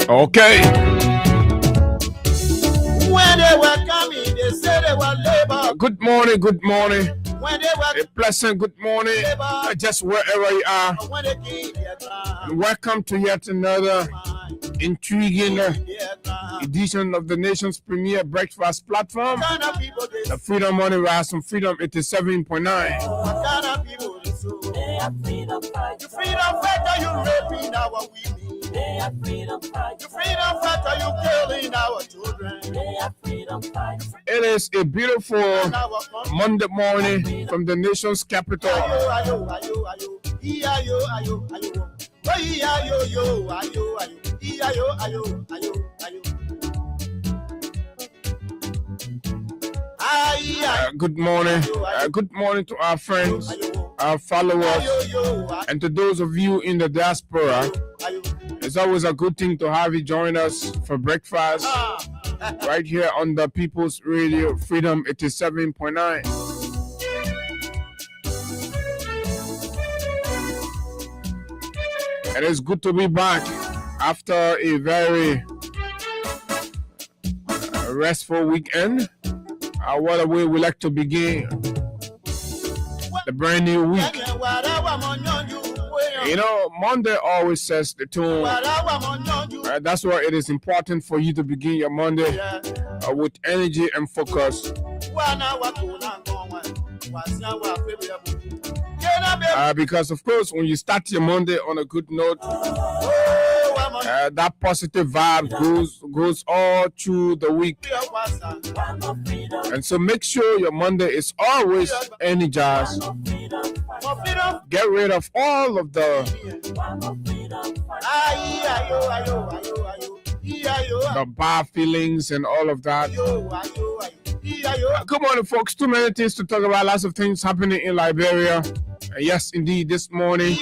Okay. When they were coming, they said they were labor. Good morning, good morning. When they were A pleasant good morning, just wherever you are. when they came, And welcome to yet another intriguing edition of the nation's premier breakfast platform, kind of people they the Freedom Morning Rise on Freedom 87.9. what kind of people they so. They are freedom You fighters. freedom fighter, you raping our women. They are freedom You fighters. freedom fighter, you killing our children. They are freedom fighters. It is a beautiful And our country. Monday morning from the nation's capital. Ayo, ayo, ayo, ayo. Ayo, ayo, ayo. Oh, ayo, yo, ayo, ayo. Ayo, ayo, ayo, ayo. Good morning. Good morning to our friends, our followers, and to those of you in the diaspora. It's always a good thing to have you join us for breakfast right here on the People's Radio Freedom 87.9. And it's good to be back after a very restful weekend. What a way we like to begin the brand new week. You know, Monday always sets the tone. That's why it is important for you to begin your Monday with energy and focus. Because, of course, when you start your Monday on a good note, that positive vibe goes all through the week. And so make sure your Monday is always energized. Get rid of all of the bad feelings and all of that. Good morning, folks. Too many things to talk about. Lots of things happening in Liberia. Yes, indeed, this morning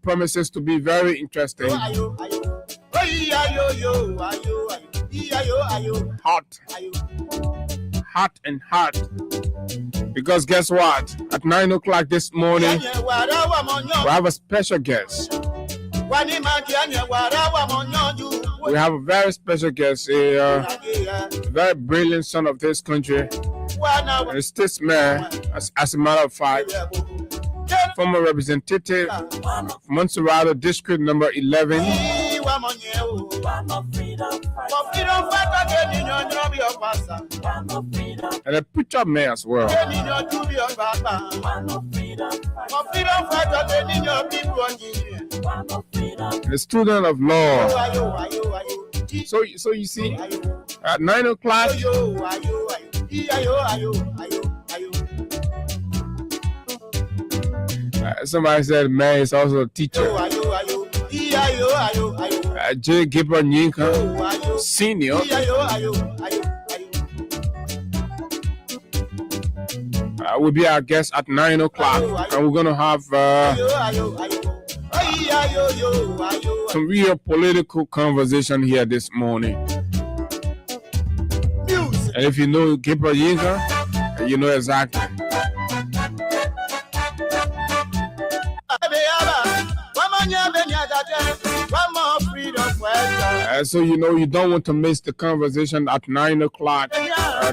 promises to be very interesting. Hot and hot. Because guess what? At 9 o'clock this morning, we have a special guest. We have a very special guest, a very brilliant son of this country, and a statesman, as a matter of fact, former representative from Montserrat District number 11, and a preacher mayor as well. And a student of law. So you see, at 9 o'clock, somebody said man is also a teacher. J. Gabriel Nyinka, Senior, will be our guest at 9 o'clock, and we're going to have some real political conversation here this morning. And if you know Gabriel Nyinka, you know exactly. So you know you don't want to miss the conversation at 9 o'clock.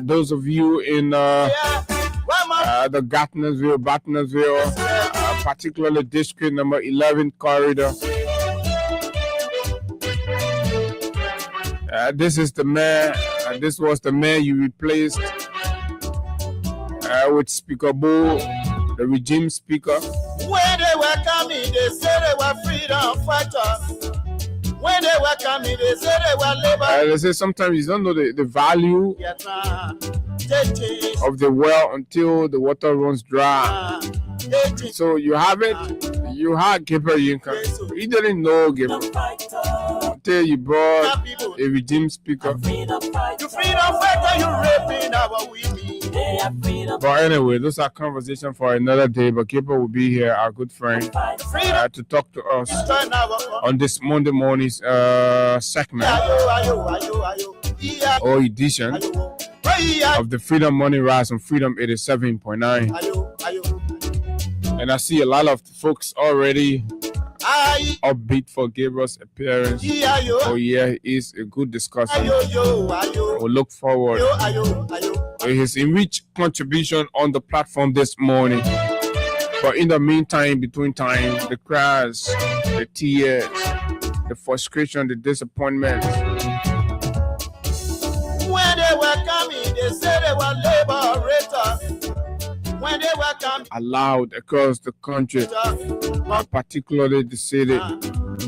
Those of you in the Gardnersville, particularly district number 11 corridor. This is the mayor. This was the mayor you replaced with Speaker Bull, the regime speaker. When they were coming, they said they were freedom fighters. When they were coming, they said they were labor. They say sometimes you don't know the value of the well until the water runs dry. So you have it. You had Gabriel Nyinka. You didn't know Gabriel until you brought a regime speaker. You freedom fighter, you raping our women. Day of freedom. But anyway, those are conversation for another day. But Gabriel will be here, our good friend, Fight. to talk to us Turn our on this Monday morning segment or edition of the Freedom Money Rise on Freedom 87.9. And I see a lot of folks already upbeat for Gabriel's appearance. Oh yeah, it's a good discussion. We'll look forward to his enriched contribution on the platform this morning. But in the meantime, between time, the cries, the tears, the frustration, the disappointment. When they were coming, they said they were liberators. When they were coming, Allowed across the country, particularly the city,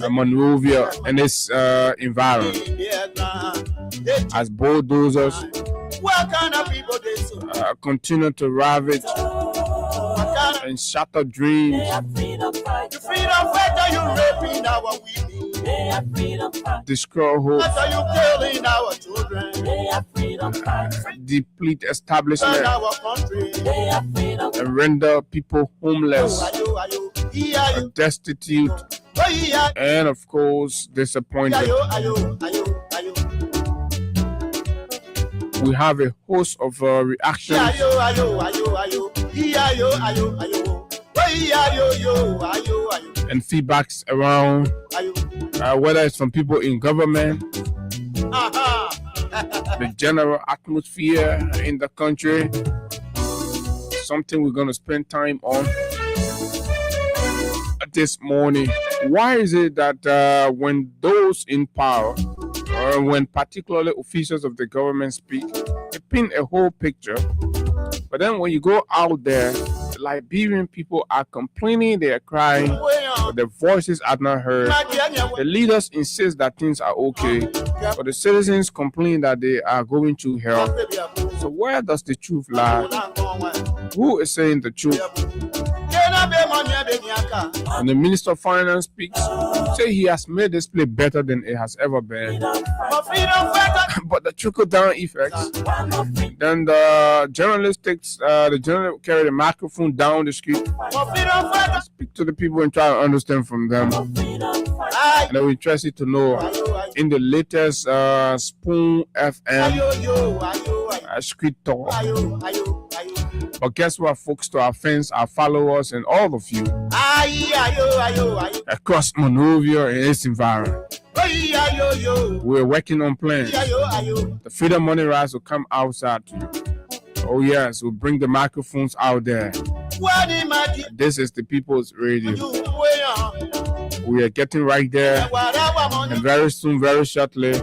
Monrovia and its environment, as bulldozers what kind of people they so? continue to ravage What kind of and shatter dreams. Day of freedom fight. the freedom fighter you raping our women? Day of freedom fight. Destroy hope, What are you killing our children? Day of freedom fight. deplete Turn establishment, our country. Day of freedom. and render people homeless, Ayo, destitute, and of course disappointed. We have a host of reactions and feedbacks around, whether it's from people in government, the general atmosphere in the country. Something we're going to spend time on this morning. Why is it that when those in power, or when particularly officials of the government speak, they paint a whole picture, but then when you go out there, the Liberian people are complaining, they are crying, but their voices are not heard. The leaders insist that things are okay, but the citizens complain that they are going through hell. So where does the truth lie? Who is saying the truth? And the Minister of Finance speaks, say he has made this place better than it has ever been. But the trickle-down effects, then the journalist takes, the journalist carry the microphone down the street, speak to the people and try to understand from them. And I'm interested to know, in the latest Spoon FM street talk. But guess what, folks, to our fans, our followers, and all of you across Monrovia and its environment, we're working on plans. The Freedom Money Rise will come outside to you. Oh yes, we'll bring the microphones out there. This is the People's Radio. We are getting right there, and very soon, very shortly,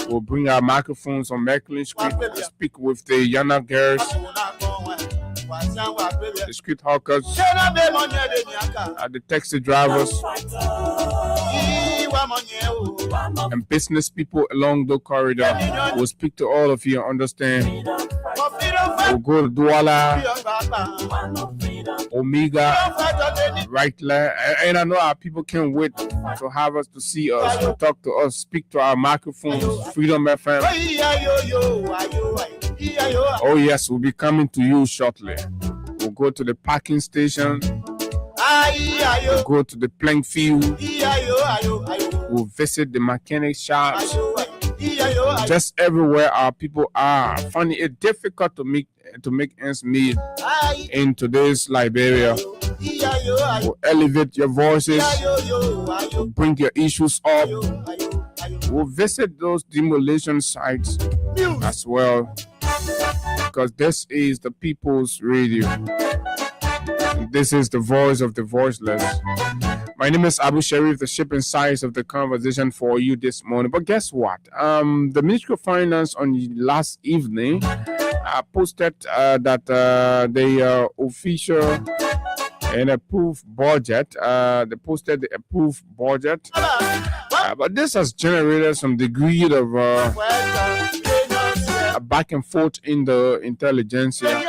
we'll bring our microphones on Merklin Street to speak with the Yana girls, the street hawkers, the taxi drivers, and business people along the corridor. We'll speak to all of you and understand. We'll go to Douala, Omega, Rightler, and I know our people can't wait to have us, to see us, to talk to us, speak to our microphones, Freedom FM. Oh yes, we'll be coming to you shortly. We'll go to the parking station, we'll go to the playing field, we'll visit the mechanic shops. Just everywhere our people are finding it difficult to make ends meet in today's Liberia. We'll elevate your voices, we'll bring your issues up, we'll visit those demolition sites as well, because this is the People's Radio. This is the voice of the voiceless. My name is Abu Sharif, the shipping size of the conversation for you this morning. But guess what? The Ministry of Finance on last evening posted that the official and approved budget, they posted the approved budget. But this has generated some degree of back and forth in the intelligentsia.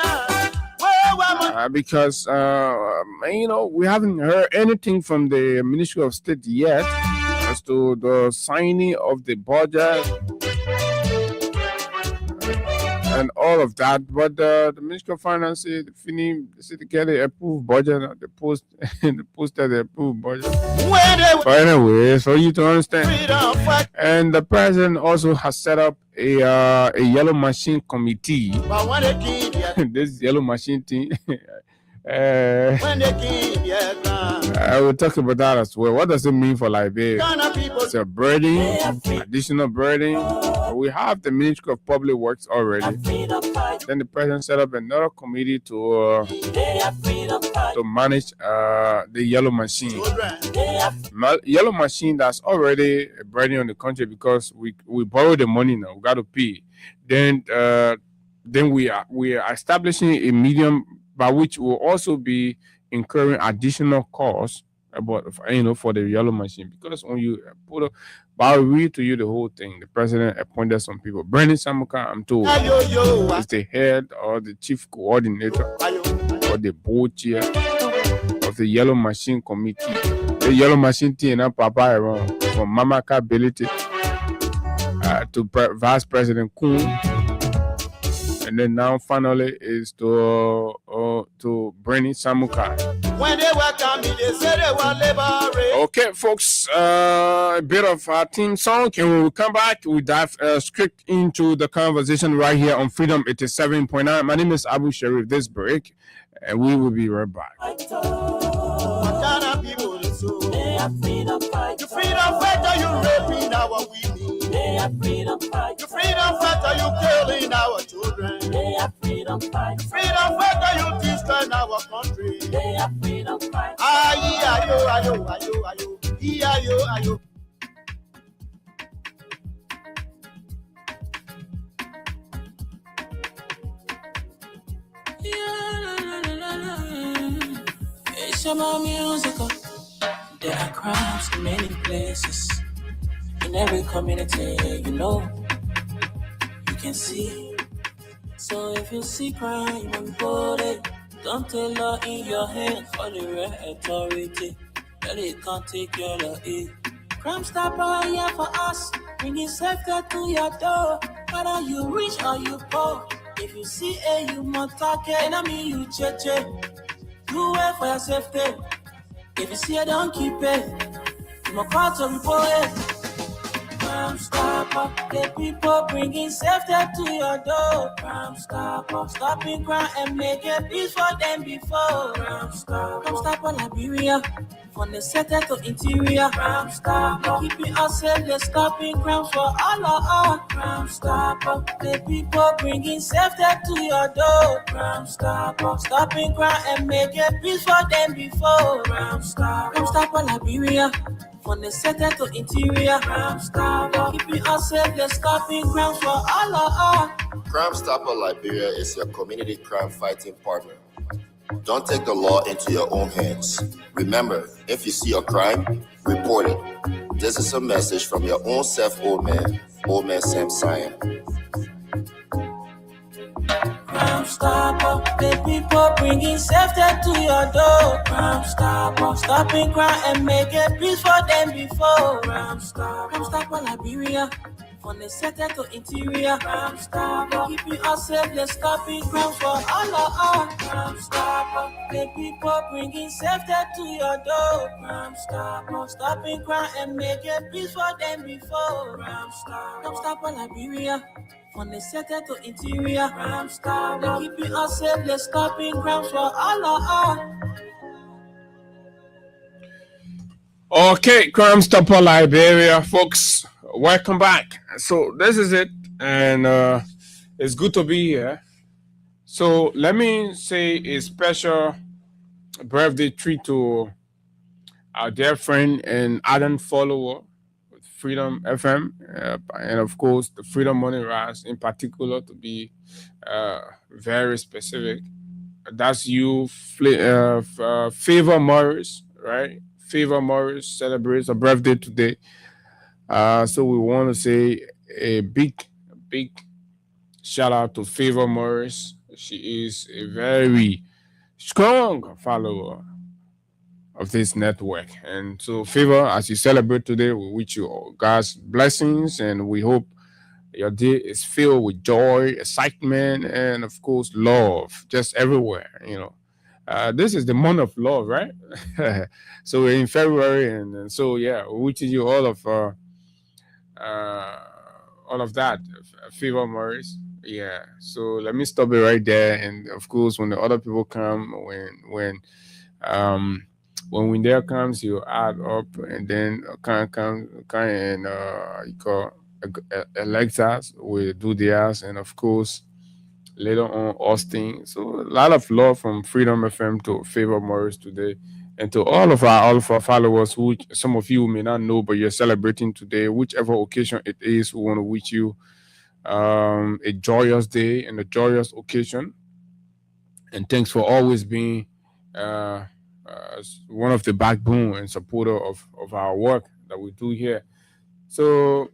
Because we haven't heard anything from the Ministry of State yet as to the signing of the budget, and all of that. But the Ministry of Finance said, "Fini, they said they get the approved budget, they post, they posted the approved budget." But anyway, for you to understand, and the president also has set up a yellow machine committee. This yellow machine thing. I will talk about that as well. What does it mean for Liberia? It's a birding, additional birding. We have the Ministry of Public Works already. Then the president set up another committee to manage the yellow machine. Yellow machine that's already burning on the country because we borrow the money now. We got to pay. Then we are establishing a medium by which will also be incurring additional costs for the yellow machine, because when you put a, but I'll read to you the whole thing. The president appointed some people. Brandon Samuka, I'm told, is the head or the chief coordinator or the board chair of the yellow machine committee. The yellow machine team and Papa around from Mamaka Ability to Vice President Kuhn. And then now finally is to Brenny Samuka. When they welcome me, they say they want liberate. Okay, folks, a bit of our theme song, and when we come back, we dive straight into the conversation right here on Freedom 87.9. My name is Abu Sharif. This break, and we will be right back. You freedom fighter, you raping our women. Freedom fighter, you killing our children. Freedom fighter, you destroying our country. Ayo. It's about musical. There are crimes in many places. In every community, you can see. So if you see crime and body, don't take law in your hand for the real authority. That it can't take your law in. Crime stopper here for us, bringing safety to your door. Whether you rich or you poor, if you see you must talk it, and I mean you cheche. Do it for your safety. If you see don't keep it. You must call to report it. Crime stopper, the people bringing safety to your door. Crime stopper, stopping crime and making peace for them before. Crime stopper, Liberia, from the center to interior. Crime stopper, keeping us safe, they're stopping crimes for all of us. Crime stopper, the people bringing safety to your door. Crime stopper, stopping crime and making peace for them before. Crime stopper, Liberia, from the center to interior. Crime stopper, keeping us safe, they're stopping crimes for all of us. Crime Stopper Liberia is your community crime fighting partner. Don't take the law into your own hands. Remember, if you see a crime, report it. This is a message from your own self, Old Man Sam Sion. Crime stopper, the people bringing safety to your door. Crime stopper, stopping crime and making peace for them before. Crime stopper, Liberia, from the center to interior. Crime stopper, keeping us safe, they're stopping crimes for all of us. Crime stopper, the people bringing safety to your door. Crime stopper, stopping crime and making peace for them before. Crime stopper, Liberia, from the center to interior. Crime stopper, keeping us safe, they're stopping crimes for all of us. Okay, Crime Stopper Liberia, folks, welcome back. So this is it, and it's good to be here. So let me say a special birthday treat to our dear friend and ardent follower with Freedom FM, and of course the Freedom Money Rise in particular, to be very specific. That's you, Favor Morris, right? Favor Morris celebrates her birthday today. So we want to say a big shout out to Favor Morris. She is a very strong follower of this network. And so, Favor, as you celebrate today, we wish you all God's blessings, and we hope your day is filled with joy, excitement, and of course, love, just everywhere. This is the month of love, right? So we're in February, and so yeah, wishing you uh, all of that, Fever Morris. Yeah. So let me stop it right there. And of course, when the other people come, um when there comes, you add up, and then kind and you call Alexas will do theirs, and of course later on Austin. So a lot of love from Freedom FM to Favor Morris today, and to all of our followers, which some of you may not know, but you're celebrating today, whichever occasion it is. We want to wish you a joyous day and a joyous occasion, and thanks for always being uh, one of the backbone and supporter of our work that we do here. So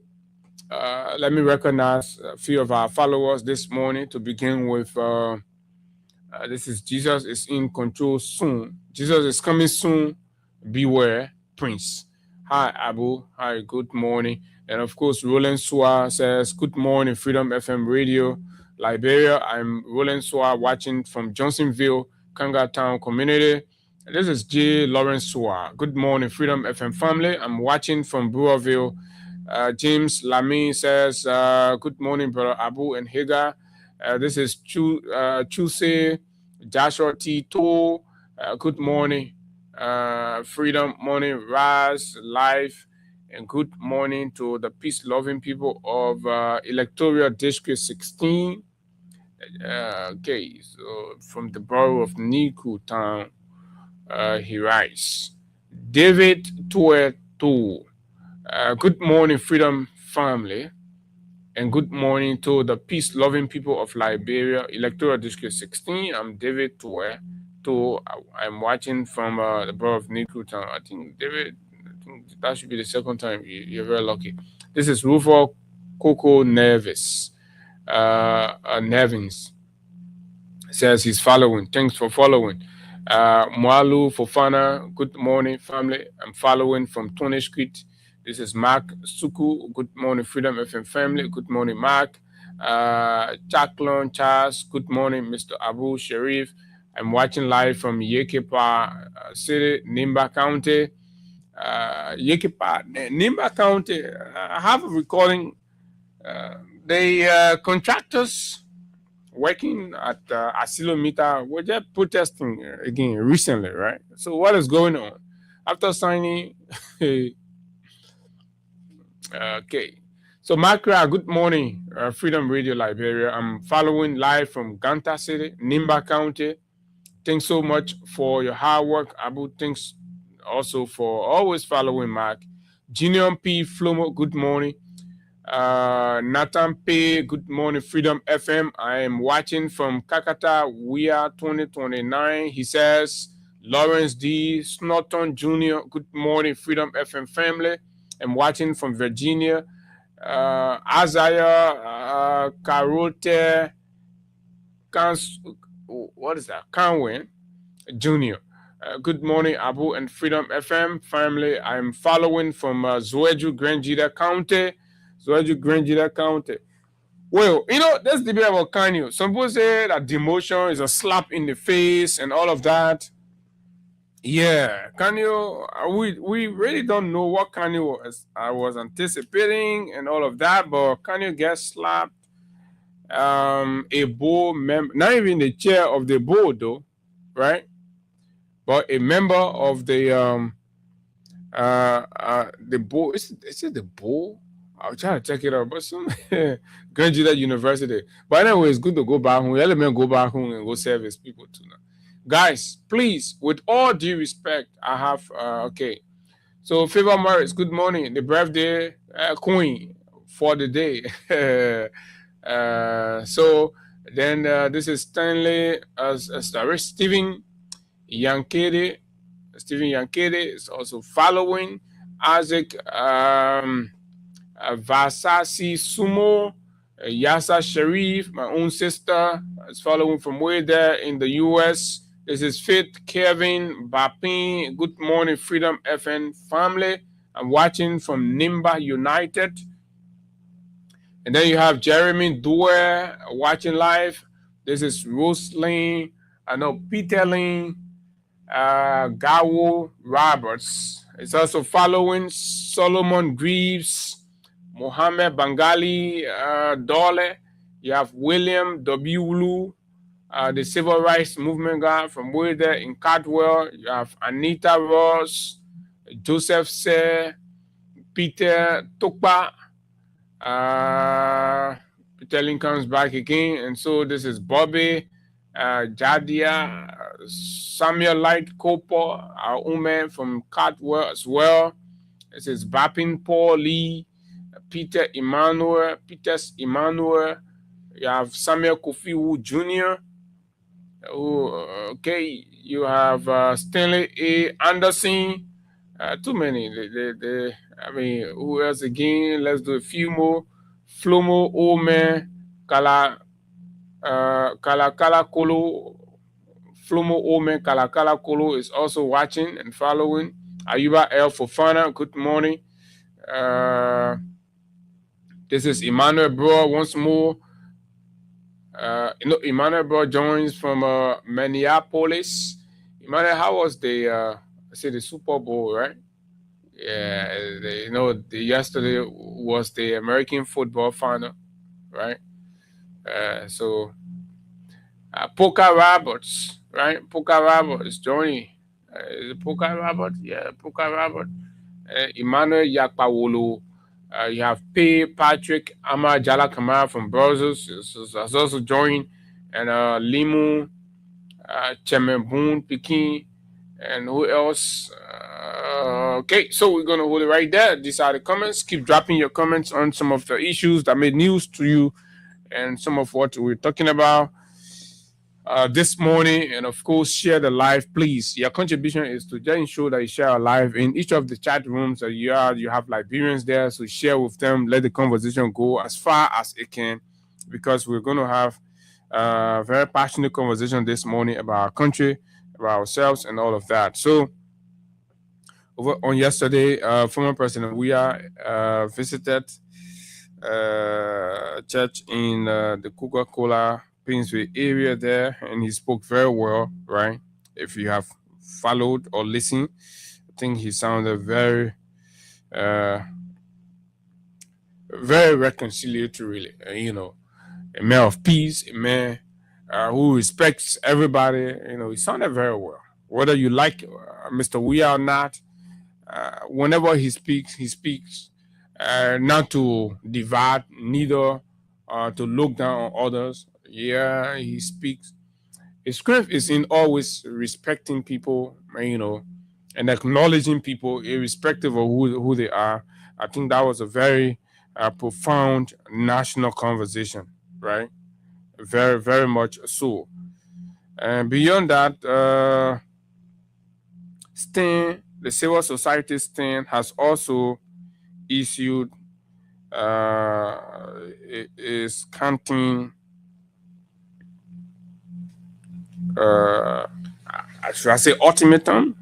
let me recognize a few of our followers this morning. To begin with, this is Jesus is in control soon. Jesus is coming soon. Beware, Prince. Hi, Abu. Hi, good morning. And of course, Roland Swa says, good morning, Freedom FM Radio, Liberia. I'm Roland Swa watching from Johnsonville, Kanga Town community. This is J. Lawrence Swa. Good morning, Freedom FM family. I'm watching from Brewerville. James Lamy says, good morning, Brother Abu and Higa. This is Chuse Joshua T. Tool. Good morning, Freedom Morning, Raz, Life, and good morning to the peace-loving people of Electoral District 16. Okay, so from the borough of Niku Town, he writes, David Tuetu. Good morning, Freedom family, and good morning to the peace-loving people of Liberia, Electoral District 16. I'm David Tue. I'm watching from the borough of Niku Town. I think that should be the second time. You're very lucky. This is Rufo Coco Nevis. Nevins says he's following. Thanks for following. Mwalu Fofana, good morning, family. I'm following from Tony Street. This is Mark Suku. Good morning, Freedom FM family. Good morning, Mark. Chaklon Charles. Good morning, Mr. Abu Sharif. I'm watching live from Yekepa City, Nimba County. Yekepa, Nimba County. I have a recording. The contractors working at Asilometer were just protesting again recently, right? So what is going on? After signing... Okay. So, Makra, good morning, Freedom Radio Liberia. I'm following live from Ganta City, Nimba County. Thanks so much for your hard work, Abu. Thanks also for always following Mark. Junior P. Flomo, good morning. Nathan P., good morning, Freedom FM. I am watching from Kakata. We are 2029. He says, Lawrence D. Snotton Jr., good morning, Freedom FM family. I'm watching from Virginia. Isaiah Karote, what is that? Canwin Jr. Good morning, Abu and Freedom FM family. I'm following from Zoeju Grangida County. Zoeju Grangida County. Well, let's debate about Kanye. Some people say that demotion is a slap in the face and all of that. Yeah, Kanye, we really don't know what Kanye was anticipating and all of that, but Kanye gets slapped. A board member, not even the chair of the board though, right? But a member of the board. Is it the board? I'll try to check it out. But some Grangida University. But anyway, it's good to go back home. Let me go back home and go serve his people too now. Guys, please, with all due respect, I have, okay. So, Favor Morris, good morning. The birthday queen for the day. So, then this is Stanley, Stephen Yankede. Stephen Yankede is also following. Isaac Vasasi Sumo. Yasa Sharif, my own sister, is following from way there in the U.S. This is Fit Kevin Bapin. Good morning, Freedom FN family. I'm watching from Nimba United. And then you have Jeremy Dwyer watching live. This is Roslyn, Peter Lynn, Gawo Roberts. It's also following Solomon Greaves, Mohammed Bangali Dole. You have William W. Lu, the civil rights movement guy from way there in Caldwell. You have Anita Ross, Joseph Se, Peter Tokpa. Peter Lynn comes back again. And so this is Bobby, Jadia, Samuel Light Cooper, our woman from Caldwell as well. This is Bapin Paul Lee, Peters Emmanuel. You have Samuel Kofi Wu Jr. Okay, you have Stanley A. Anderson. Too many. Who else again? Let's do a few more. Flomo Ome Kala Kolo. Flomo Ome Kala Kolo is also watching and following. Ayuba El Fofana, good morning. This is Emmanuel Bro once more. Emmanuel Bro joins from Minneapolis. Emmanuel, how was the Super Bowl, right? Yeah, yesterday was the American football final, right? Poka Roberts, right? Poka Roberts joining. Is it Poka Robert? Yeah, Poka Robert. Emmanuel Yakpawolo. You have Patrick Amar Jala Kamara from Brussels has also joined, and Limu Chemeboon Pekin, and who else? Okay, so we're gonna hold it right there. These are the comments. Keep dropping your comments on some of the issues that made news to you, and some of what we're talking about this morning. And of course, share the live, please. Your contribution is to just ensure that you share a live in each of the chat rooms that you have Liberians there, so share with them. Let the conversation go as far as it can, because we're going to have a very passionate conversation this morning about our country, about ourselves, and all of that. So over on yesterday, former President Weah visited a church in the Coca-Cola Painesville area there, and he spoke very well, right? If you have followed or listened, I think he sounded very reconciliatory, a man of peace, a man who respects everybody. He sounded very well. Whether you like Mr. Weah or not, whenever he speaks not to divide, neither to look down on others. Yeah, he speaks. His script is in always respecting people, and acknowledging people irrespective of who they are. I think that was a very profound national conversation, right? Very, very much so. And beyond that, STEM, the civil society STEM, has also issued is counting. Should I say ultimatum?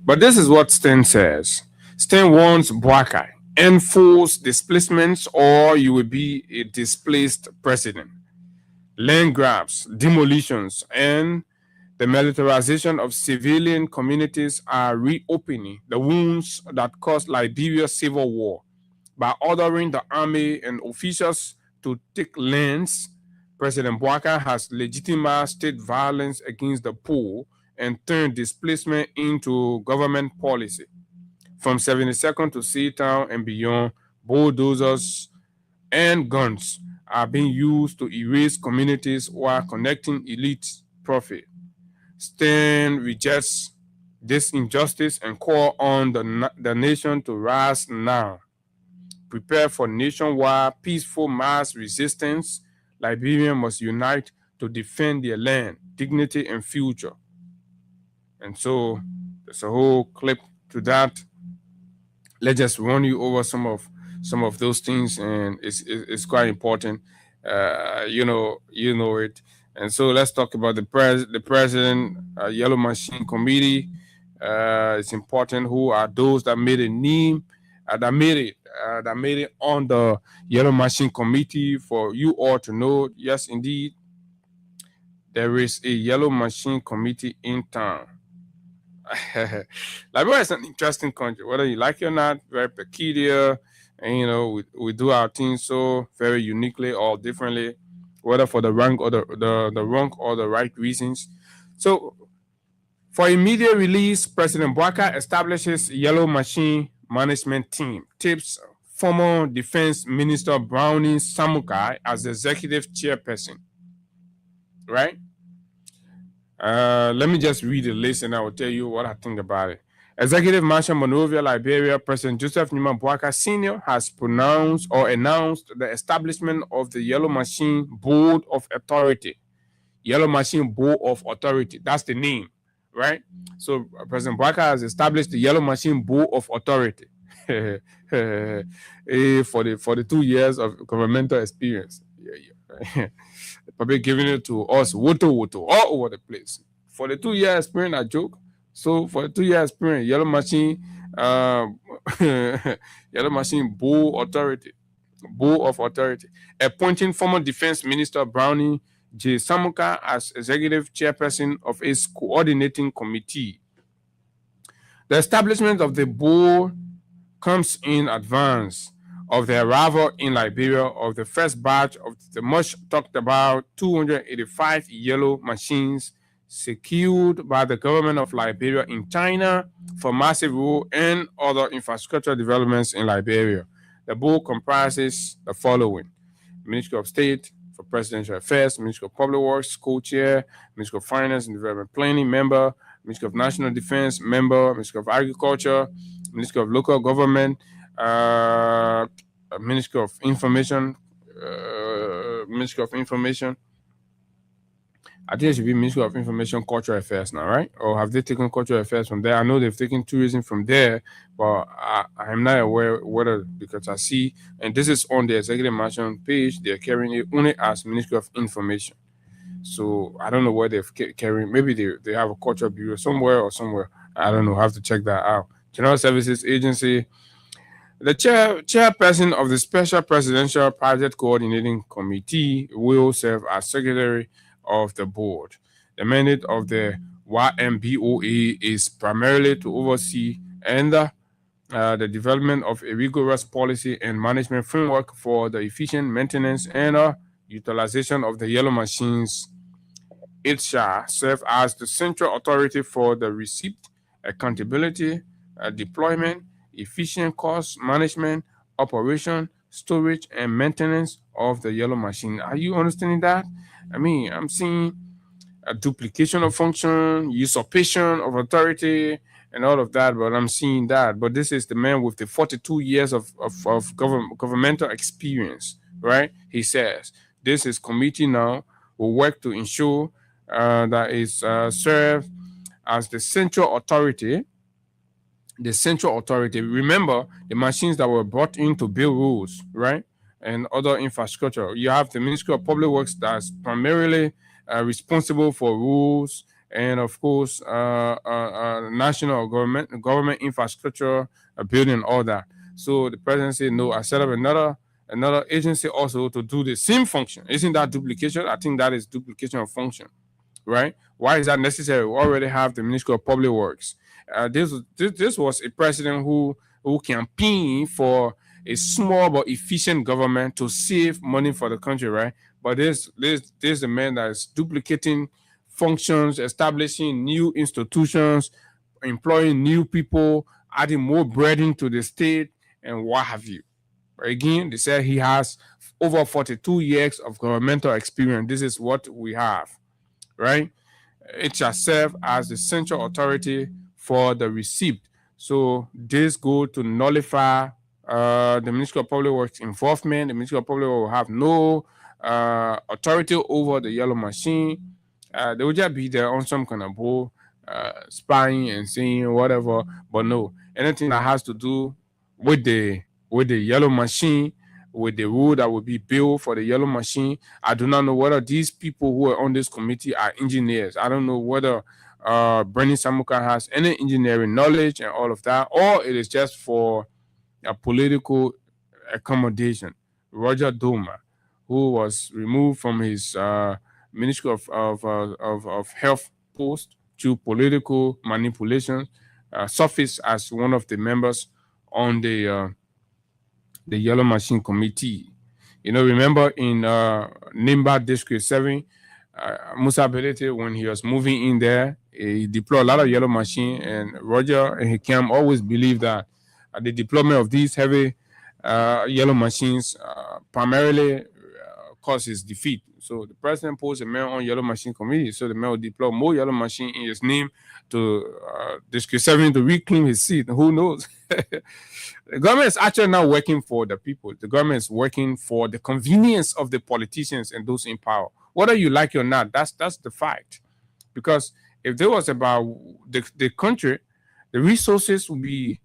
But this is what STEM says. STEM warns Boakai: enforce displacements or you will be a displaced president. Land grabs, demolitions, and the militarization of civilian communities are reopening the wounds that caused Liberia's civil war by ordering the army and officials to take lands. President Boakai has legitimized state violence against the poor and turned displacement into government policy. From 72nd to Seatown and beyond, bulldozers and guns are being used to erase communities while connecting elite profit. STEM rejects this injustice and call on the nation to rise now. Prepare for nationwide peaceful mass resistance. Liberians must unite to defend their land, dignity, and future. And so there's a whole clip to that. Let's just run you over some of those things, and it's quite important. You know it. And so let's talk about the president Yellow Machine Committee. It's important. Who are those that made a name, that made it that made it on the Yellow Machine Committee. For you all to know, yes, indeed, there is a Yellow Machine Committee in town. Liberia is an interesting country, whether you like it or not, very peculiar. And we do our things so very uniquely or differently, whether for the wrong or the wrong or the right reasons. So for immediate release, President Bouaka establishes Yellow Machine Management Team, tips former Defense Minister Brownie Samukai as executive chairperson. Right? Let me just read the list and I will tell you what I think about it. Executive Marshal Monrovia, Liberia, President Joseph Numa Bouaka Sr. has announced the establishment of the Yellow Machine Board of Authority. Yellow Machine Board of Authority, that's the name, right? So President Bouaka has established the Yellow Machine Board of Authority for the 2 years of governmental experience. Yeah. Probably giving it to us, woto all over the place. For the 2 year experience, I joke. So for the 2 year experience, Yellow Machine, Yellow Machine Board of Authority, appointing former Defense Minister Brownie J. Samuka as executive chairperson of its coordinating committee. The establishment of the board comes in advance of the arrival in Liberia of the first batch of the much talked about 285 yellow machines secured by the government of Liberia in China for massive road and other infrastructure developments in Liberia. The board comprises the following: Ministry of State for Presidential Affairs, Ministry of Public Works, co-chair, Ministry of Finance and Development Planning, member, Ministry of National Defense, member, Ministry of Agriculture, Ministry of Local Government, Ministry of Information, I think it should be Ministry of Information, Cultural Affairs now, right? Or have they taken Cultural Affairs from there? I know they've taken tourism from there, but I'm not aware whether, because I see, and this is on the Executive Mansion page, they're carrying it only as Ministry of Information. So I don't know where they've carrying. Maybe they have a Cultural Bureau somewhere. I don't know. I have to check that out. General Services Agency. The chairperson of the Special Presidential Project Coordinating Committee will serve as secretary of the board. The mandate of the YMBOA is primarily to oversee and the development of a rigorous policy and management framework for the efficient maintenance and utilization of the yellow machines. It shall serve as the central authority for the receipt, accountability, deployment, efficient cost management, operation, storage, and maintenance of the yellow machine. Are you understanding that? I mean, I'm seeing a duplication of function, usurpation of authority, and all of that, but I'm seeing that. But this is the man with the 42 years of governmental experience, right? He says, this is committee now will work to ensure that it's served as the central authority. The central authority. Remember the machines that were brought in to build roads, right? And other infrastructure. You have the Ministry of Public Works that's primarily responsible for roads and, of course, national government infrastructure, building, all that. So the president said, no, I set up another agency also to do the same function. Isn't that duplication? I think that is duplication of function, right? Why is that necessary? We already have the Ministry of Public Works. This was a president who campaigned for a small but efficient government to save money for the country, right? But this is a man that is duplicating functions, establishing new institutions, employing new people, adding more burden to the state, and what have you. Again, they said he has over 42 years of governmental experience. This is what we have, right? It shall serve as the central authority for the receipt. So this go to nullify the Ministry of Public Works involvement. The Ministry of Public Works will have no authority over the yellow machine. They will just be there on some kind of board, spying and seeing whatever. But no, anything that has to do with the yellow machine, with the road that will be built for the yellow machine. I do not know whether these people who are on this committee are engineers. I don't know whether Bernie Samuka has any engineering knowledge and all of that, or it is just for a political accommodation. Roger Doma, who was removed from his Ministry of Health post to political manipulation, surfaced as one of the members on the Yellow Machine Committee. Remember in Nimba District 7, Musa Belete, when he was moving in there, he deployed a lot of yellow machine, and Roger and Hikem always believed that the deployment of these heavy yellow machines primarily causes defeat. So the president posed a man on Yellow Machine Committee, so the man will deploy more yellow machine in his name to District 7 to reclaim his seat. Who knows? The government is actually not working for the people. The government is working for the convenience of the politicians and those in power. Whether you like it or not, that's the fact. Because if there was about the country, the resources would be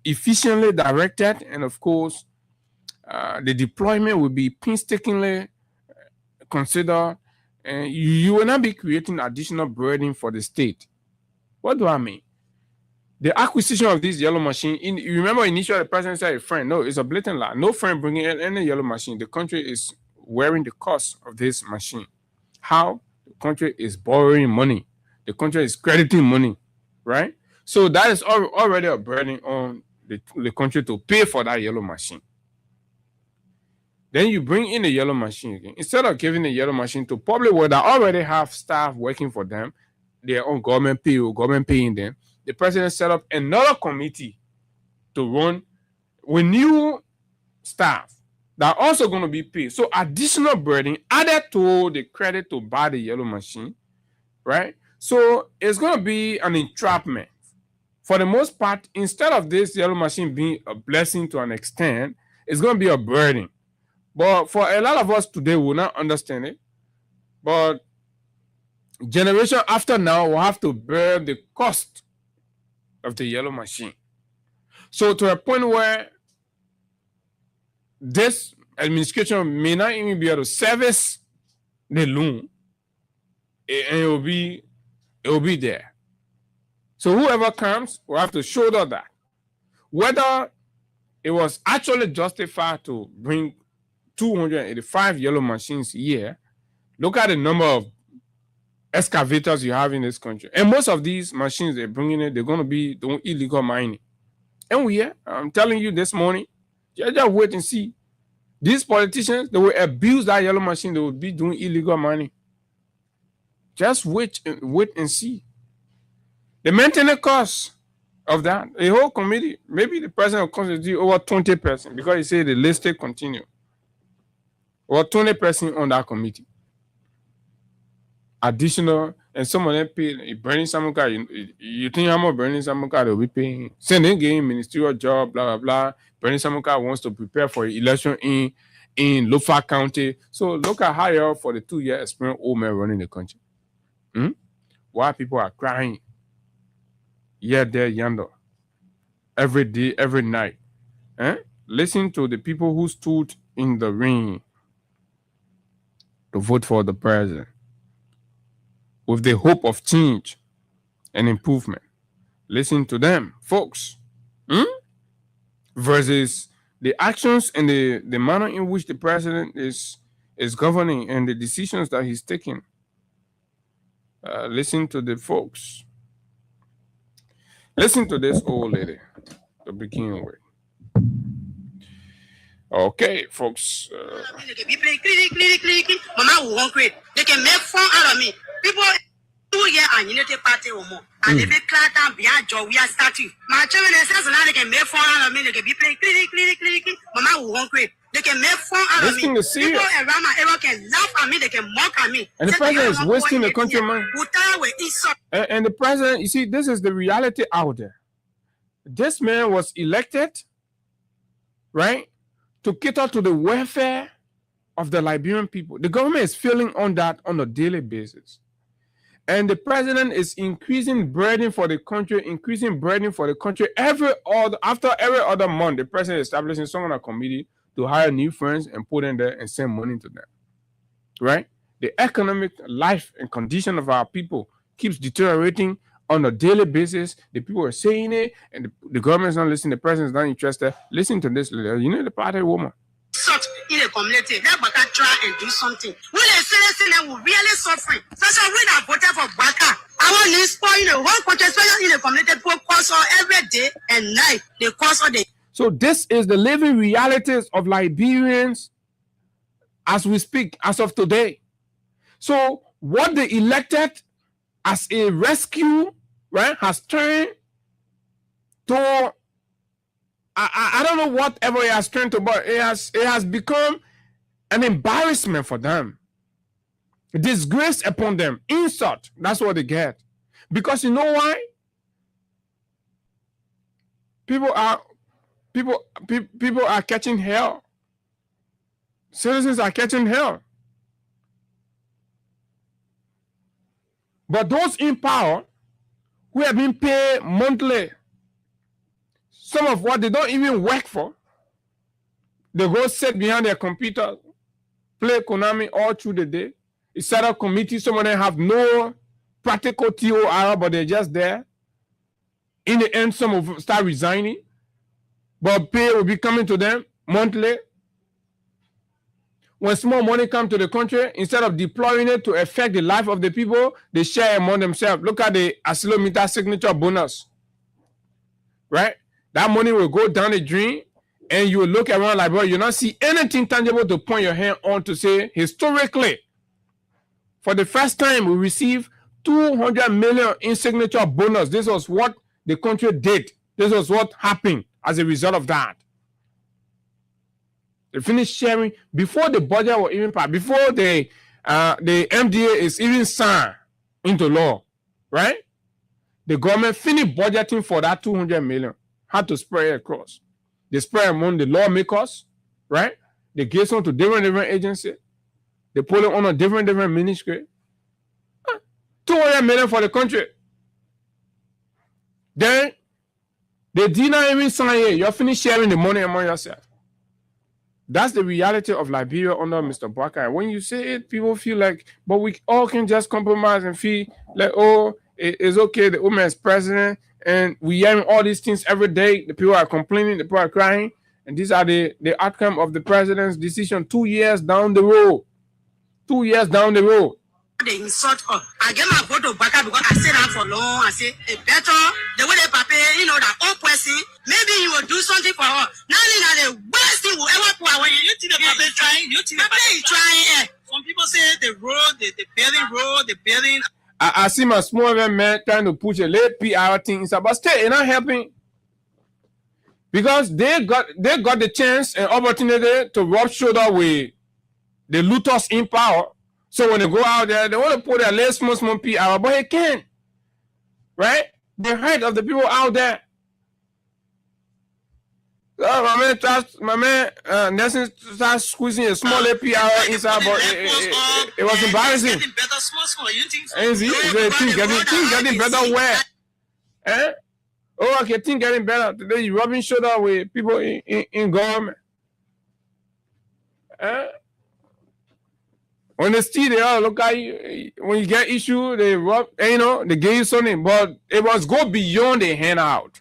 efficiently directed, and of course, the deployment will be painstakingly considered, and you will not be creating additional burden for the state. What do I mean? The acquisition of this yellow machine, you remember initially the president said a friend. No, it's a blatant lie. No friend bringing in any yellow machine. The country is wearing the cost of this machine. How? The country is borrowing money. The country is crediting money, right? So that is already a burden on the country to pay for that yellow machine. Then you bring in the yellow machine again. Instead of giving the yellow machine to public where they already have staff working for them, their own government pay or government paying them, the president set up another committee to run with new staff that are also going to be paid. So additional burden added to the credit to buy the yellow machine, right? So it's going to be an entrapment. For the most part, instead of this yellow machine being a blessing to an extent, it's going to be a burden. But for a lot of us today, we will not understand it. But generation after now will have to bear the cost of the yellow machine. So to a point where this administration may not even be able to service the loan, and it will be there. So whoever comes will have to shoulder that. Whether it was actually justified to bring 285 yellow machines a year, look at the number of excavators you have in this country. And most of these machines they're bringing in, they're going to be doing illegal mining. And I'm telling you this morning, just wait and see. These politicians, they will abuse that yellow machine. They will be doing illegal mining. Just wait and see. The maintenance cost of that, a whole committee, maybe the president will constitute over 20% because he said the list continue. Or 20% on that committee. Additional, and some of them pay Bernie Samuka. You think how much Bernie Samuka they'll be paying? Sending game, ministerial job, blah, blah, blah. Bernie Samuka wants to prepare for the election in Lofa County. So look at how for the 2-year experience old man running the country. Why people are crying. Yeah, there, yonder. Every day, every night. Listen to the people who stood in the ring to vote for the president with the hope of change and improvement. Listen to them, folks. Versus the actions and the manner in which the president is governing and the decisions that he's taking. Listen to the folks. Listen to this old lady to begin with. Okay, folks. Mama will want great. They can make fun out of me. People 2 years and unity party or more. And they make clear down beyond job. We are starting. My children says now they can make fun out of me. They can be playing click. Mama will want great. They can make fun out of me. Thing is serious. People around my area can laugh at me. They can mock at me. And the president is wasting the country money. And the president, you see, this is the reality out there. This man was elected, right, to cater to the welfare of the Liberian people. The government is failing on that on a daily basis. And the president is increasing burden for the country, after every other month. The president is establishing some kind of committee to hire new friends and put in there and send money to them, right? The economic life and condition of our people keeps deteriorating on a daily basis. The people are saying it, and the government's not listening. The president's not interested. Listen to this, you know, the party woman. Such in the community, let Baka try and do something. We are seriously will really suffering. So we are voted for Baka. Our needs for the whole country, especially in the community, people cause all every day and night. They cause all day. So this is the living realities of Liberians as we speak, as of today. So what they elected as a rescue, right, has turned to, I don't know whatever it has turned to, but it has become an embarrassment for them. A disgrace upon them. Insult. That's what they get. Because you know why? People are catching hell. Citizens are catching hell. But those in power who have been paid monthly, some of what they don't even work for, they go sit behind their computer, play Konami all through the day. It's set up committees. Some of them have no practical TOR, but they're just there. In the end, some will start resigning, but pay will be coming to them monthly. When small money comes to the country, instead of deploying it to affect the life of the people, they share among themselves. Look at the Asilometer signature bonus, right? That money will go down the drain, and you will look around like, bro, you not see anything tangible to point your hand on to say, historically, for the first time, we received 200 million in signature bonus. This was what the country did. This was what happened as a result of that. They finished sharing before the budget was even passed, before the MDA is even signed into law, right? The government finished budgeting for that 200 million, had to spread it across. They spread among the lawmakers, right? They gave some to different agencies. They put it on a different ministry. 200 million for the country. Then they did not even sign it. You're finished sharing the money among yourself. That's the reality of Liberia under Mr. Baka. When you say it, people feel like, but we all can just compromise and feel like, oh, it's okay, the woman is president, and we hearing all these things every day. The people are complaining, the people are crying, and these are the outcome of the president's decision 2 years down the road. 2 years down the road. They insult her. I get my vote to Baka because I stayed down for long. I say, it better, the way they prepare, you know, that old person, maybe he will do something for her. Now, the worst thing will ever put away. You think the Papa is trying? You think the Papa is trying? Some people say the road, the building. I see my small man trying to push a late PR thing inside, but still, it's not helping. Because they got the chance and opportunity to rub shoulder with the looters in power. So when they go out there, they want to put their less small PR, but they can't. Right? The height of the people out there. So my man, Nelson started squeezing a small PR inside, but it was embarrassing. And see, things getting better where? Eh? Oh, okay, things getting better. Today you rubbing shoulder with people in government. Eh? When they see they all look at you, when you get issue, they rub, you know, they give you something, but it must go beyond the handout.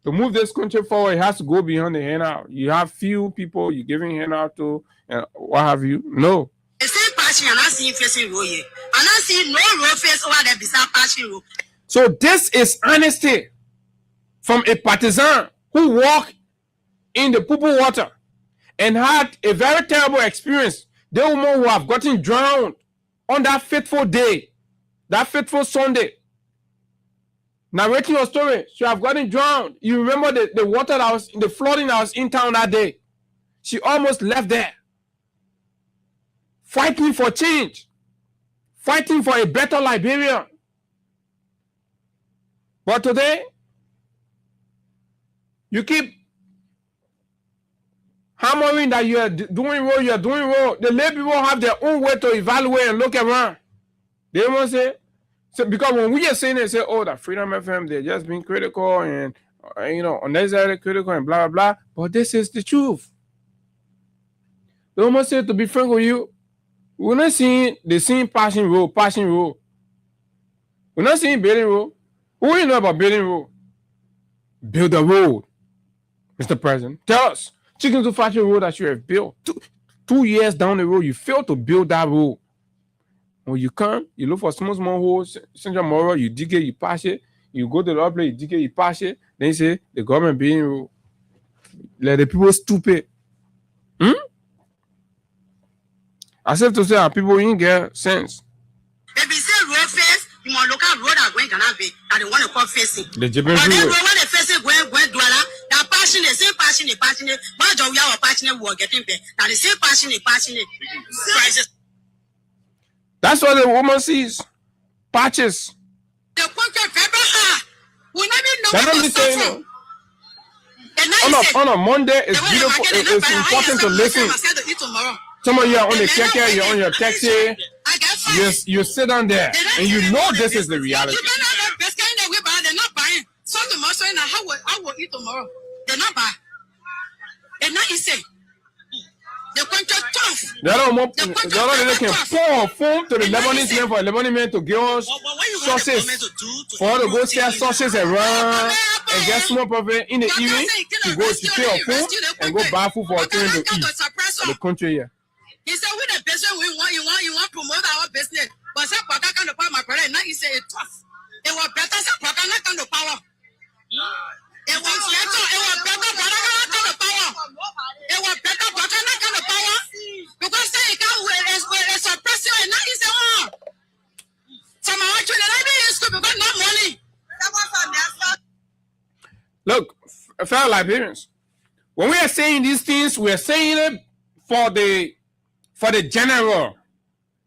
To move this country forward, it has to go beyond the handout. You have few people you're giving handout to, and what have you? No. The same passion, I'm not seeing facing row here. I'm not seeing no row face over there beside passion row. So this is honesty from a partisan who walked in the poo-poo water and had a very terrible experience. The woman who have gotten drowned on that fateful day, that fateful Sunday, narrating your story, she have gotten drowned. You remember the water that was in the flooding that was in town that day. She almost left there. Fighting for change. Fighting for a better Liberia. But today, you keep hammering that you are doing wrong, you are doing wrong. The lay people have their own way to evaluate and look around. They won't say, so because when we are saying it, say, oh, that Freedom FM, they're just being critical and, you know, unnecessarily critical and blah, blah, blah. But this is the truth. They almost say, to be frank with you, we're not seeing the same passing road. We're not saying building road. What do you know about building road? Build a road, Mr. President. Tell us. Chicken to Factory Road that you have built. 2 years down the road, you failed to build that road. When you come, you look for small holes, Central Moral, you dig it, you pass it. You go to the other place, you dig it, you pass it. Then you say, the government building road. Let the people stupid. As if to say, our people ain't get sense. If you say road face, you want local road are going to be that they want to call facing. The Japan But then road. when they face it, going Douala, they're passionate, same passionate. One job we are passionate, we are getting paid. Now the same passionate. Prices. That's what the woman sees. Patches. The contract, we never know That's what what to I'm saying. suffer. And now On a Monday, it's beautiful. It's important to listen. Some of you are on the keke, you're on your taxi. Yes, you sit down there and you know this is the reality. They're not buying. Some of them are saying, I will eat tomorrow. They're not buying. They're not easy. The contract tough. The other they can pour foam to the Lebanese men for a Lebanese man to give us sauces. For her to go sell sauces around and get small profit in the evening. To go to pay a food and go buy food for a train to eat. The country here. He said, with the business we want, you want to promote our business. But some Paka kind of power, my brother, now he said it's tough. It was better, some Paka not kind of power. It was better, Paka not kind of power. It was better, Paka not kind of power. Because they can't suppress you, and now he said, oh. Some are actually in school because not money. Look, fellow Liberians, when we are saying these things, we are saying it for the general,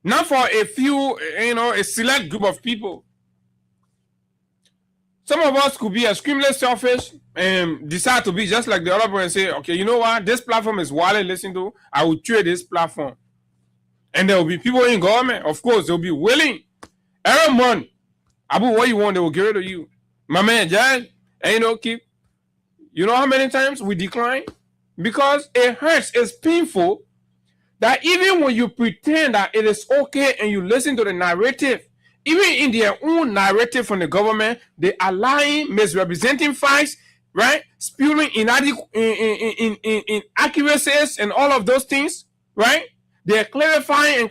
not for a few, a select group of people. Some of us could be extremely selfish and decide to be just like the other person and say, okay, you know what? This platform is widely listened to. I will trade this platform. And there will be people in government, of course, they'll be willing. Every month, Abu, what you want, they will give it to you. My man, Judge, and keep. You know how many times we decline? Because it hurts, it's painful. That even when you pretend that it is okay and you listen to the narrative, even in their own narrative from the government, they are lying, misrepresenting facts, right? Spewing inaccuracies and all of those things, right? They are clarifying.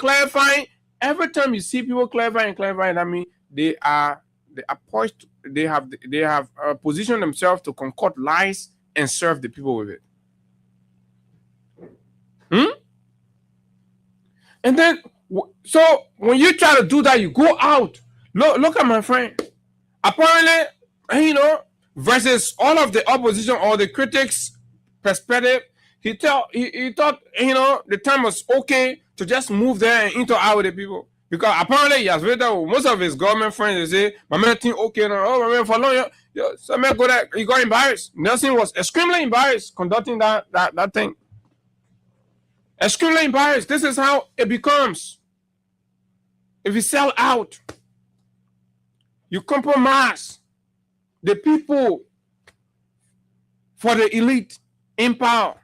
Every time you see people clarifying, I mean, they are poised. They have positioned themselves to concoct lies and serve the people with it. And then, so when you try to do that, you go out. Look at my friend. Apparently, versus all of the opposition or the critics' perspective, he thought, the time was okay to just move there and interact with the people. Because apparently, he has read that most of his government friends, they say, my man think okay now. Oh, my man, for long, some man go there, he got embarrassed. Nelson was extremely embarrassed conducting that thing. Extremely embarrassed. This is how it becomes. If you sell out, you compromise the people for the elite in power.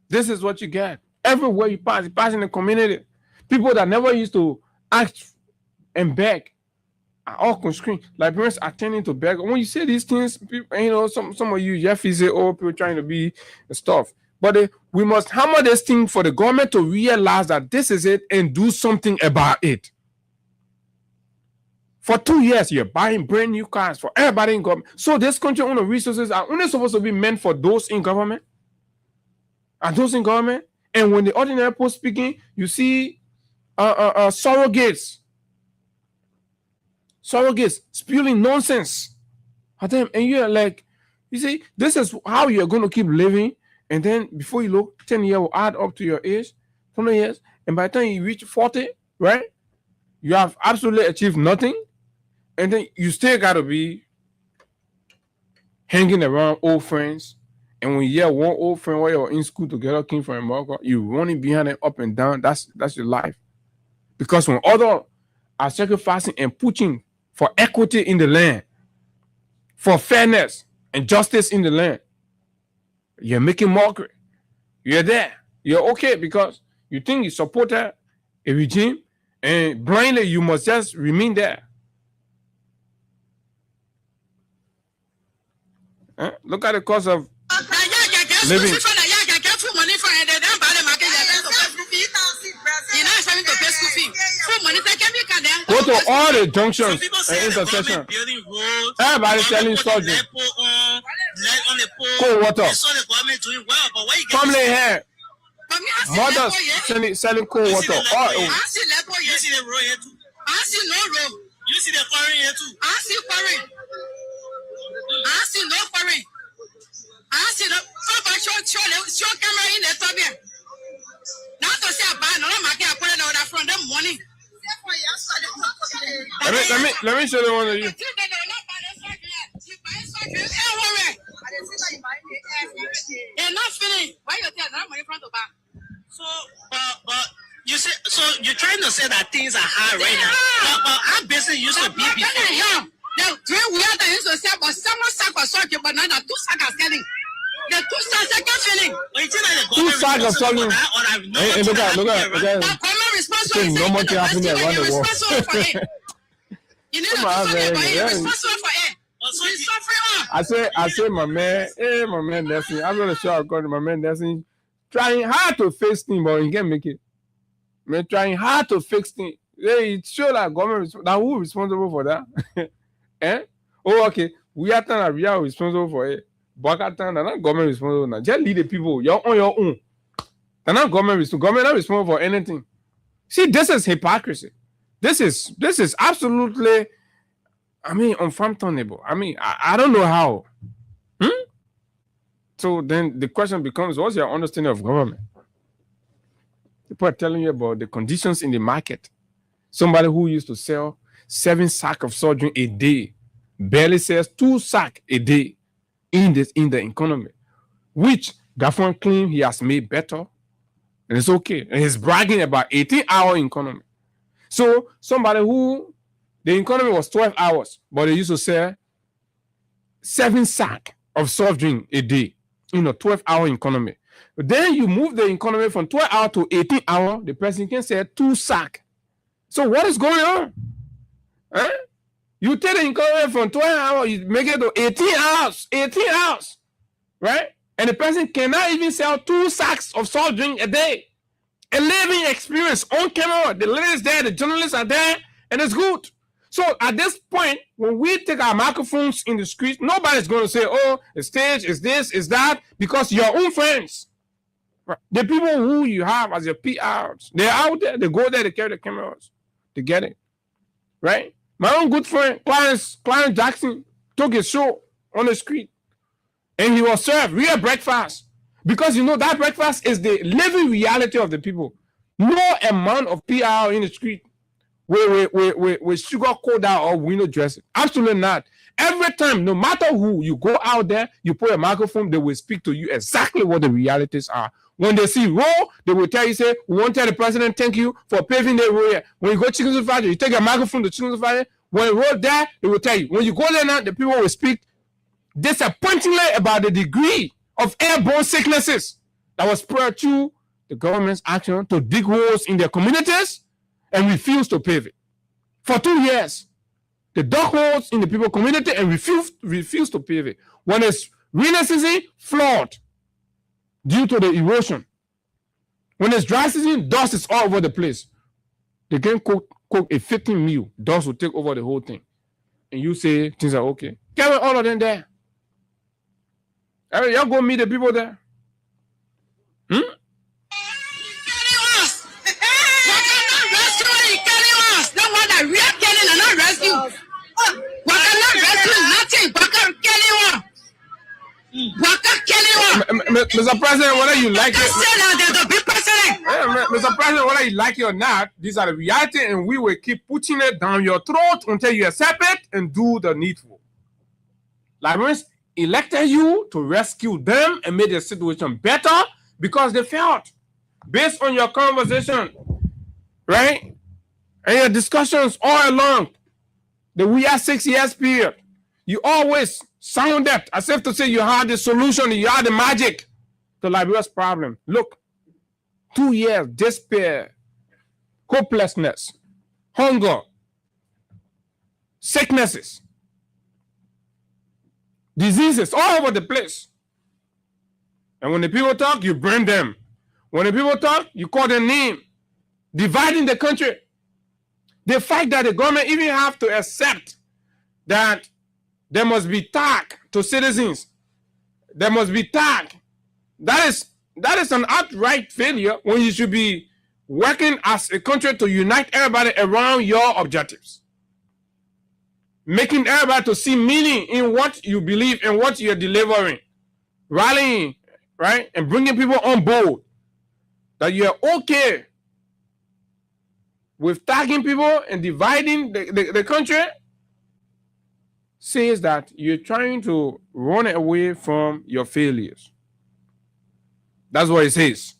This is what you get. Everywhere you pass in the community. People that never used to ask and beg are all constrained. Liberians are tending to beg. When you say these things, people, some of you, Jeffy say, oh, people trying to be stuff. But we must hammer this thing for the government to realize that this is it and do something about it. For 2 years, you're buying brand new cars for everybody in government. So this country own resources are only supposed to be meant for those in government. And those in government. And when the ordinary post speaking, you see surrogates spewing nonsense at them. And you're like, you see, this is how you're going to keep living. And then before you look, 10 years will add up to your age, 20 years. And by the time you reach 40, right, you have absolutely achieved nothing. And then you still got to be hanging around old friends. And when you hear one old friend while you're in school together came from America, you running behind it up and down. That's your life. Because when others are sacrificing and pushing for equity in the land, for fairness and justice in the land, you're making mockery. You're there. You're okay because you think you support a regime and blindly you must just remain there. Look at the cost of living. Go to all the junctions and intersections. Everybody selling surgery. Cold water. Family here. Mothers selling cold water. I see the road here too. I see no road. You see the quarry here too. I see quarry. I see no quarry. I see the show camera in the top here. Now to say about no market I put it out from the morning. Let me show you one of you. Enough feeling. Why you tell that money front of back? So, but you say so. You're trying to say that things are high right now. But our business used to be before. The three we are used to sell, but someone sack was sold, but now the two sack are selling. The two sacks are selling. Two sacks are selling. Hey, look at. The common responsible. No more thing happening around the world. You need to be responsible for it. I say, my man, Destiny. I'm gonna show you my man, Destiny. Trying hard to fix things, but he can't make it. Man, trying hard to fix things. It show that government that who responsible for that? Oh, okay. We are responsible for it. But they're not government responsible now. Just lead the people. You're on your own. They're not government responsible. Government not responsible for anything. See, this is hypocrisy. This is absolutely, unfathomable. I don't know how. So then the question becomes, what's your understanding of government? People are telling you about the conditions in the market. Somebody who used to sell 7 sacks of surgery a day barely sells 2 sacks a day in the economy, which Gafon claims he has made better, and it's okay. And he's bragging about 18-hour economy. So somebody who the economy was 12 hours, but they used to sell 7 sacks of soft drink a day in a 12-hour economy. But then you move the economy from 12 hours to 18 hours, the person can sell 2 sacks. So what is going on? You take the economy from 12 hours, you make it to 18 hours, right? And the person cannot even sell 2 sacks of soft drink a day. A living experience on camera. The ladies there, the journalists are there, and it's good. So at this point, when we take our microphones in the street, nobody's going to say, oh, the stage is this, is that, because your own friends, right? The people who you have as your PRs, they're out there, they go there, they carry the cameras to get it, right? My own good friend, Clarence Jackson, took his show on the street, and he was served real breakfast, because that breakfast is the living reality of the people. No amount of PR in the street with sugar coat out or window dressing. Absolutely not. Every time, no matter who, you go out there, you put a microphone, they will speak to you exactly what the realities are. When they see road, they will tell you, say, we want to tell the president, thank you for paving the road here. When you go to Chicken Factory, you take a microphone to Chicken Factory. When you road there, they will tell you. When you go there now, the people will speak disappointingly about the degree of airborne sicknesses that was spread through the government's action to dig holes in their communities and refuse to pave it. For 2 years, they dug holes in the people community and refuse to pave it. When it's rainy season, flood due to the erosion. When it's dry season, dust is all over the place. They can cook a 15 meal, dust will take over the whole thing. And you say things are okay. Get all of them there. Y'all go meet the people there. Mr. President, whether you like it, Mr. President, whether you like it or not, these are the reality, and we will keep putting it down your throat until you accept it and do the needful. Liberians elected you to rescue them and make the situation better because they failed. Based on your conversation, right? And your discussions all along, we are 6 years period, you always sounded as if to say you had the solution, you had the magic to Liberia's problem. Look, 2 years, despair, hopelessness, hunger, sicknesses. Diseases all over the place. And when the people talk, you burn them. When the people talk, you call their name. Dividing the country. The fact that the government even have to accept that there must be tax to citizens. There must be tax. That is an outright failure when you should be working as a country to unite everybody around your objectives. Making everybody to see meaning in what you believe and what you're delivering. Rallying, right? And bringing people on board. That you're okay with tagging people and dividing the country says that you're trying to run away from your failures. That's what it says.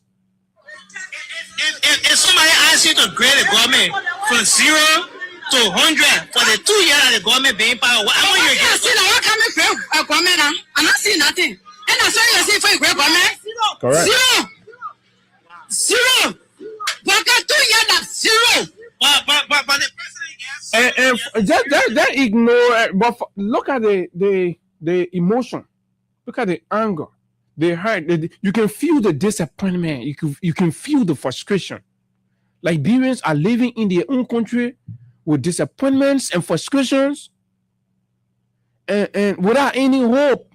If somebody asks you to grade the government from 0 to 100 for the 2 years that the government being power, what want you to get? What can I grade a government now? I'm not seeing nothing. And that's what you see for a grade government. Correct. Zero. But 2 years that's 0. But the president gets. And just ignore it. But look at the emotion. Look at the anger. The hurt. You can feel the disappointment. You can feel the frustration. Liberians are living in their own country with disappointments and frustrations, and without any hope.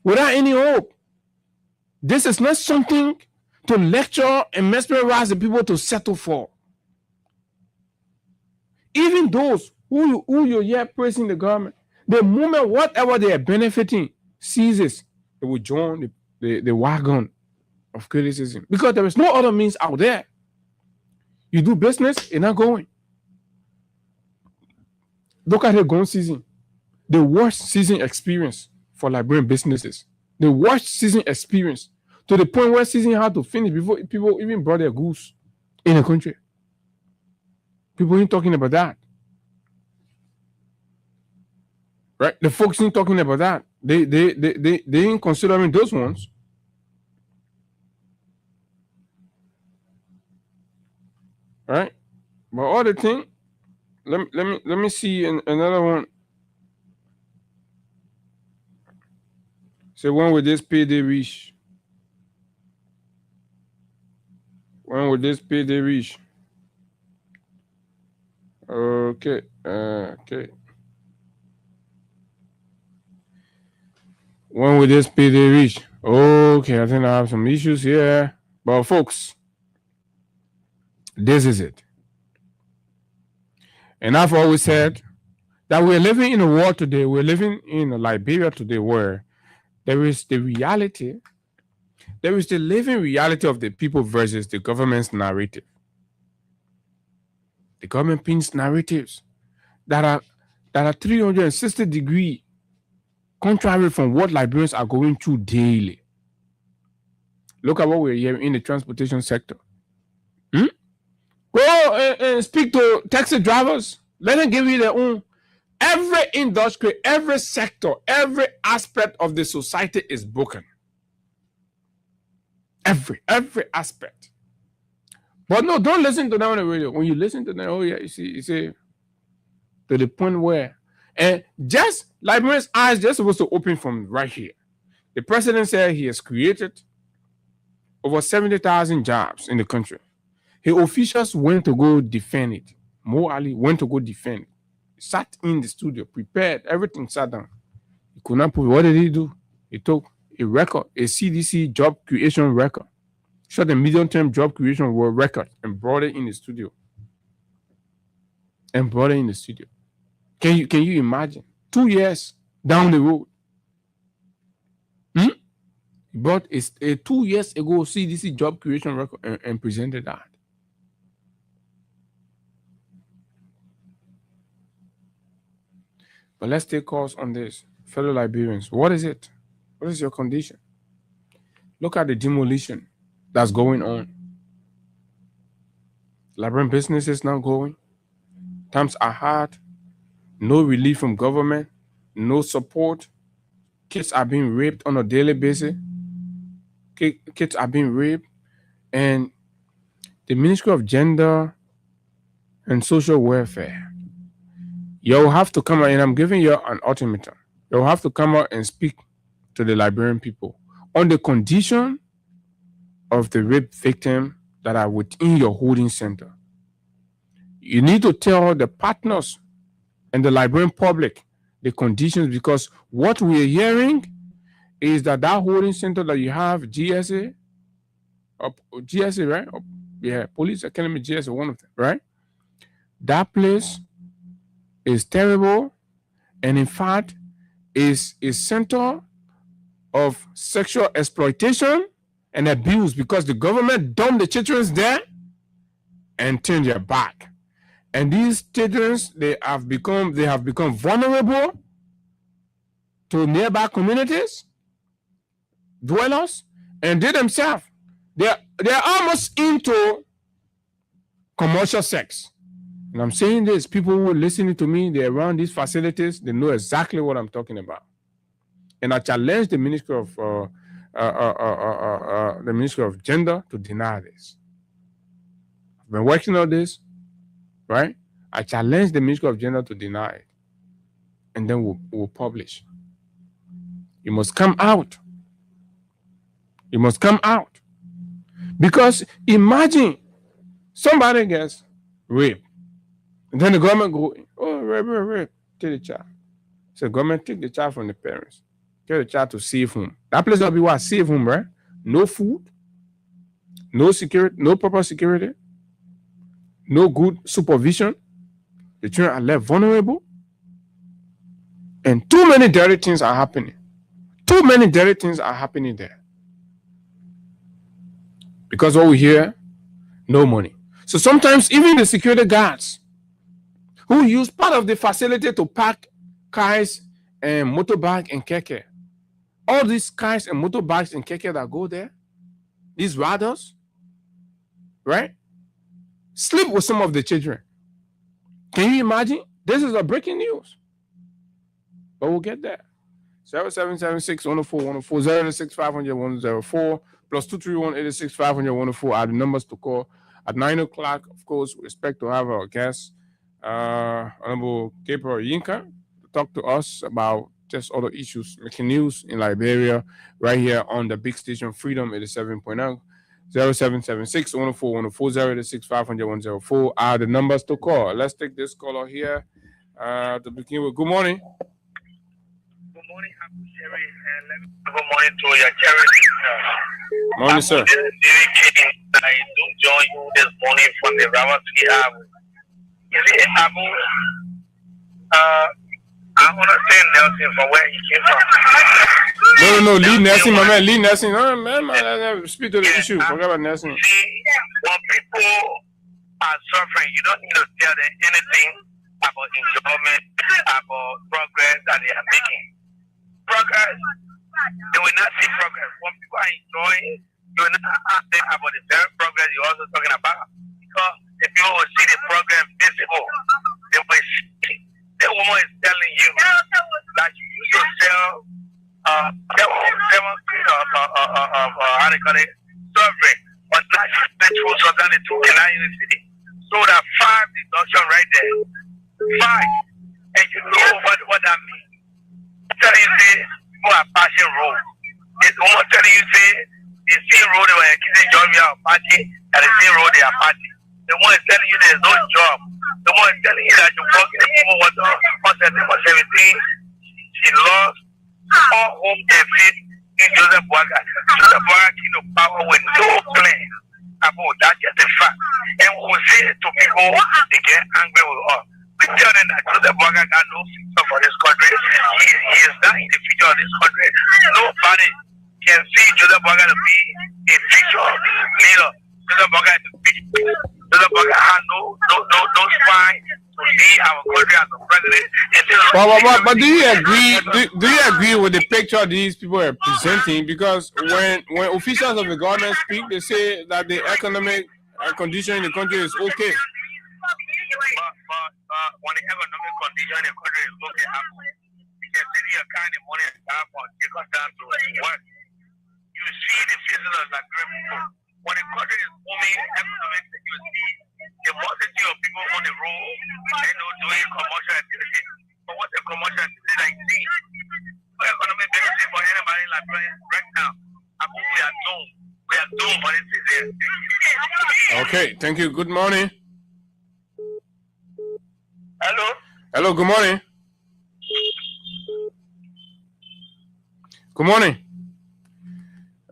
Without any hope. This is not something to lecture and mesmerize the people to settle for. Even those who you're yet praising the government, the moment whatever they are benefiting ceases, they will join the wagon of criticism. Because there is no other means out there. You do business, you're not going. Look at the gun season. The worst season experience for Liberian businesses. The worst season experience. To the point where season had to finish before people even brought their goods in the country. People ain't talking about that. Right? The folks ain't talking about that. They ain't considering those ones. Right? But other thing, let me see another one. So when will this payday reach? When will this payday reach? Okay. When will this payday reach? Okay, I think I have some issues here. But folks, this is it. And I've always said that we're living in a world today, we're living in a Liberia today where there is the reality, there is the living reality of the people versus the government's narrative. The government paints narratives that are 360-degree contrary from what Liberians are going through daily. Look at what we're hearing in the transportation sector. Go and speak to taxi drivers. Let them give you their own. Every industry, every sector, every aspect of the society is broken. Every aspect. But no, don't listen to them on the radio. When you listen to them, oh yeah, you see, to the point where, and just Liberians' eyes, they're supposed to open from right here. The president said he has created over 70,000 jobs in the country. His officials went to go defend it. Mo Ali went to go defend it. Sat in the studio, prepared, everything sat down. He could not prove. What did he do? He took a record, a CDC job creation record, shot a medium-term job creation record, and brought it in the studio. Can you imagine? 2 years down the road. He brought a 2 years ago CDC job creation record and presented that. But let's take calls on this. Fellow Liberians, what is it? What is your condition? Look at the demolition that's going on. Liberian businesses not going. Times are hard. No relief from government. No support. Kids are being raped on a daily basis. Kids are being raped. And the Ministry of Gender and Social Welfare, you have to come out, and I'm giving you an ultimatum. They will have to come out and speak to the Liberian people on the condition of the rape victim that are within your holding center. You need to tell the partners and the Liberian public the conditions, because what we are hearing is that holding center that you have, GSA, right? Yeah, Police Academy, GSA, one of them, right? That place is terrible, and in fact, is a center of sexual exploitation and abuse, because the government dumped the children there and turned their back. And these children, they have become vulnerable to nearby communities, dwellers, and they themselves, they're almost into commercial sex. And I'm saying this, people who are listening to me, they're around these facilities, they know exactly what I'm talking about. And I challenge the Ministry of Gender to deny this. I've been working on this, right? I challenge the Ministry of Gender to deny it, and then we'll publish. You must come out. You must come out. Because imagine somebody gets raped, and then the government go, oh, rape, take the child. So the government take the child from the parents, tell the child to safe home. That place will be what? Safe home, right? No food, no security, no proper security, no good supervision. The children are left vulnerable, and too many dirty things are happening. Too many dirty things are happening there. Because what we hear, no money. So sometimes even the security guards who use part of the facility to park cars and motorbike and keke, all these cars and motorbikes and keke that go there, these riders, right, sleep with some of the children. Can you imagine? This is a breaking news. But we'll get there. 0776 104 104 096 500 104 plus 231 86 500 104 are the numbers to call at 9 o'clock. Of course, we expect to have our guest, Honorable Gabriel Yinka, to talk to us about just other issues making news in Liberia right here on the big station Freedom 87.0. 0776 104 104 086 500 104 are the numbers to call. Let's take this caller here to begin with. Good morning. Good morning, Sherry, and good morning to your charity. Morning, sir. I do join you this morning from the Ravensky Avenue. You see, Abu, I understand Nelson from where he came from. No, Lee Nelson, my man, Lee Nelson. No, man, speak to the issue. Forget about Nelson. See, when people are suffering, you don't need to tell them anything about enjoyment, about progress that they are making. Progress, they will not see progress. When people are enjoying, you will not ask them about the very progress you're also talking about. Because if you will see the progress visible, they will see. The woman is telling you that you used to sell how they call it, survey, but not petrol so that it took in city. So that 5 deduction right there. 5. And you know what that means. Telling you say people are passing road. It's almost telling you say the same road they were keeping job here are party and the same road they are party. The one is telling you there's no job. The one is telling you that you work in the people on September 17. She lost all home and faith in Joseph Boaga. Joseph Boaga came to power with no plan about that. Just a fact. And we will say to people, they get angry with us. We tell them that Joseph Boaga got no future for this country. He is not in the future of this country. Nobody can see Joseph Boaga to be a future leader. Joseph Boaga is a future. Joseph Boaga has no spine to lead our country as a president. But do you agree? Do you agree with the picture these people are presenting? Because when officials of the government speak, they say that the economic condition in the country is okay. But when the economic condition in the country is okay, you can see the kind of money and time for take us down to work. You see the faces of like people. When the country is booming economically, you see the multitude of people on the road, doing commercial activity. But what's the commercial activity that you see? anything for anybody in Liberia right now. Abu, we are doomed. We are doomed for this disease. Okay, thank you. Good morning. Hello? Hello, good morning. Good morning.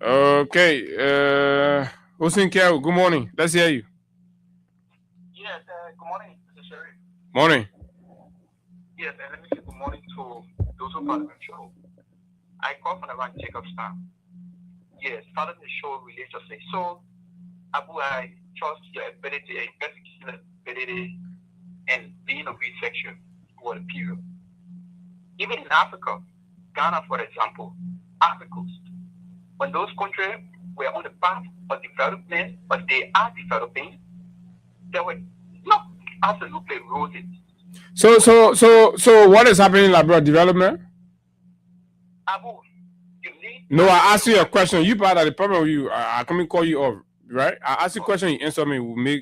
Okay, Hussein Kiao, good morning. Let's hear you. Yes, good morning, Mr. Sherry. Morning. Yes, and let me say good morning to those who follow the show. I call from around Jacobstown. Yes, following the show religiously. So, Abu, I trust your ability, your investigative ability, and being a researcher for the period. Even in Africa, Ghana, for example, Africa, when those countries were on the path of development, but they are developing, they were not absolutely roses. So what is happening in Liberia development? Abu, you need. No, I asked you a question. You part of the problem with you. I come and call you off, right? I asked you a question, you answer me.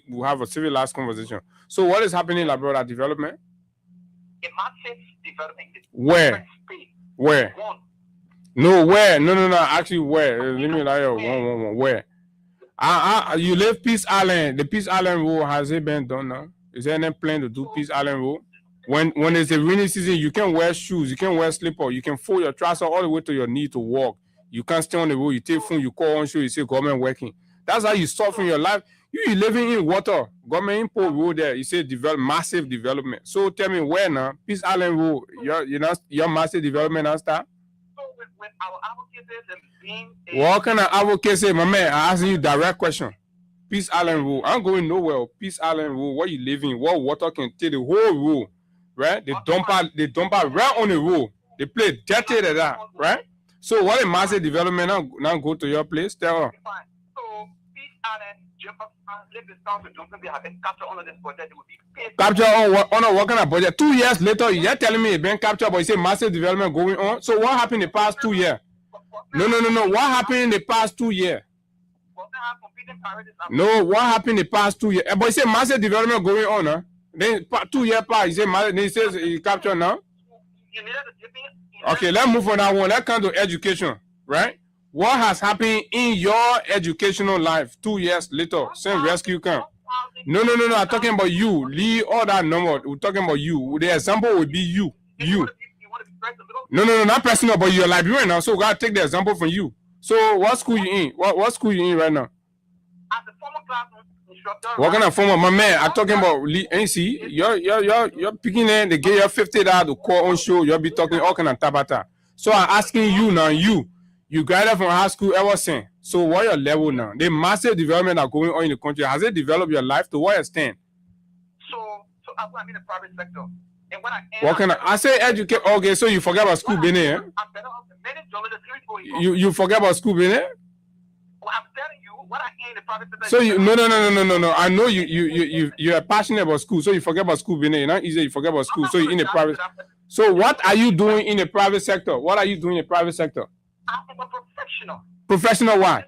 We'll have a civilized conversation. So what is happening in Liberia development? A massive development. Where? Where? One. No, where? No. Actually, where? Let me lie. One. Where? You live Peace Island. The Peace Island Road, has it been done now? Is there any plan to do Peace Island Road? When it's a rainy season, you can wear shoes, you can wear slipper, you can fold your trousers all the way to your knee to walk. You can't stay on the road. You take phone, you call on show, you say government working. That's how you soften your life. You living in water. Government import road there. You say massive development. So tell me where now? Peace Island Road, your massive development now start? So with our advocates and being what kind of advocacy, my man? I asking you direct question. Peace Island Road. I'm going nowhere. Peace Island Road. What you living? What water can take the whole road? Right? They dump out right on the road. They play dirty like that, right? So what a massive development now go to your place? Tell her. So Peace Island, Jefferson, Livingston, to Johnson, they have been captured under this budget. They will be paid. Capture on what kind of budget? 2 years later, you're telling me it's been captured, but you say massive development going on. So what happened in the past 2 years? No. What happened in the past 2 years? No, what happened in the past 2 years? But you say massive development going on, huh? Then 2 years past, he said, then he says he captured now. Okay, let's move on that one. Let's come to education, right? What has happened in your educational life 2 years later since rescue camp? No. I'm talking about you. Leave all that number. We're talking about you. The example would be you. You. No, not personal, but you're a librarian now, so we gotta take the example from you. So what school you in? What school you in right now? As a former classroom instructor. What kind of former? My man, I'm talking about NC. You're picking in, they get you $50 to call on show. You'll be talking all kind of tabata. So I'm asking you now, you graduated from high school ever since. So what your level now? The massive development are going on in the country. Has it developed your life to what extent? So I'm in the private sector. And when what kind of? I say educate. Okay, so you forget about school being here. You forget about school being here. Well, I'm telling you what I hear in the private sector. So you no. I know you are passionate about school, so you forget about school being here. Not easy. You forget about school, so you're in the private. So what are you doing in the private sector? What are you doing in the private sector? I'm a professional. Professional what?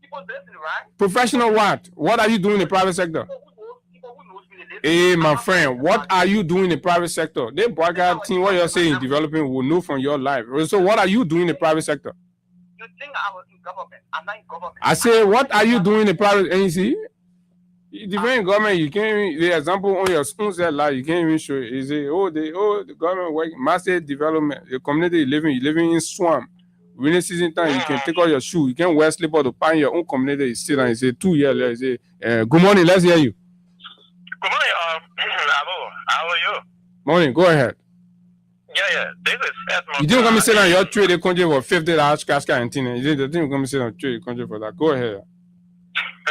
People listen, right? Professional what? What are you doing in the private sector? Hey, my friend, what are you doing in the private sector? They broadcast team, what you're saying developing will know from your life. So what are you doing in the private sector? You think I was in government? I'm not in government. I say, what are you doing in the private agency? You defend government, you can't even, the example on your spoon set like you can't even show it. You say, the government work, massive development, the community you living in swamp. Rainy season time, you can take out your shoe, you can wear slipper to find your own community. You sit down, you say 2 years later, you say, good morning, let's hear you. Good morning, Abu. How are you? Morning, go ahead. Yeah. This is Edmond. You didn't come and sit on your trade country for $50 cash canteen. You didn't come and sit on trade country for that. Go ahead.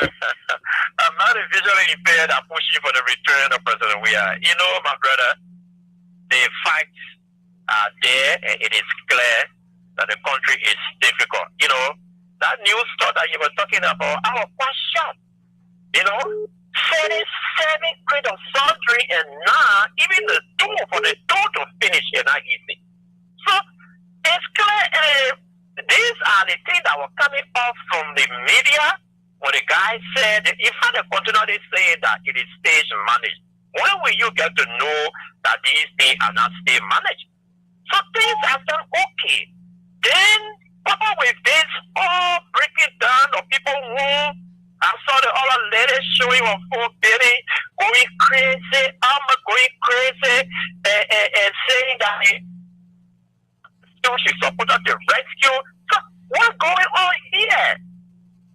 I'm not visually impaired. I'm pushing for the return of President Weah. You know, my brother, the facts are there, and it is clear that the country is difficult. You know, that news story that you were talking about, I was quite shocked. You know, 37 grade of surgery, and now even the door for the door to finish is not easy. So it's clear. These are the things that were coming off from the media when the guy said, if I continually say that it is stage managed, when will you get to know that these things are not stage managed? So things are done okay. Then, Papa, with this all breaking down of people who I saw the other lady showing on full belly, going crazy, I'm going crazy, and saying that she's supposed to rescue. So, what's going on here?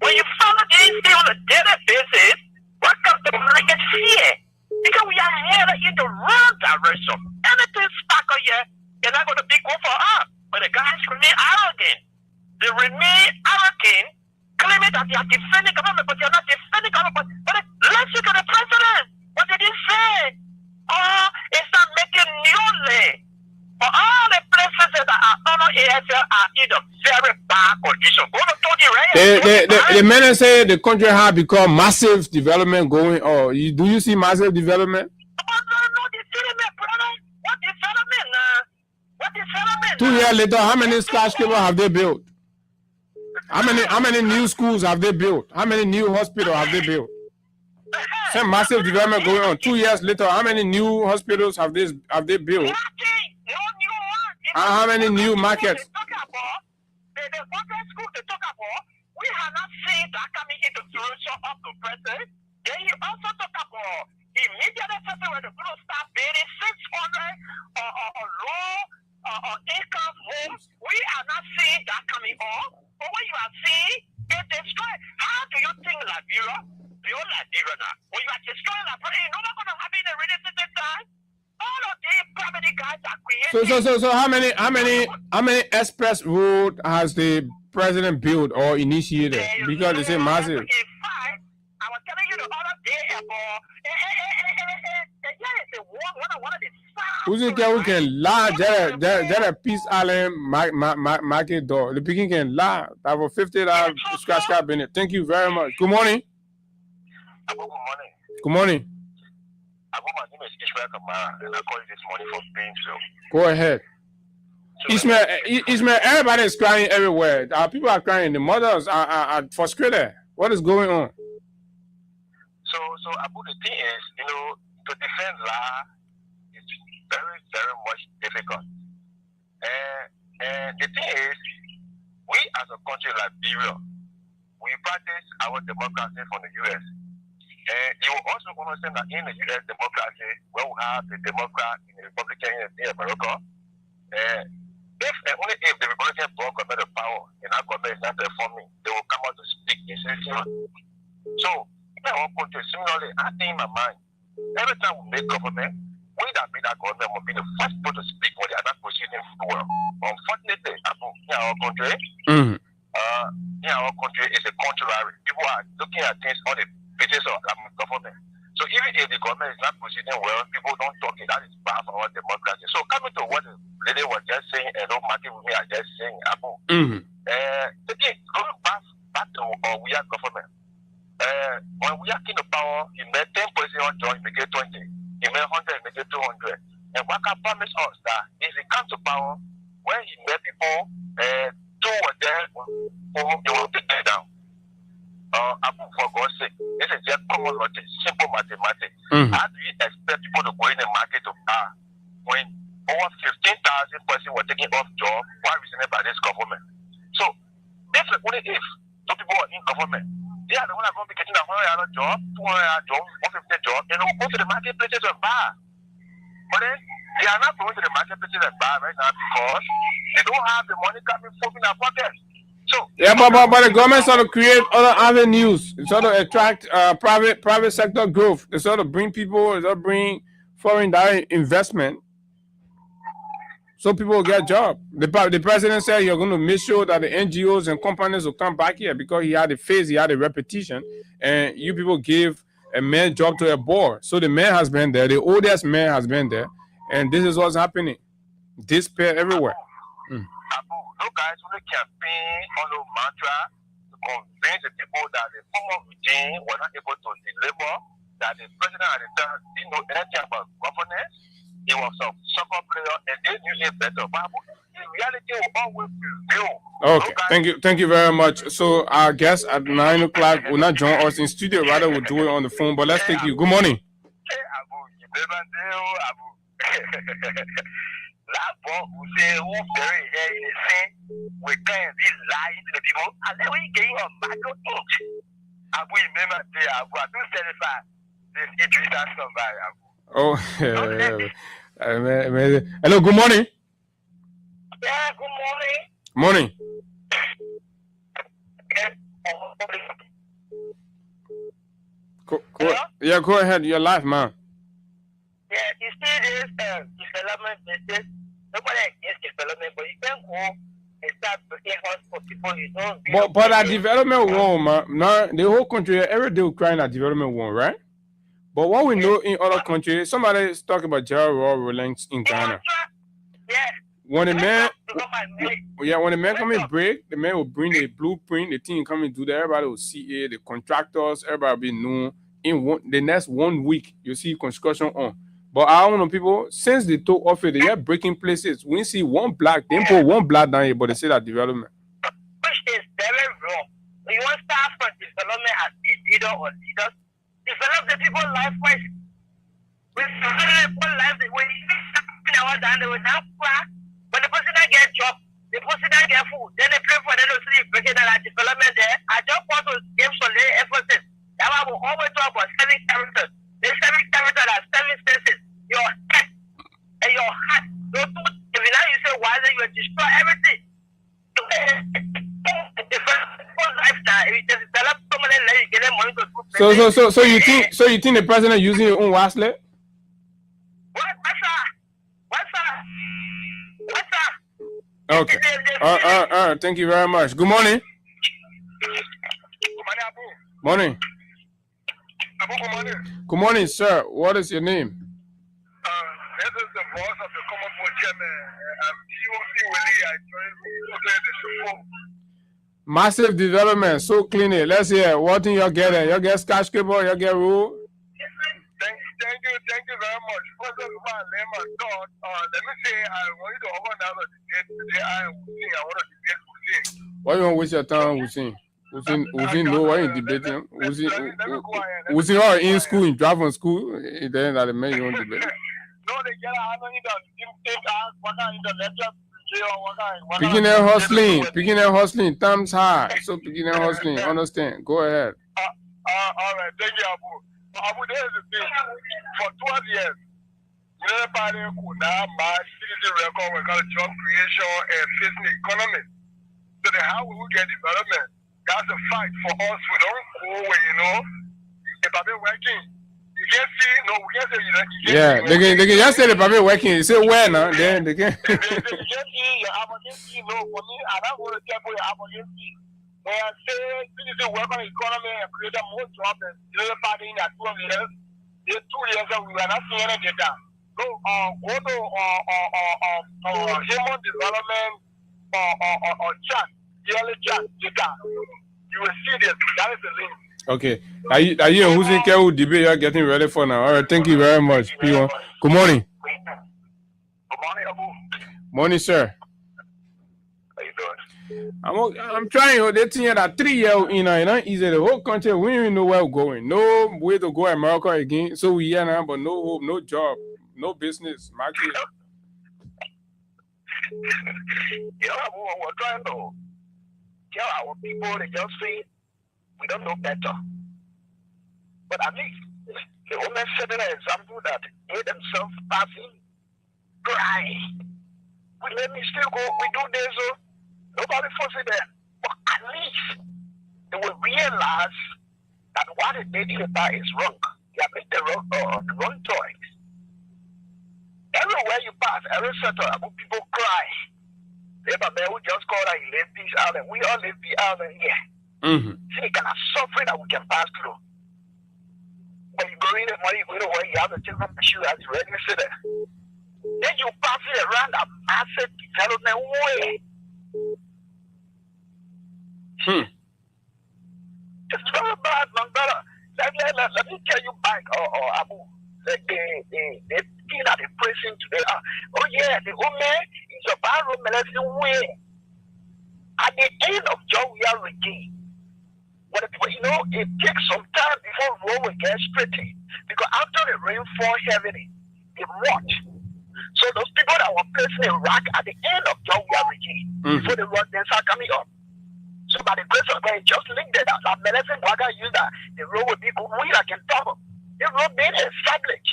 When you follow this thing on a daily basis, what comes to mind is fear. Because we are headed in the wrong direction. Anything sparkle here is not going to be good for us. But the guys remain arrogant. They remain arrogant, claiming that they are defending government, but they are not defending government. But let's look at the president. What did he say? Oh, it's not making new law. For all the places that are under ASL are in a very bad condition. Go to Tony Reyes. The men say the country has become massive development going on. Do you see massive development? No development, brother. What development? What development? 2 years later, how many skyscrapers have they built? How many new schools have they built? How many new hospitals have they built? Some massive development going on. 2 years later, how many new hospitals have they built? How many new markets? The public school they talk about, we have not seen that coming into fruition up to present. Then you also talk about immediately when they're going to start building 600 low income homes. We are not seeing that coming up. But when you are seeing it destroyed, how do you think Liberia? Build Liberia now? When you are destroying Liberia, you're not going to have it really at the time. All of these property guys are creating. So how many express road has the president built or initiated? Because it's a massive. In fact, I was telling you the other day about one of the who's it we can lie? There a Peace Island market door. The picking can lie. I have a $50 scratch card in it. Thank you very much. Good morning. Good morning. Good morning. My name is Ishmael Kamara, and I call you this morning for Painesville. Go ahead. Ishmael, everybody is crying everywhere. People are crying. The mothers are frustrated. What is going on? So Abu, the thing is, to defend law is very, very much difficult. And the thing is, we as a country like Liberia, we practice our democracy from the U.S. And you will also understand that in the U.S. democracy, where we have the Democrat and the Republican in America, if and only if the Republican bloc got the power and our government is not performing, they will come out to speak in session. So, in our country, similarly, I think in my mind, every time we make government, we that make that government will be the first people to speak when they are not proceeding well. Unfortunately, in our country, is a contrary. People are looking at things on the basis of government. So even if the government is not proceeding well, people don't talk it. That is bad for our democracy. So coming to what the lady was just saying, and don't market with me, I just saying, again, going back to we are government. When we are in the power, he made 10 president join, he get 20. He made 100, he get 200. And Waka promised us that if he comes to power, when he made people, two were there, he will take them down. For God's sake, this is just common logic, simple mathematics. How do you expect people to go in the market to when over 15,000 persons were taking off job while represented by this government? So, if only if two people are in government, they are the ones that are going to be getting a $100 job, $200 job, $150 job, and they'll go to the marketplaces and buy. But then, they are not going to the marketplaces and buy right now because they don't have the money coming from in their pockets. So, yeah, but the government sort of create other avenues. It sort of attract private sector growth. It sort of bring people. It sort of bring foreign direct investment, so people will get jobs. The president said you're going to make sure that the NGOs and companies will come back here because he had a face, he had a reputation, and you people give a man job to a board. So the man has been there. The oldest man has been there, and this is what's happening. Despair everywhere. No guys who campaign on the mantra to convince the people that the former regime was not able to deliver, that the president at the time didn't know anything about governance. He was a soccer player and they knew it better. But in reality, will always prevail. Okay, thank you very much. So our guest at 9 o'clock will not join us in studio, rather we'll do it on the phone. But let's take you. Good morning. Hey, Abu, you never know, Abu. who say who bury here in the same with things this lying to the people, and then we get a micro inch. Abu remember say Abu I do certify this Idris has somebody. Oh, hello, good morning. Yeah, good morning. Morning. Yeah, go ahead. You're live, man. Yeah, you see this development business. Nobody against development, but you can go and start looking house for people you don't. But that development won, man. Now the whole country, every day, crying that development won, right? But what we know in other countries, somebody is talking about Gerald Rawlings in Ghana. Yeah. When the man come in break, the man will bring the blueprint, the team come and do that. Everybody will see it, the contractors, everybody will be known. In the next 1 week, you see construction on. But I don't know, people, since they took off it, they are breaking places. We see one black, they put one black down here, but they say that development. Which is very wrong. You want to start from development as a leader or leaders, develop the people's life first. When people life, when the person that get job, the person that get food, then they pray for them to see breaking that development there. I just want to give some emphasis. That I will always talk about 7 characters. The 7 characters are 7 senses. Your head and your heart. Those two, if you now you say why then you will destroy everything. Lifestyle, if you just develop someone else, you get them money to school. So you think the president using your own Waslet? Okay. Thank you very much. Good morning. Morning. Good morning, sir. What is your name? This is the boss of the Common Board Chairman. I'm TOC Willie. Massive development, so clean it. Let's hear what thing you're getting. You get skyscraper, you get rule. Thank you very much. First of all, let me say I want you to open down the debate today. I want to debate Hussein. Why you want to waste your time, Hussein? Hussein know why you debating. Hussein are in school, in driving school. Then that the man you want to debate. No, they get Picking and hustling, thumbs high. So picking and hustling, understand? Go ahead. All right, thank you, Abu, there is a thing. For 12 years, everybody could now match citizen record when it comes to job creation and facing the economy. So then how will we get development? That's a fight for us. We don't go where, if I've been working, you can't see, we can't say, yeah, they can just say the I've been working. You say where now? Then they can. They can't see your emergency, for me, I don't want to tell you your emergency. When I say citizen work on the economy and create more jobs and the other party in that 12 years, the 2 years that we are not seeing any data. So, go to human development or chat, yearly chat data. You will see this. That is the link. Okay. Are you who's in care who debate you're getting ready for now? All right, thank you very much. Good morning. Good morning, Abu. Morning, sir. How you doing? I'm trying. They think that 3 years in, easy. The whole country, we don't even know where we're going. No way to go America again. So we here now, but no hope, no job, no business, market. Abu, we're trying to tell our people they just say we don't know better. But at least the woman set an example that they themselves passing cry. Let me still go, we do this, nobody forces them. But at least they will realize that what they did here is wrong. They have made the wrong choice. Everywhere you pass, every sector, people cry. They have a man who just called and he left this out, and we all live the island here. See, kind of suffering that we can pass through. When you go in and when you go to where you have to take off the shoe as you ready to sit there. Then you pass it around a massive development way. It's very bad, my brother. Let me tell you back, Abu. The thing that they're pressing today. Oh yeah, the woman is a bad room, way. At the end of John, we are redeemed. But it takes some time before road will get straightened. Because after the rain fall heavily, it rot. So those people that were placing a rock at the end of John Weir regime before the road then start coming up. So by the grace of God, just linked it out. Like Melissa Braga used that the road would be good. We like in trouble. The road being established.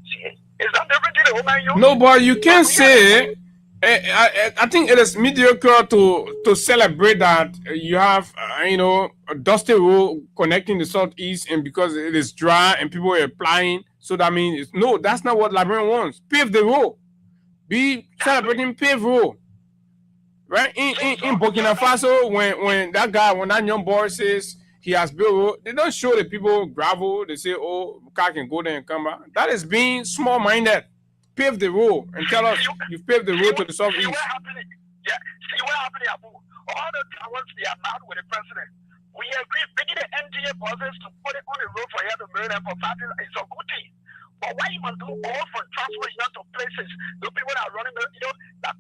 See, is that different to the woman you? No, but you can't say. I think it is mediocre to celebrate that you have a dusty road connecting the southeast, and because it is dry and people are applying. So that means no, that's not what Liberian wants. Pave the road. Be celebrating pave road. Right in Burkina Faso, when that young boy says he has built road, they don't show the people gravel. They say, "Oh, car can go there and come back." That is being small-minded. Pave the road and tell us you paved the road to the southeast. See what happened, Abu. All the towers they are mad with the president. We agree, making the NDA process to put it on the road for here to build them for family is a good thing. But why you must do all for transport to places? The people that are running, that people that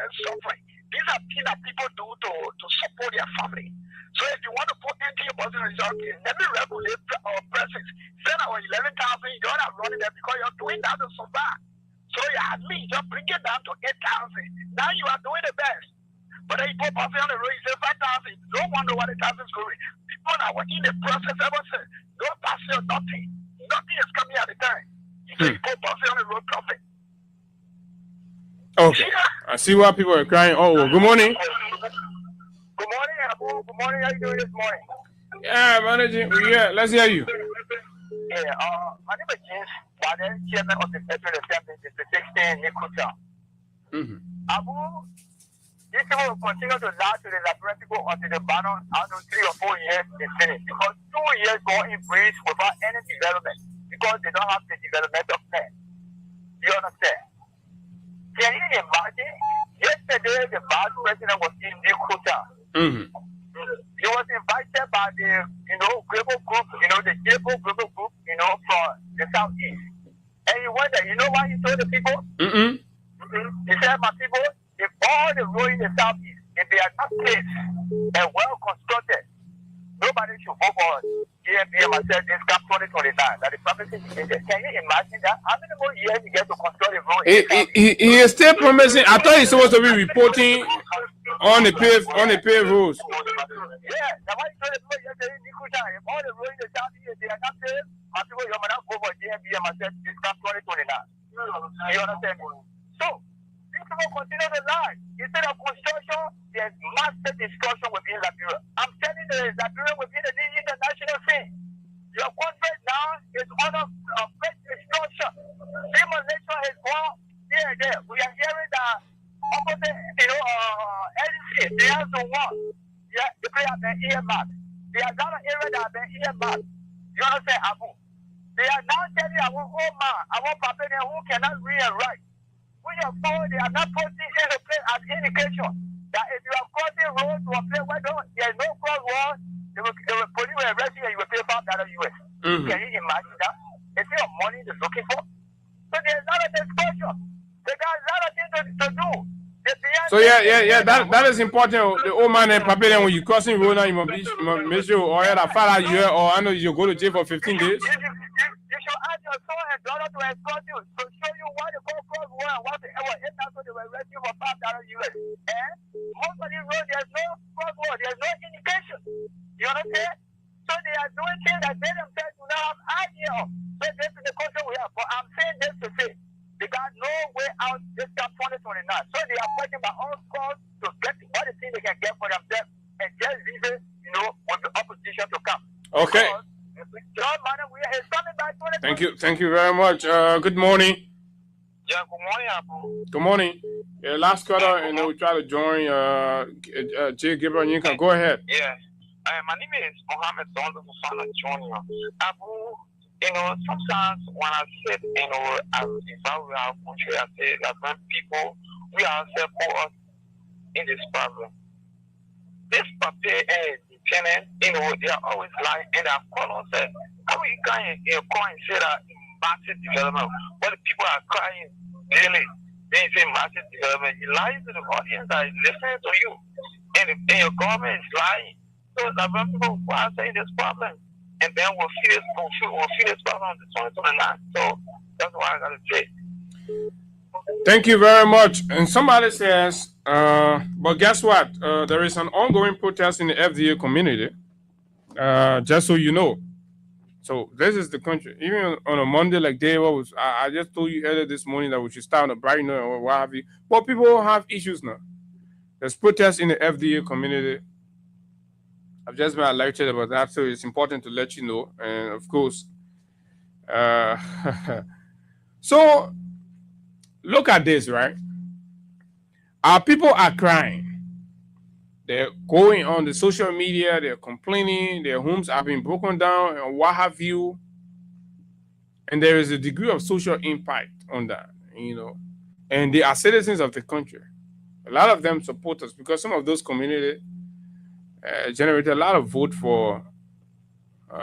are suffering. These are things that people do to support their family. So if you want to put NTA buses on your let me regulate our prices. Send our 11,000, you're not running there because you're doing that to survive. So you at least just bring it down to 8,000. Now you are doing the best. But then you put buses on the road, you say 5,000. No wonder why the tax is going. People that were in the process ever said, no passing or nothing. Nothing is coming at the time. You say you put buses on the road, profit. Okay. I see why people are crying. Oh, well, good morning. Good morning, Abu. Good morning. How you doing this morning? Yeah, managing. Yeah, let's hear you. Yeah, my name is James Baden, chairman of the Federal Assembly, District 16, Nikuta. Abu, this will continue to lie to the Liberian people until the battle after 3 or 4 years is finished. Because 2 years go in breeze without any development. Because they don't have the developmental plan. You understand? Can you imagine? Yesterday, the vice president was in Nikuta. He was invited by the, global group, the global group, from the southeast. And he went there. You know what he told the people? He said, my people, if all the roads in the southeast, if they are not safe and well constructed, nobody should vote for GMBM and said this come 2029. That the prophecy is there. Can you imagine that? How many more years you get to construct the road? He is still promising. I thought he's supposed to be reporting on the paved roads. Yeah, that's why he told the people yesterday, if all the roads in the southeast, they are not safe, my people, you might not go for GMBM and said this come 2029. You understand? So, these people continue to lie. Instead of construction, there's massive destruction within Liberia. I'm telling you, Liberia within the international scene. Your country now is under great destruction. Demolition is going here and there. We are hearing that opposite, NC, they have to work. Yeah, the people have been earmarked. There are other areas that have been earmarked. You understand, Abu? They are now telling our own man, our papa, who cannot read and write. They are not putting in a place as indication that if you are crossing road to a place where there is no cross road, they will put you arrest you and you will pay $5 US. Can you imagine that? Is there money they're looking for? So there's a lot of discussion. They got a lot of things to do. So yeah. That is important. The old man and Papa, when you crossing road now, you must make sure or that $5 US, or I know you go to jail for 15 days. You should ask your son and daughter to escort you to show you why they go cross road and what they will arrest you for $5 US. And most of these roads, there's no cross road, there's no indication. You understand? So they are doing things that they themselves do not have idea of. So this is the culture we have. But I'm saying this to say, they got no way out this time 2029. So they are fighting by all costs to get all the things they can get for themselves and just leave it, with the opposition to come. Okay. Thank you very much. Good morning. Yeah, good morning, Abu. Good morning. Last caller, we try to join Jay Gabriel. You can go ahead. Yeah. My name is Mohammed Dondo Fufana Jr. Abu, sometimes when I said, if I were our country, I say that when people, we ourselves put us in this problem. This paper is dependent, they are always lying, and they call and say, how are you crying? You call and say that massive development, but the people are crying daily. They say massive development. You lie to the audience that is listening to you, and your government is lying. So the people who are saying this problem, and then we'll see this problem on the 2029. So that's why I gotta say, Thank you very much. And somebody says, but guess what? There is an ongoing protest in the FDA community. Just so you know. So this is the country. Even on a Monday like day, I just told you earlier this morning that we should start on a bright note or what have you. But people have issues now. There's protests in the FDA community. I've just been alerted about that, so it's important to let you know. And of course, so look at this, right? Our people are crying. They're going on the social media, they're complaining, their homes have been broken down and what have you. And there is a degree of social impact on that, you know. And they are citizens of the country. A lot of them support us because some of those communities generated a lot of vote for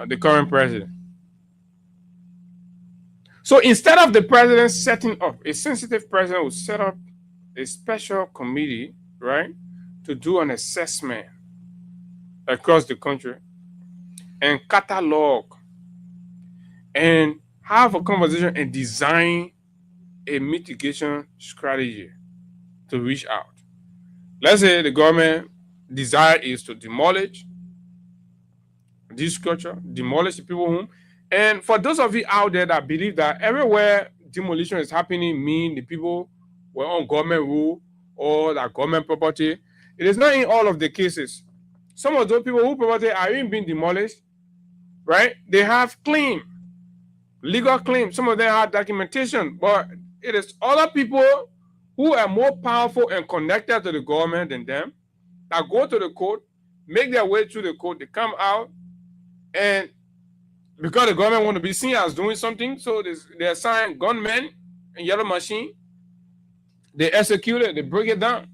the current president. So instead of the president setting up, a sensitive president would set up a special committee, right, to do an assessment across the country and catalog and have a conversation and design a mitigation strategy to reach out. Let's say the government desire is to demolish this structure, demolish the people home. And for those of you out there that believe that everywhere demolition is happening mean the people were on government rule or that government property, it is not in all of the cases. Some of those people who property are even being demolished, right? They have claim, legal claim. Some of them have documentation, but it is other people who are more powerful and connected to the government than them that go to the court, make their way through the court, they come out, and because the government want to be seen as doing something, so they assign gunmen and yellow machine, they execute it, they break it down.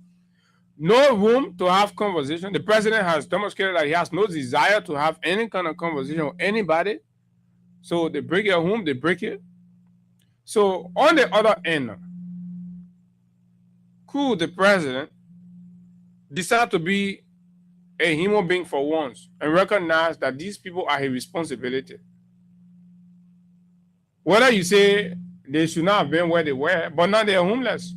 No room to have conversation. The president has demonstrated that he has no desire to have any kind of conversation with anybody. So they break it home, they break it. So on the other end, could the president decide to be a human being for once and recognize that these people are his responsibility? Whether you say they should not have been where they were, but now they are homeless.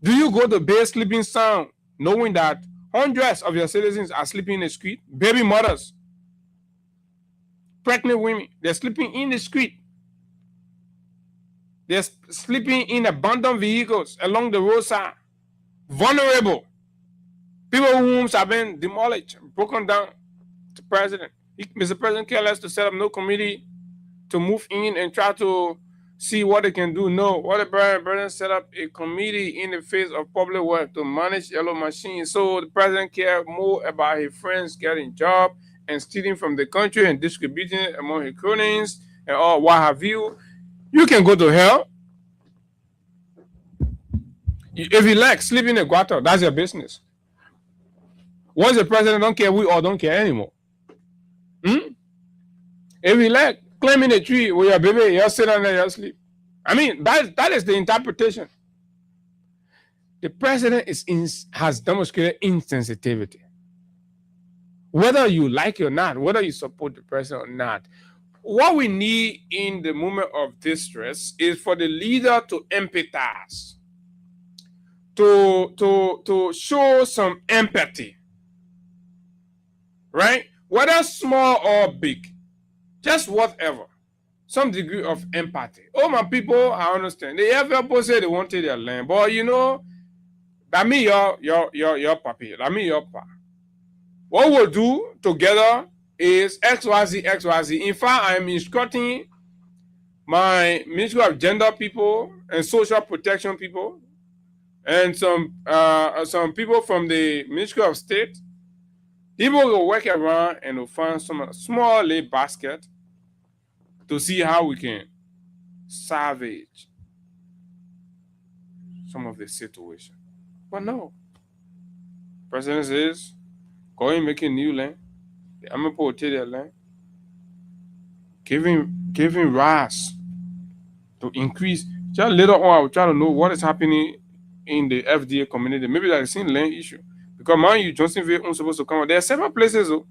Do you go to bed sleeping sound, knowing that hundreds of your citizens are sleeping in the street? Baby mothers, pregnant women, they're sleeping in the street. They're sleeping in abandoned vehicles along the roadside. Vulnerable. People whose homes have been demolished, broken down. The president, Mr. President, care less to set up no committee to move in and try to see what they can do. No, what the president set up a committee in the face of public work to manage yellow machines. So the president cares more about his friends getting job and stealing from the country and distributing it among his cronies and all what have you. You can go to hell. If you like sleeping in a gutter, that's your business. Once the president don't care, we all don't care anymore. If you like climbing a tree with your baby, you're sitting down there, you're asleep. I mean, that is the interpretation. The president has demonstrated insensitivity. Whether you like it or not, whether you support the president or not, what we need in the moment of distress is for the leader to empathize, to show some empathy, right? Whether small or big, just whatever, some degree of empathy. Oh, my people, I understand. They have people say they wanted their land, but you know, that mean your papi, that mean your pa. What we'll do together is XYZ. In fact, I'm instructing my Ministry of Gender people and Social Protection people and some people from the Ministry of State. People will work around and will find some small little basket to see how we can salvage some of the situation. But no. President says, going making new land. The Army will take their land. Giving rise to increase. Just later on, I will try to know what is happening in the FDA community. Maybe that's a land issue. Because mind you, Johnsonville is supposed to come out. There are several places, though.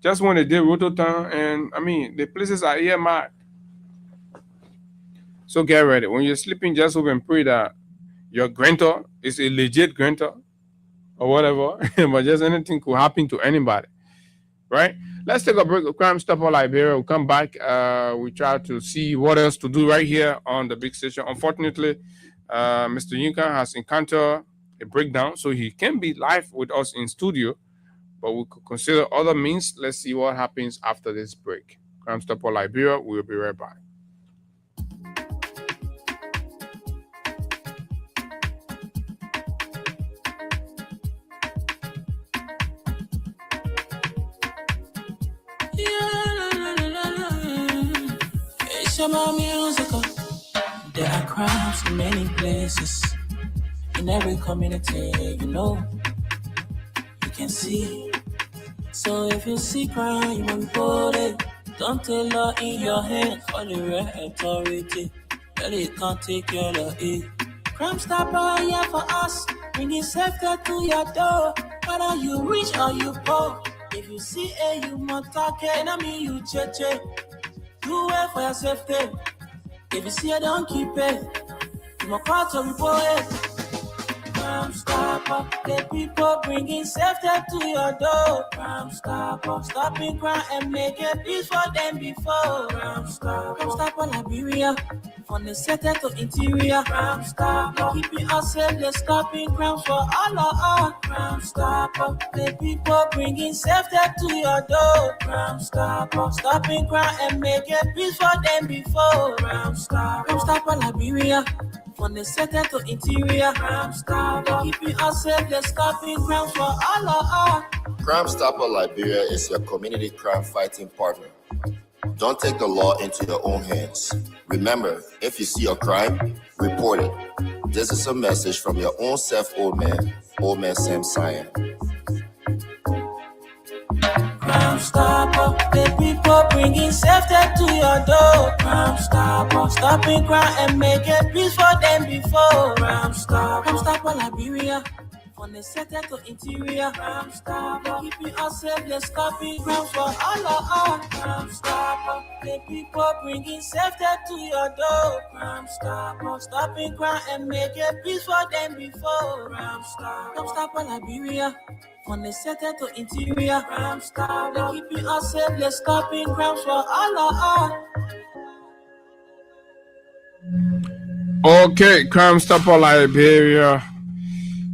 Just when they did Rototown, and I mean, the places are earmarked. So get ready. When you're sleeping, just hope and pray that your grantor is a legit grantor or whatever. But just anything could happen to anybody, right? Let's take a break of Crime Stopper Liberia. We'll come back. We try to see what else to do right here on the big station. Unfortunately, Mr. Yinka has encountered a breakdown, so he can be live with us in studio, but we could consider other means. Let's see what happens after this break. Crime Stopper Liberia. We'll be right back. Shabba musical. There are crimes in many places. In every community, you can see. So if you see crime, you won't report it. Don't take law in your hand. Call the real authority. Tell it can't take care of it. Crime Stopper here for us. Bringing safety to your door. Whether you rich or you poor. If you see a you must talk it. I mean you cheche. Do it for your safety. If you see it, don't keep it. You must call to report it. Crime Stopper, the people bringing safety to your door. Crime Stopper, stopping crime and making peace for them before. Crime Stopper Liberia, from the center to interior. Crime Stopper, keeping us safe, they're stopping crimes for all of us. Crime Stopper, the people bringing safety to your door. Crime Stopper, stopping crime and making peace for them before. Crime Stopper Liberia. From the center to interior, Crime Stopper, keeping us safe, they're stopping crimes for all of us. Crime Stopper Liberia is your community crime fighting partner. Don't take the law into your own hands. Remember, if you see a crime, report it. This is a message from your own self, Old Man Sam Cyan. Crime Stopper, the people bringing safety to your door. Crime Stopper, stopping crime and making peace for them before. Crime Stopper Liberia, from the center to interior. Crime Stopper, keeping us safe, they're stopping crimes for all of us. Crime Stopper, the people bringing safety to your door. Crime Stopper, stopping crime and making peace for them before. Crime Stopper Liberia. From the center to interior, Crime Stopper, keeping us safe, they're stopping crimes for all of us. Okay, Crime Stopper Liberia.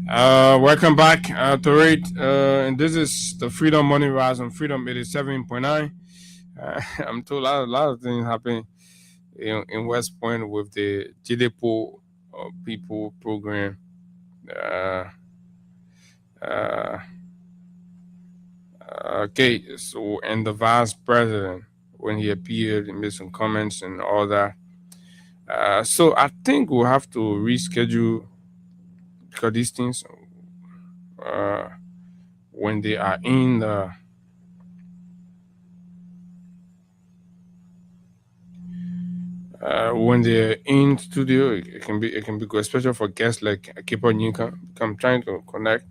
Welcome back to it. And this is the Freedom Money Rise on Freedom 87.9. I'm told a lot of things happen in West Point with the Jidepo people program. Okay, so and the vice president, when he appeared, he made some comments and all that. So I think we'll have to reschedule, because these things, when they are in the when they're in studio, it can be good, especially for guests like Akipa Nyika. I'm trying to connect.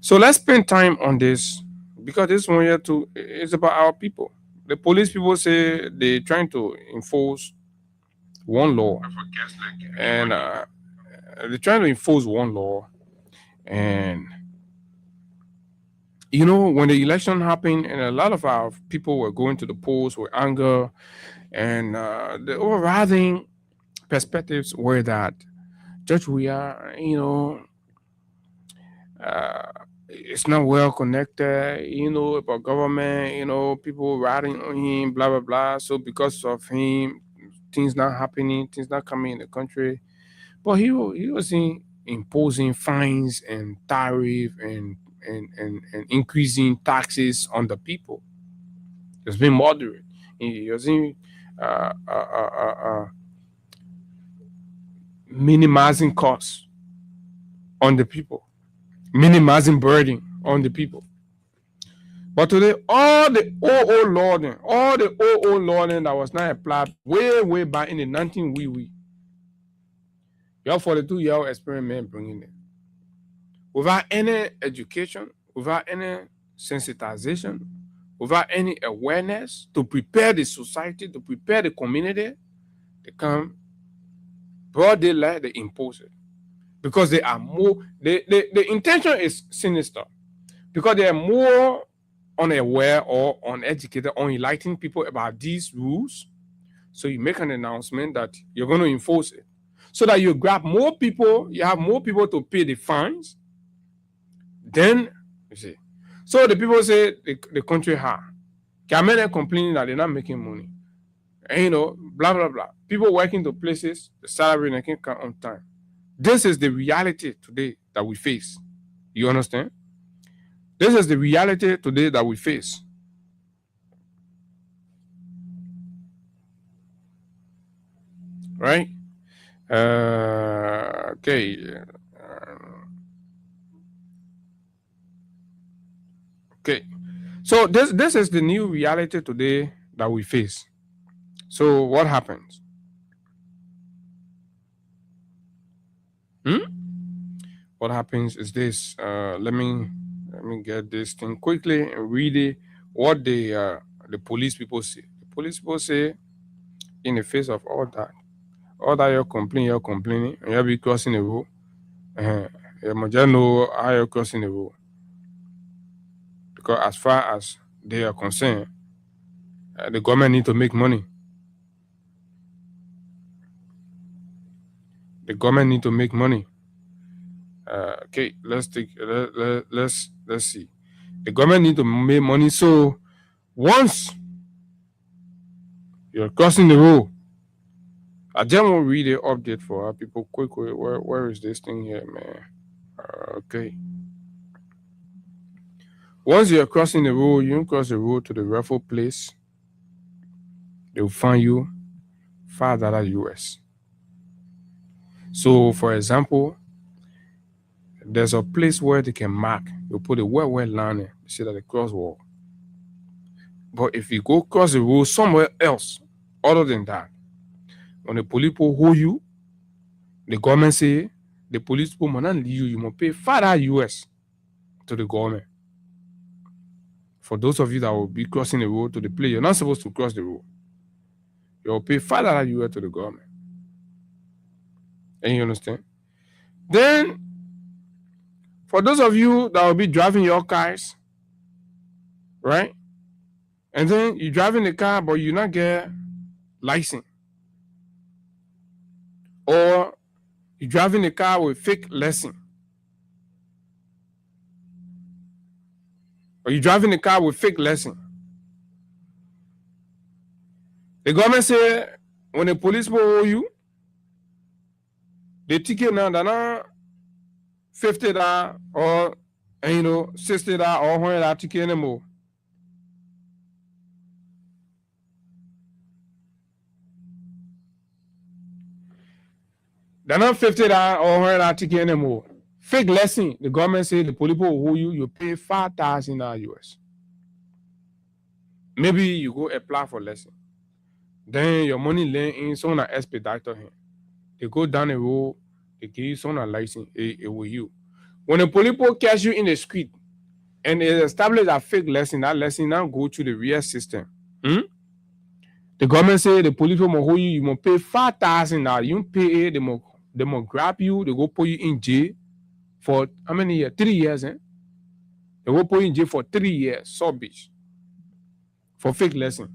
So let's spend time on this, because this one here too is about our people. The police people say they're trying to enforce one law, and they're trying to enforce one law. And when the election happened, and a lot of our people were going to the polls with anger, and the overriding perspectives were that Judge Weah, it's not well connected, about government, people riding on him, blah, blah, blah. So because of him, things not happening, things not coming in the country. But he wasn't imposing fines and tariff and increasing taxes on the people. It's been moderate. He wasn't minimizing costs on the people, minimizing burden on the people. But today, all the old law that was not applied way back in the 19 your 42-year-old experiment bringing it. Without any education, without any sensitization, without any awareness to prepare the society, to prepare the community, they come broad daylight, they impose it. Because they are more, the intention is sinister. Because they are more unaware or uneducated, unenlightened people about these rules. So you make an announcement that you're going to enforce it. So that you grab more people, you have more people to pay the fines. Then, you see. So the people say the country hard. Camera complaining that they're not making money. And blah, blah, blah. People working to places, the salary they can't come on time. This is the reality today that we face. You understand? This is the reality today that we face. Right? Okay. Okay. So this is the new reality today that we face. So what happens? What happens is this. Let me get this thing quickly and read it. What the police people say. The police people say, in the face of all that you're complaining, and you'll be crossing the road. You must know how you're crossing the road. Because as far as they are concerned, the government need to make money. The government need to make money. Okay, let's see. The government need to make money. So once you're crossing the road, I just want to read the update for our people quickly. Where is this thing here, man? Okay. Once you're crossing the road, you cross the road to the raffle place. They will find you $5 US. So, for example, there's a place where they can mark. You put a well line there. You see that the crosswalk. But if you go cross the road somewhere else, other than that, when the police people hold you, the government say the police people must not leave you. You must pay $5 US to the government. For those of you that will be crossing the road to the place, you're not supposed to cross the road. You'll pay $5 US to the government. And you understand? Then, for those of you that will be driving your cars, right? And then you driving the car, but you not get license. Or you driving the car with fake license. Or you driving the car with fake license. The government say when the police will hold you, the ticket now they're not $50 or $60 or $100 ticket anymore. They're not $50 or $100 ticket anymore. Fake lesson. The government say the police will hold you. You pay $5,000 US. Maybe you go apply for lesson. Then your money laying in someone expediter hand. They go down the road. They give you someone license. It will you. When the police catch you in the street and they establish a fake lesson, that lesson now go to the real system. The government say the police will hold you. You must pay $5,000. You pay it. They must grab you. They go put you in jail for how many years? 3 years, They will put you in jail for 3 years, so bitch. For fake lesson.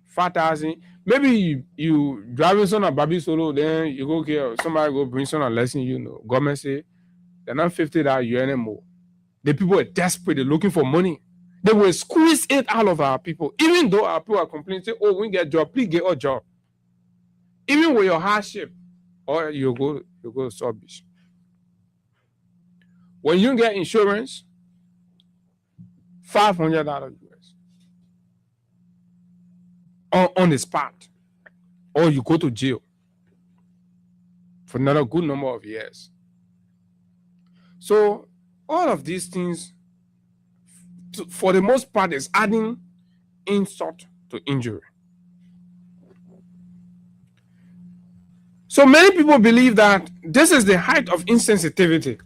5,000. Maybe you driving some a baby solo, then you go get somebody go bring some a lesson, Government say they're not $50 US anymore. The people are desperate, they're looking for money. They will squeeze it out of our people. Even though our people are complaining, say, oh, we get a job, please get a job. Even with your hardship, or you go to service. When you get insurance, $500 US on the spot, or you go to jail for another good number of years. So all of these things, for the most part, is adding insult to injury. So many people believe that this is the height of insensitivity.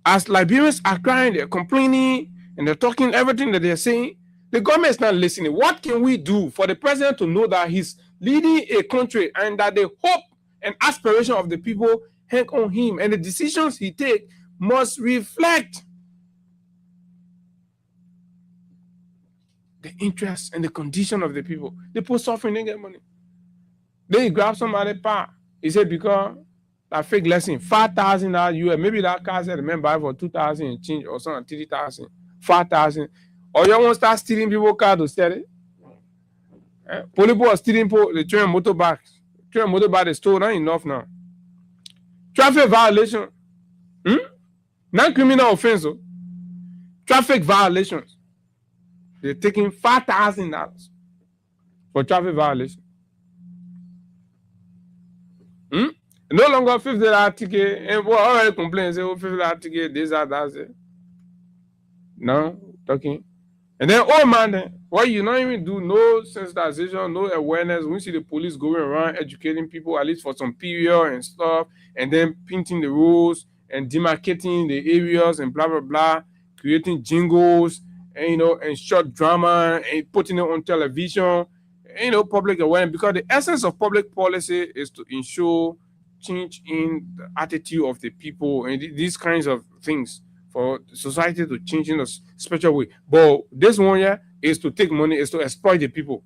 As Liberians are crying, they're complaining, and they're talking everything that they're saying, the government is not listening. What can we do for the president to know that he's leading a country and that the hope and aspiration of the people hang on him, and the decisions he take must reflect the interests and the condition of the people. The poor suffering, they get money. Then he grab somebody power. He said, because that fake lesson, $5,000 US, maybe that car said, remember, for 2,000 and change or something, 3,000, 5,000. Or you want to start stealing people's cars to sell it? Police are stealing the train motorbikes. Train motorbike is stolen, not enough now. Traffic violation. Non-criminal offense. Traffic violations. They're taking $5,000 for traffic violation. No longer $50 ticket. And what already complain, say, $50 ticket, this, that's it. No, talking. And then, oh man, what you not even do, no sensitization, no awareness. We see the police going around educating people, at least for some period and stuff, and then painting the rules and demarcating the areas and blah, blah, blah, creating jingles, and, and short drama and putting it on television, public awareness, because the essence of public policy is to ensure change in the attitude of the people and these kinds of things for society to change in a special way. But this one here is to take money, is to exploit the people.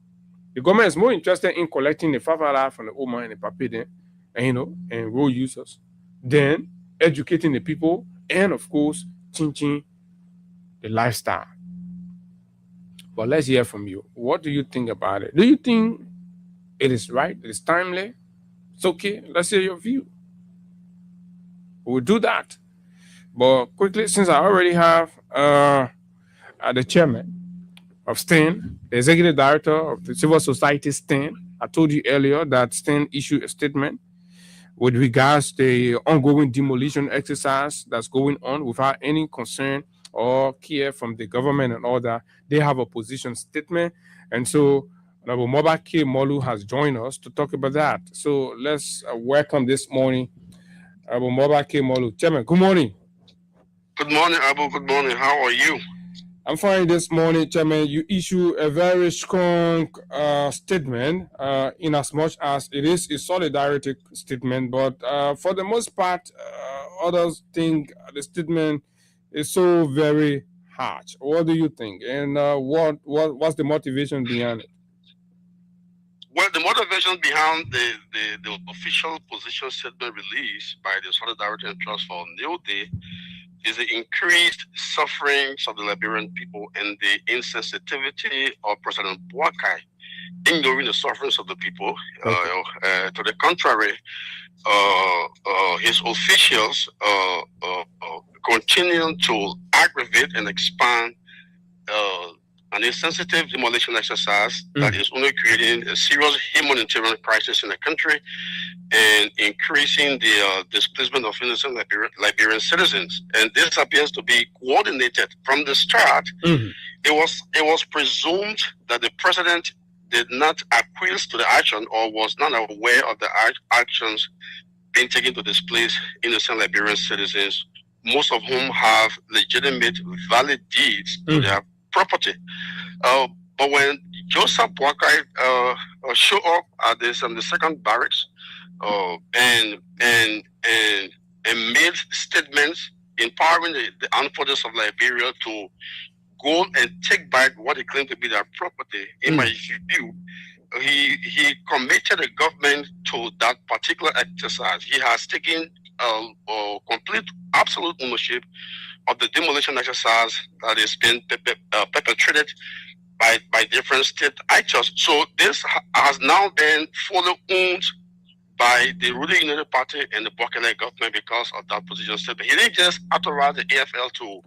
The government is more interested in collecting the $5 from the old man and the papi then, and road users, than educating the people and, of course, changing the lifestyle. But let's hear from you. What do you think about it? Do you think it is right? It is timely? It's okay. Let's hear your view. We'll do that. But quickly, since I already have the chairman of STEN, the executive director of the civil society STEN, I told you earlier that STEN issued a statement with regards to the ongoing demolition exercise that's going on without any concern or care from the government and all that. They have a position statement. And so Honorable Mobake Molu has joined us to talk about that. So let's welcome this morning Honorable Mobake Molu. Chairman, good morning. Good morning, Abu. Good morning. How are you? I'm fine this morning, Chairman. You issue a very strong statement in as much as it is a solidarity statement, but for the most part, others think the statement is so very harsh. What do you think? And what's the motivation behind it? Well, the motivation behind the official position statement released by the Solidarity and Trust for New Day is the increased sufferings of the Liberian people and the insensitivity of President Boakai, ignoring the sufferings of the people. Okay. To the contrary, his officials continue to aggravate and expand an insensitive demolition exercise that is only creating a serious humanitarian crisis in the country and increasing the displacement of innocent Liberian citizens. And this appears to be coordinated from the start. It was presumed that the president did not acquiesce to the action or was not aware of the actions being taken to displace innocent Liberian citizens, most of whom have legitimate, valid deeds to their property. But when Joseph Boakai showed up at the second barracks and made statements empowering the armed forces of Liberia to go and take back what he claimed to be their property, in my view, he committed the government to that particular exercise. He has taken complete, absolute ownership of the demolition exercise that is being perpetrated by different state actors. So this has now been fully owned by the ruling United Party and the Bokele government because of that position statement. He didn't just authorize the AFL to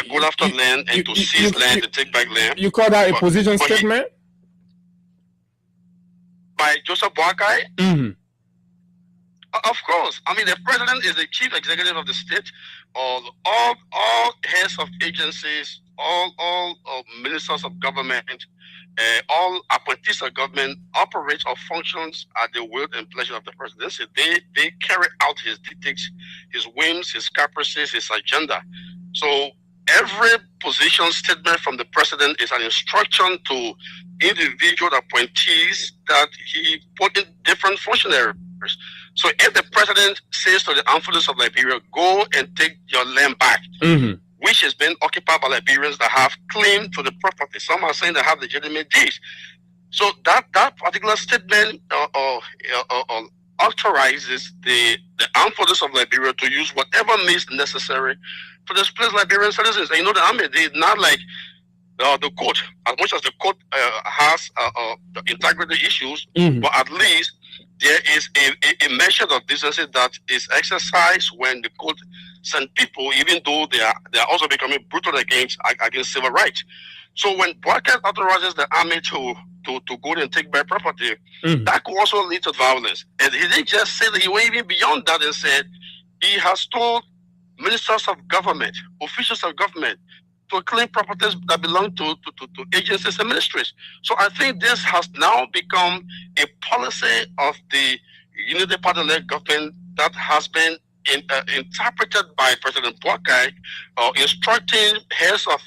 go after land and to seize land, to take back land. You call that a position statement? By Joseph Boakai? Of course. I mean, the president is the chief executive of the state. All heads of agencies, all ministers of government, all appointees of government operate or functions at the will and pleasure of the presidency. They carry out his dictates, his whims, his caprices, his agenda. So every position statement from the president is an instruction to individual appointees that he put in different functionary So if the president says to the armed forces of Liberia, go and take your land back, which has been occupied by Liberians that have claim to the property. Some are saying they have legitimate deeds. So that particular statement authorizes the armed forces of Liberia to use whatever means necessary to displace Liberian citizens. And you know, the army, they're not like the court. As much as the court has the integrity issues, but at least there is a measure of decency that is exercised when the court send people, even though they are also becoming brutal against civil rights. So when Boakai authorizes the army to go and take back property, that could also lead to violence. And he didn't just say that, he went even beyond that and said he has told ministers of government, officials of government, to claim properties that belong to agencies and ministries. So I think this has now become a policy of the Unity Party-led government that has been interpreted by President Boakai, instructing heads of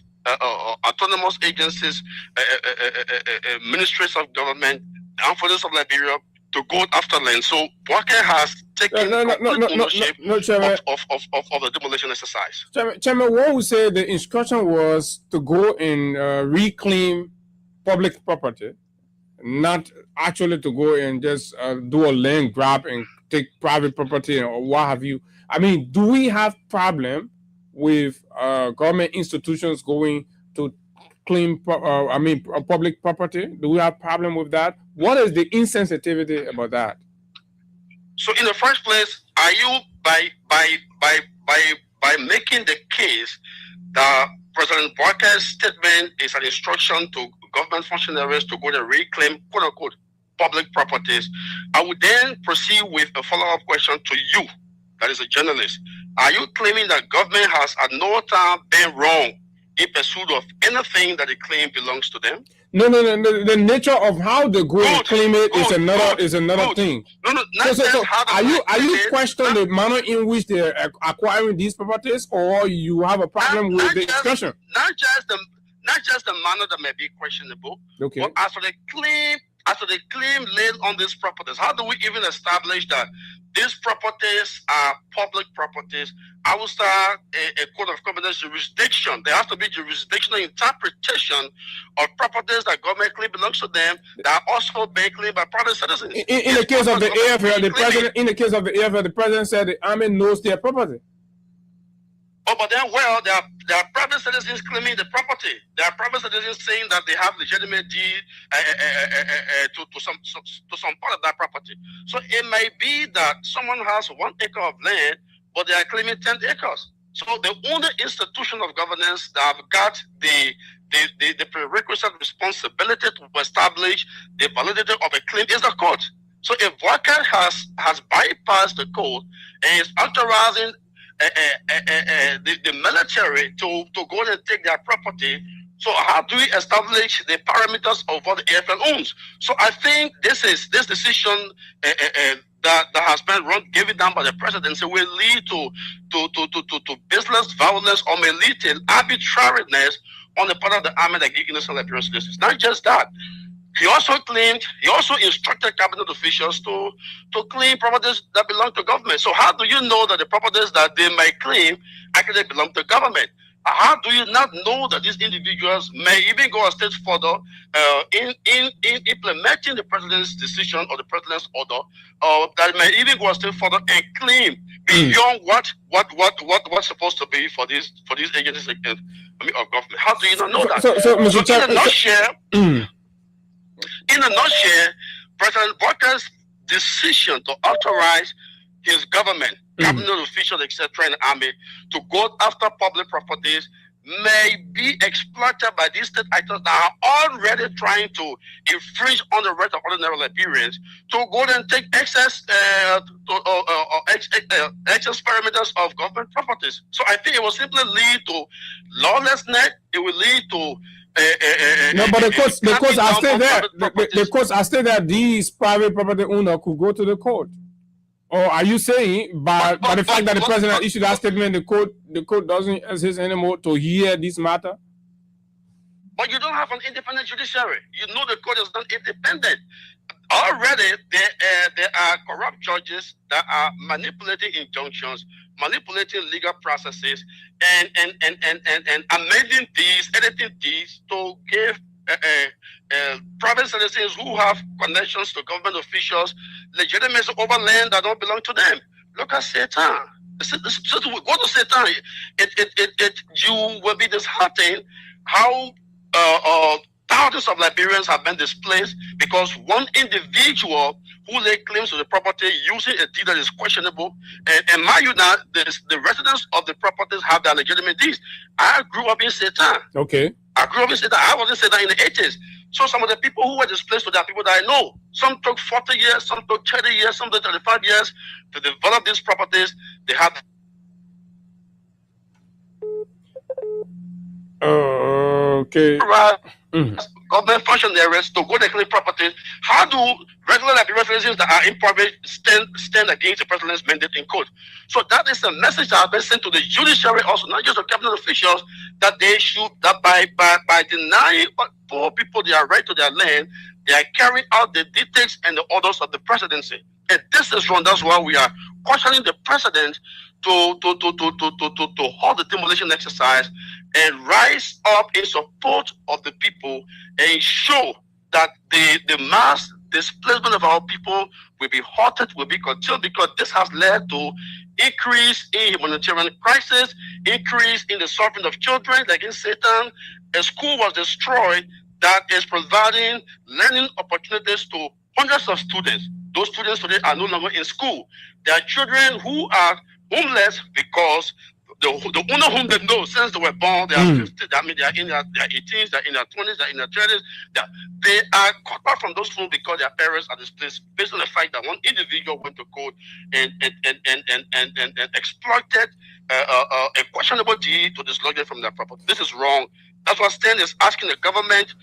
autonomous agencies, ministries of government, armed forces of Liberia to go after land. So Boakai has taken ownership of the demolition exercise. Chairman, what would say the instruction was to go and reclaim public property, not actually to go and just do a land grab and take private property or what have you. I mean, do we have problem with government institutions going to claim public property? Do we have problem with that? What is the insensitivity about that? So in the first place, are you by making the case that President Boakai's statement is an instruction to government functionaries to go and reclaim quote unquote public properties? I would then proceed with a follow-up question to you, that is a journalist. Are you claiming that government has at no time been wrong in pursuit of anything that they claim belongs to them? No. The nature of how they go and claim it is another thing. So are you questioning the manner in which they are acquiring these properties, or you have a problem with the discussion? Not just the manner that may be questionable, okay, but as for the claim laid on these properties, how do we even establish that these properties are public properties? I will start a court of competence jurisdiction. There has to be jurisdictional interpretation of properties that government claim belongs to them that are also being claimed by private citizens. In the case of the AFL, the president said the army knows their property. Oh, but then, well, there are private citizens claiming the property. There are private citizens saying that they have legitimate deed to some part of that property. So it may be that someone has 1 acre of land, but they are claiming 10 acres. So the only institution of governance that have got the prerequisite responsibility to establish the validity of a claim is the court. So if Boakai has bypassed the court and is authorizing the military to go and take their property, so how do we establish the parameters of what the AFL owns? So I think this decision that has been given down by the presidency will lead to business violence, or may lead to arbitrariness on the part of the army that give innocent Liberian citizens. Not just that. He also instructed cabinet officials to claim properties that belong to government. So how do you know that the properties that they may claim actually belong to government? How do you not know that these individuals may even go a step further in implementing the president's decision or the president's order, that may even go a step further and claim beyond what's supposed to be for these agencies of government? How do you not know that? So Mr. Chairman, in a nutshell, President Boakai's decision to authorize his government, cabinet officials, etc., in the army to go after public properties may be exploited by these state actors that are already trying to infringe on the rights of ordinary Liberians to go and take excess parameters of government properties. So I think it will simply lead to lawlessness. It will lead to no, but the courts are still there. The courts are still there. These private property owners could go to the court. Or are you saying by the fact that the president issued that statement, the court doesn't exist anymore to hear this matter? But you don't have an independent judiciary. You know the court is not independent. already there are corrupt judges that are manipulating injunctions, manipulating legal processes, and amending these, editing these to give private citizens who have connections to government officials legitimacy over land that don't belong to them. Look at Satan. Go to Satan. You will be disheartened how thousands of Liberians have been displaced because one individual who laid claims to the property using a deed that is questionable. And mind you now, the residents of the properties have their legitimate deeds. I grew up in Satan. Okay. I grew up in Satan. I was in Satan in the 80s. So some of the people who were displaced are people that I know. Some took 40 years, some took 30 years, some took 35 years to develop these properties. They have okay. Government functionaries to go to claim properties. How do regular Liberian citizens that are impoverished stand against the president's mandate in court? So that is a message that has been sent to the judiciary also, not just the cabinet officials, that they should, that by denying poor people their right to their land, they are carrying out the dictates and the orders of the presidency. And this is wrong. That's why we are questioning the president to hold the demolition exercise and rise up in support of the people and show that the mass displacement of our people will be halted, will be curtailed, because this has led to increase in humanitarian crisis, increase in the suffering of children. Like in Satan, a school was destroyed that is providing learning opportunities to hundreds of students. Those students today are no longer in school. There are children who are homeless because the owner whom they know since they were born, they are 50, I mean, they are in their 18s, they are in their 20s, they are in their 30s. They are cut off from those homes because their parents are displaced based on the fact that one individual went to court and exploited a questionable deed to dislodge them from their property. This is wrong. That's why Stan is asking the government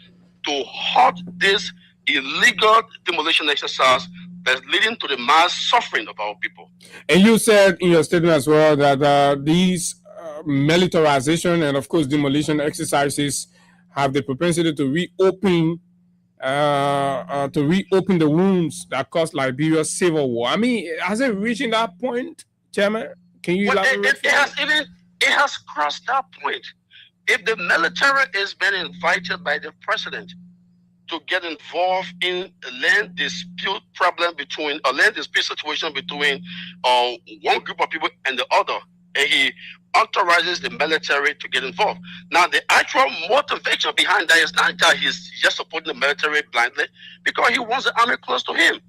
to halt this illegal demolition exercise that's leading to the mass suffering of our people. And you said in your statement as well that these militarization and, of course, demolition exercises have the propensity to reopen the wounds that caused Liberia's civil war. I mean, has it reached that point, Chairman? Can you elaborate? It has crossed that point. If the military is being invited by the president to get involved in a land dispute problem between a land dispute situation between one group of people and the other, and he authorizes the military to get involved. Now, the actual motivation behind that is not that he's just supporting the military blindly, because he wants the army close to him.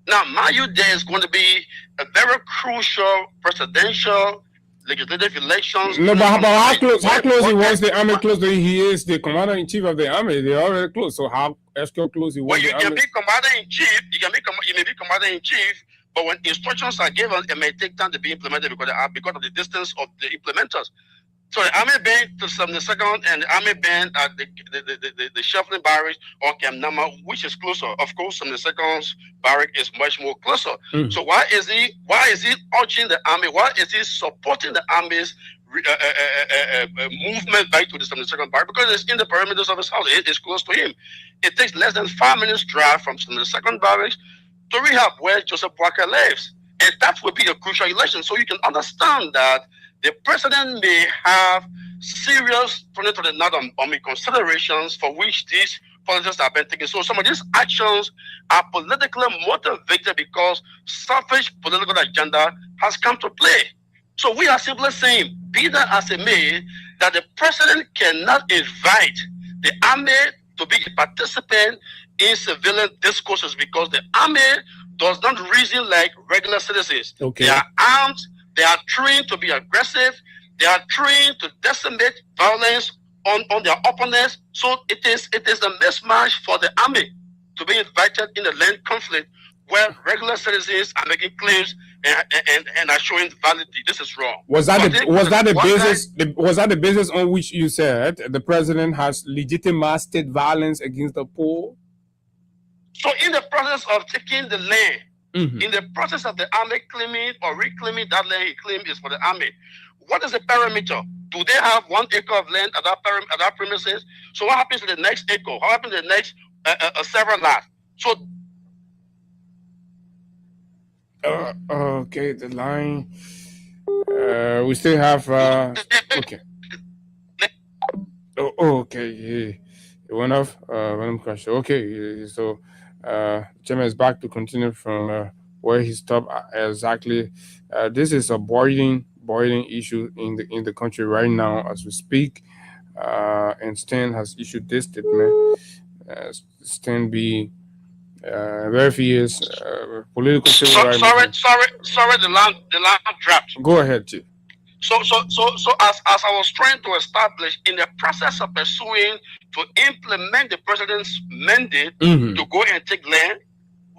Now, mind you, there is going to be a very crucial presidential legislative elections. No, but how close he wants the army close to him? He is the commander-in-chief of the army. They're already close. So how close he wants the army? You can be commander-in-chief. You may be commander-in-chief, but when instructions are given, it may take time to be implemented because of the distance of the implementers. So the army band to 72nd and the army band at the Shuffling Barracks or Camp Nama, which is closer. Of course, 72nd's barrack is much more closer. So why is he urging the army? Why is he supporting the army's movement back to the 72nd barrack? Because it's in the perimeters of his house. It is close to him. It takes less than 5 minutes drive from 72nd barracks to Rehab, where Joseph Walker lives. And that will be a crucial election. So you can understand that the president may have serious considerations for which these policies have been taken. So some of these actions are politically motivated because selfish political agenda has come to play. So we are simply saying, be that as it may, that the president cannot invite the army to be a participant in civilian discourses because the army does not reason like regular citizens. Okay. They are armed. They are trained to be aggressive. They are trained to decimate violence on their opponents. So it is a mismatch for the army to be invited in a land conflict where regular citizens are making claims and are showing validity. This is wrong. Was that the basis on which you said the president has legitimized violence against the poor? So in the process of taking the land, in the process of the army claiming or reclaiming that land he claimed is for the army, what is the perimeter? Do they have 1 acre of land at that premises? So what happens to the next acre? What happens to the next several lots? So Okay, the line. We still have. Okay. Oh, okay. It went off. Random crash. Okay. So, Chairman is back to continue from where he stopped exactly. This is a boiling issue in the country right now as we speak. And Stan has issued this statement. Stan B. Very fierce political civil rights. Sorry. The line dropped. Go ahead, Chief. So as I was trying to establish in the process of pursuing to implement the president's mandate to go and take land,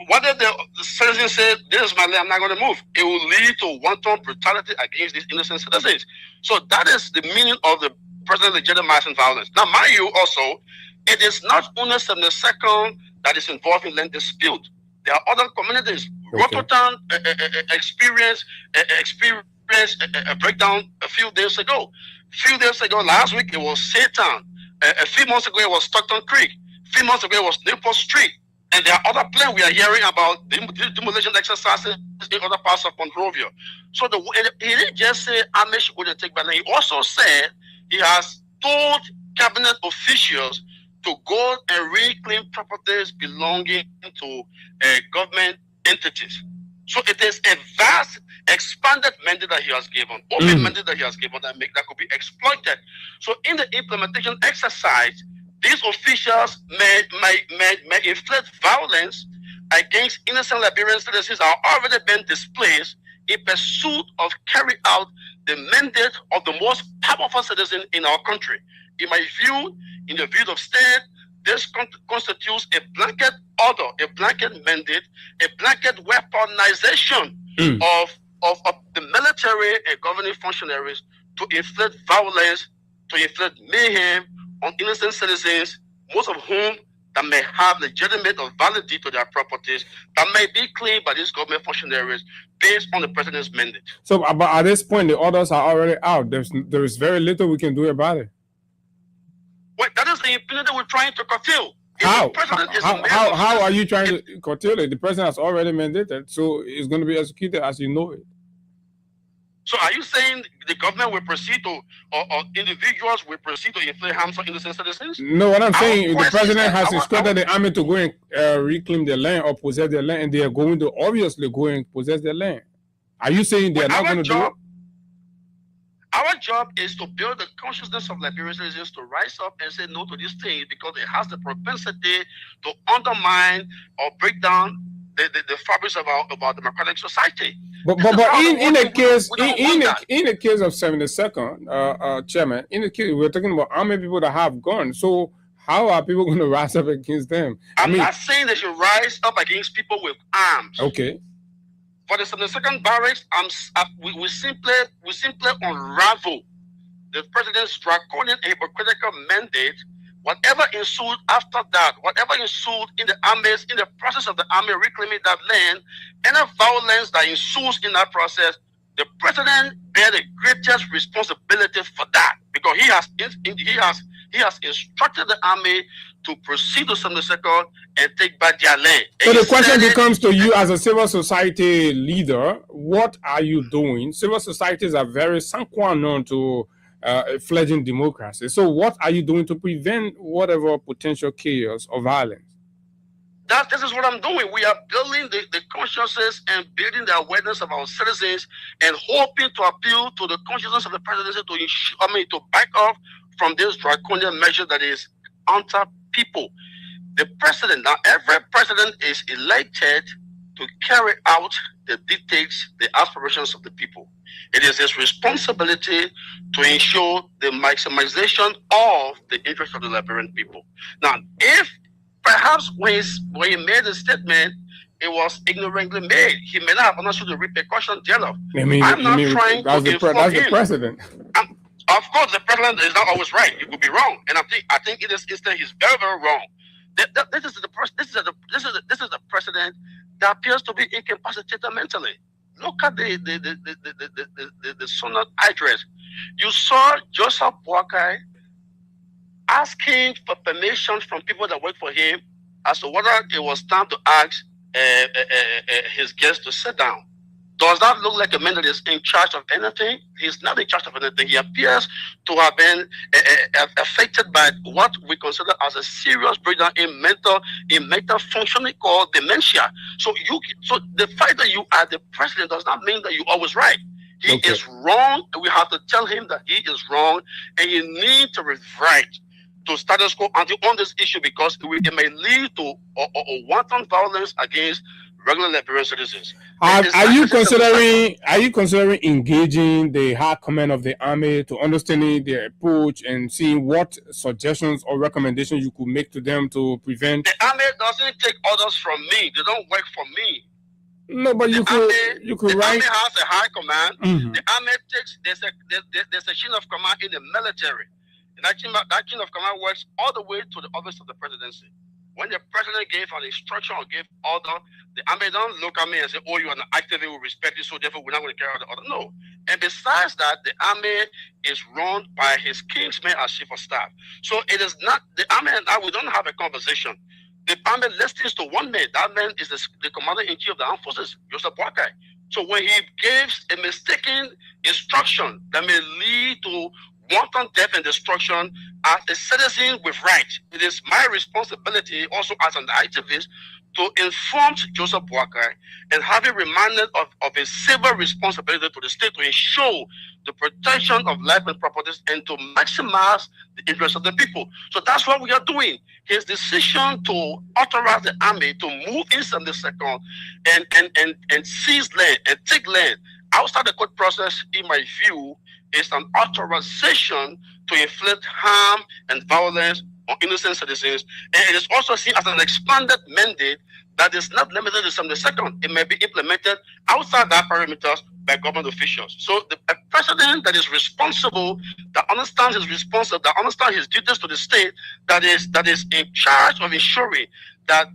whether the citizen said, "This is my land, I'm not going to move," it will lead to wanton brutality against these innocent citizens. So that is the meaning of the president legitimizing violence. Now, mind you, also, it is not only 72nd that is involved in land dispute. There are other communities. Rototown experienced a breakdown a few days ago. Last week it was Satan. A few months ago it was Stockton Creek. A few months ago it was Newport Street. And there are other plans we are hearing about demolition exercises in other parts of Monrovia. So he didn't just say Amish wouldn't take back land. He also said he has told cabinet officials to go and reclaim properties belonging to government entities. So it is a vast, expanded mandate that he has given, open mandate that he has given that could be exploited. So in the implementation exercise, these officials may inflict violence against innocent Liberian citizens that are already been displaced in pursuit of carrying out the mandate of the most powerful citizen in our country. In my view, in the view of state, this constitutes a blanket order, a blanket mandate, a blanket weaponization of the military and governing functionaries to inflict violence, to inflict mayhem on innocent citizens, most of whom that may have legitimate or valid deed to their properties that may be claimed by these government functionaries based on the president's mandate. So, but at this point, the orders are already out. There is very little we can do about it. Well, that is the impunity we're trying to curtail. How are you trying to curtail it? The president has already mandated, so it's going to be executed as you know it. So are you saying the government will proceed to, or individuals will proceed to inflict harm on innocent citizens? No, what I'm saying, the president has instructed the army to go and reclaim their land or possess their land, and they are going to obviously go and possess their land. Are you saying they are not going to do it? Our job is to build the consciousness of Liberian citizens to rise up and say no to these things because it has the propensity to undermine or break down the fabrics of our democratic society. But in the case of 72nd, Chairman, in the case we're talking about how many people that have guns. So how are people going to rise up against them? I'm not saying they should rise up against people with arms. Okay. For the 72nd barracks, we simply unravel the president's draconian and hypocritical mandate. Whatever ensued after that, whatever ensued in the armies, in the process of the army reclaiming that land, any violence that ensues in that process, the president bears the greatest responsibility for that because he has instructed the army to proceed to 72nd and take back their land. So the question becomes to you as a civil society leader, what are you doing? Civil societies are very sine qua non to fledgling democracy. So what are you doing to prevent whatever potential chaos or violence? This is what I'm doing. We are building the consciousness and building the awareness of our citizens and hoping to appeal to the consciousness of the presidency to back off from this draconian measure that is under people. The president, now every president is elected to carry out the dictates, the aspirations of the people. It is his responsibility to ensure the maximization of the interests of the Liberian people. Now, if perhaps when he made the statement, it was ignorantly made, he may not have understood the repercussions thereof. I'm not trying to inform him. That's the president. Of course, the president is not always right. He could be wrong, and I think in this instance he's very, very wrong. This is the president that appears to be incapacitated mentally. Look at the sonnet address. You saw Joseph Boakai asking for permission from people that work for him as to whether it was time to ask his guests to sit down. does not look like a man that is in charge of anything. He's not in charge of anything. He appears to have been affected by what we consider as a serious breakdown in mental functioning called dementia. So the fact that you are the president does not mean that you're always right. He is wrong, and we have to tell him that he is wrong, and you need to revert to status quo on this issue, because it may lead to wanton violence against regular Liberian citizens. Are you considering engaging the High Command of the Army to understanding their approach and seeing what suggestions or recommendations you could make to them to prevent? The Army doesn't take orders from me. They don't work for me. No, but you could write. The Army has a high command. Mm-hmm. The Army there's a chain of command in the military. And that chain of command works all the way to the office of the presidency. When the president gave an instruction or gave order, the Army don't look at me and say, oh, you are an activist, we respect you, so therefore we're not going to carry out the order. No. And besides that, the Army is run by his kinsman as chief of staff. So it is not, the Army and I, we don't have a conversation. The Army listens to one man. That man is the commander-in-chief of the armed forces, Joseph Boakai. So when he gives a mistaken instruction that may lead to wanton death and destruction, as a citizen with rights, it is my responsibility also as an activist to inform Joseph Boakai and have him reminded of his civil responsibility to the state to ensure the protection of life and properties and to maximize the interests of the people. So that's what we are doing. His decision to authorize the Army to move in 72nd and seize land and take land outside the court process, in my view, is an authorization to inflict harm and violence on innocent citizens. And it is also seen as an expanded mandate that is not limited to 72nd. It may be implemented outside that parameters by government officials. So a president that is responsible, that understands his responsibility, that understands his duties to the state, that is in charge of ensuring that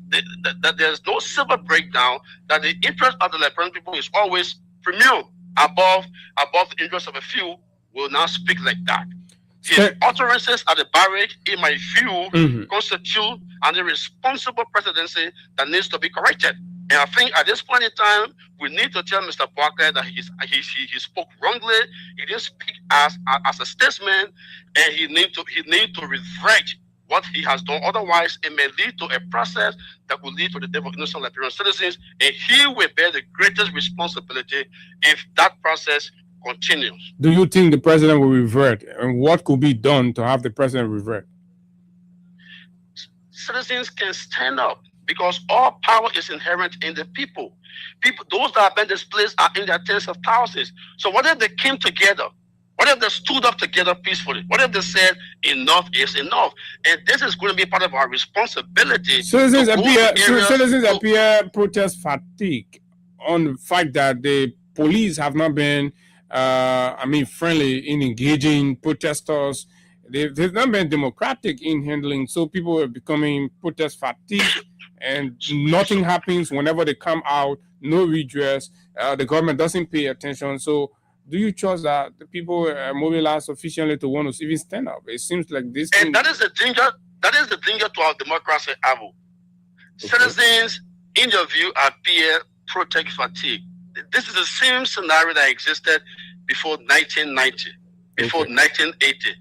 there's no civil breakdown, that the interest of the Liberian people is always premium above the interest of a few, will not speak like that. His utterances at the barrage, in my view, constitute an irresponsible presidency that needs to be corrected. And I think at this point in time, we need to tell Mr. Boakai that he spoke wrongly. He didn't speak as a statesman, and he need to revert what he has done. Otherwise, it may lead to a process that will lead to the death of innocent Liberian citizens, and he will bear the greatest responsibility if that process continues. Do you think the president will revert, and what could be done to have the president revert? Citizens can stand up because all power is inherent in the people. Those that have been displaced are in their tens of thousands. So what if they came together? What if they stood up together peacefully? What if they said enough is enough? And this is going to be part of our responsibility. Citizens appear protest fatigue on the fact that the police have not been friendly in engaging protesters. They've not been democratic in handling. So people are becoming protest fatigued, and nothing happens whenever they come out. No redress. The government doesn't pay attention. So do you trust that the people are mobilized sufficiently to want to even stand up? It seems like this. And that is the danger. That is the danger to our democracy, Abu. Okay. Citizens, in your view, appear protest fatigue. This is the same scenario that existed before 1990, before 1980.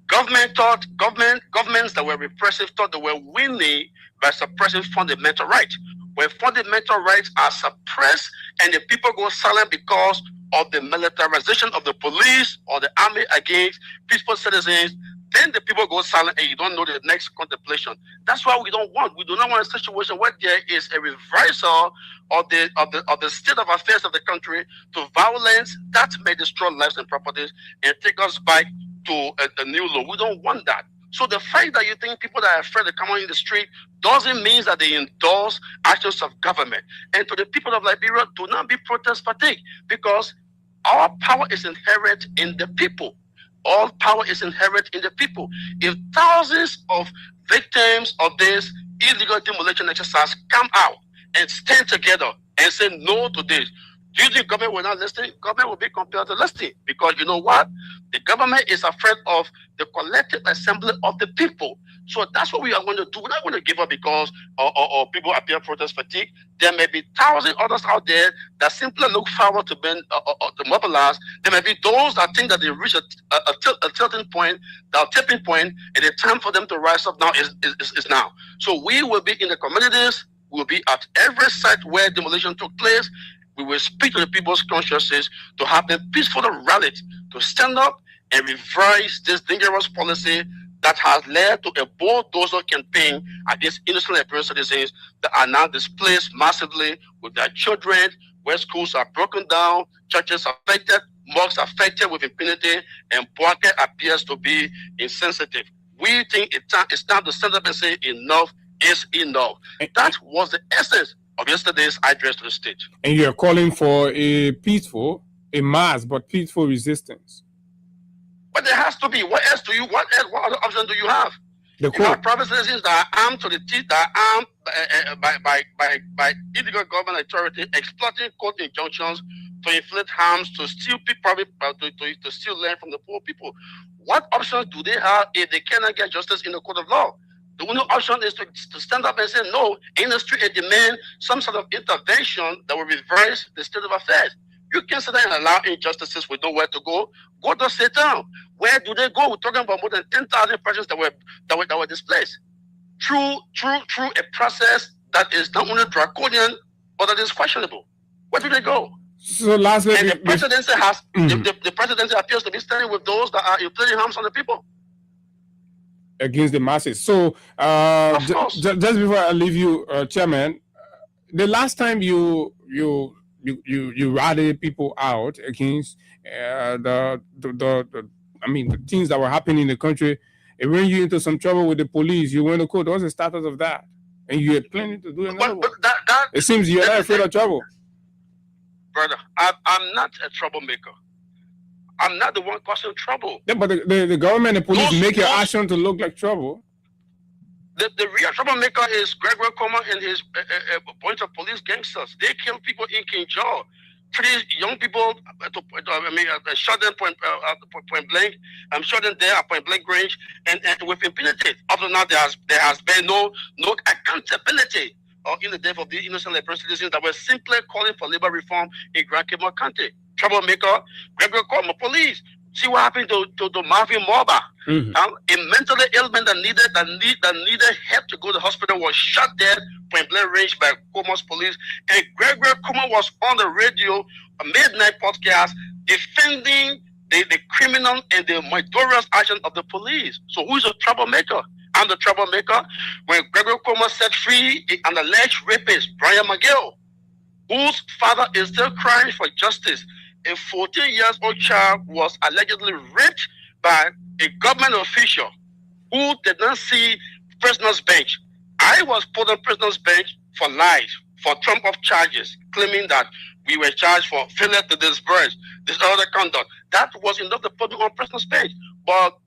Governments that were repressive thought they were winning by suppressing fundamental rights. When fundamental rights are suppressed and the people go silent because of the militarization of the police or the army against peaceful citizens, then the people go silent and you don't know the next contemplation. That's why we don't want. We do not want a situation where there is a reversal of the state of affairs of the country to violence that may destroy lives and properties and take us back to a new law. We don't want that. So the fact that you think people that are afraid to come on in the street doesn't mean that they endorse actions of government. And to the people of Liberia, do not be protest fatigue, because our power is inherent in the people. All power is inherent in the people. If thousands of victims of this illegal demolition exercise come out and stand together and say no to this, do you think government will not listen? Government will be compelled to listen, because you know what? The government is afraid of the collective assembly of the people. So that's what we are going to do. We're not going to give up because or people appear protest fatigue. There may be thousands others out there that simply look forward to being to mobilize. There may be those that think that they reach a tilting point, that tipping point, and the time for them to rise up now is now. So we will be in the communities. We will be at every site where demolition took place. We will speak to the people's consciences to have them peacefully rallied to stand up and reverse this dangerous policy that has led to a bulldozer campaign against innocent Liberian citizens that are now displaced massively with their children, where schools are broken down, churches affected, mosques affected with impunity, and Bouake appears to be insensitive. We think it's time to stand up and say enough is enough. That was the essence of yesterday's address to the state. And you're calling for a mass, but peaceful resistance. But there has to be. What other option do you have? You have private citizens that are armed to the teeth, that are armed by illegal government authority, exploiting court injunctions to inflict harms, to steal people, to steal land from the poor people. What options do they have if they cannot get justice in the court of law? The only option is to stand up and say no in the street and demand some sort of intervention that will reverse the state of affairs. You can't sit there and allow injustices with nowhere to go. Go to sit down. Where do they go? We're talking about more than 10,000 persons that were displaced through a process that is not only draconian but that is questionable. Where do they go? So lastly, and the presidency has the presidency appears to be standing with those that are inflicting harms on the people against the masses. So just before I leave you, Chairman, the last time you rallied people out against the things that were happening in the country, it ran you into some trouble with the police. You went to court. What's the status of that? And you had planning to do another one. It seems you're not afraid of trouble. Brother, I'm not a troublemaker. I'm not the one causing trouble. Yeah, but the government and police make your action to look like trouble. The real troublemaker is Gregory Comer and his bunch of police gangsters. They kill people in King George. 3 young people, shot them point blank. Shot them there at point blank range, and with impunity. After now, there has been no accountability in the death of the innocent Liberian citizens that were simply calling for labor reform in Grand Cape County. Troublemaker, Gregory Comer, police. See what happened to Marvin Morba. A mentally ill man that needed help to go to the hospital was shot dead point blank range by Comer's police. And Gregory Comer was on the radio, a midnight podcast, defending the criminal and the murderous action of the police. So who's a troublemaker? I'm the troublemaker. When Gregory Comer set free an alleged rapist, Brian McGill, whose father is still crying for justice. A 14-year-old child was allegedly raped by a government official who did not see prisoner's bench. I was put on prisoner's bench for lies, for trump-up charges, claiming that we were charged for failure to disburse, this other conduct. That was enough to put me on prisoner's bench. But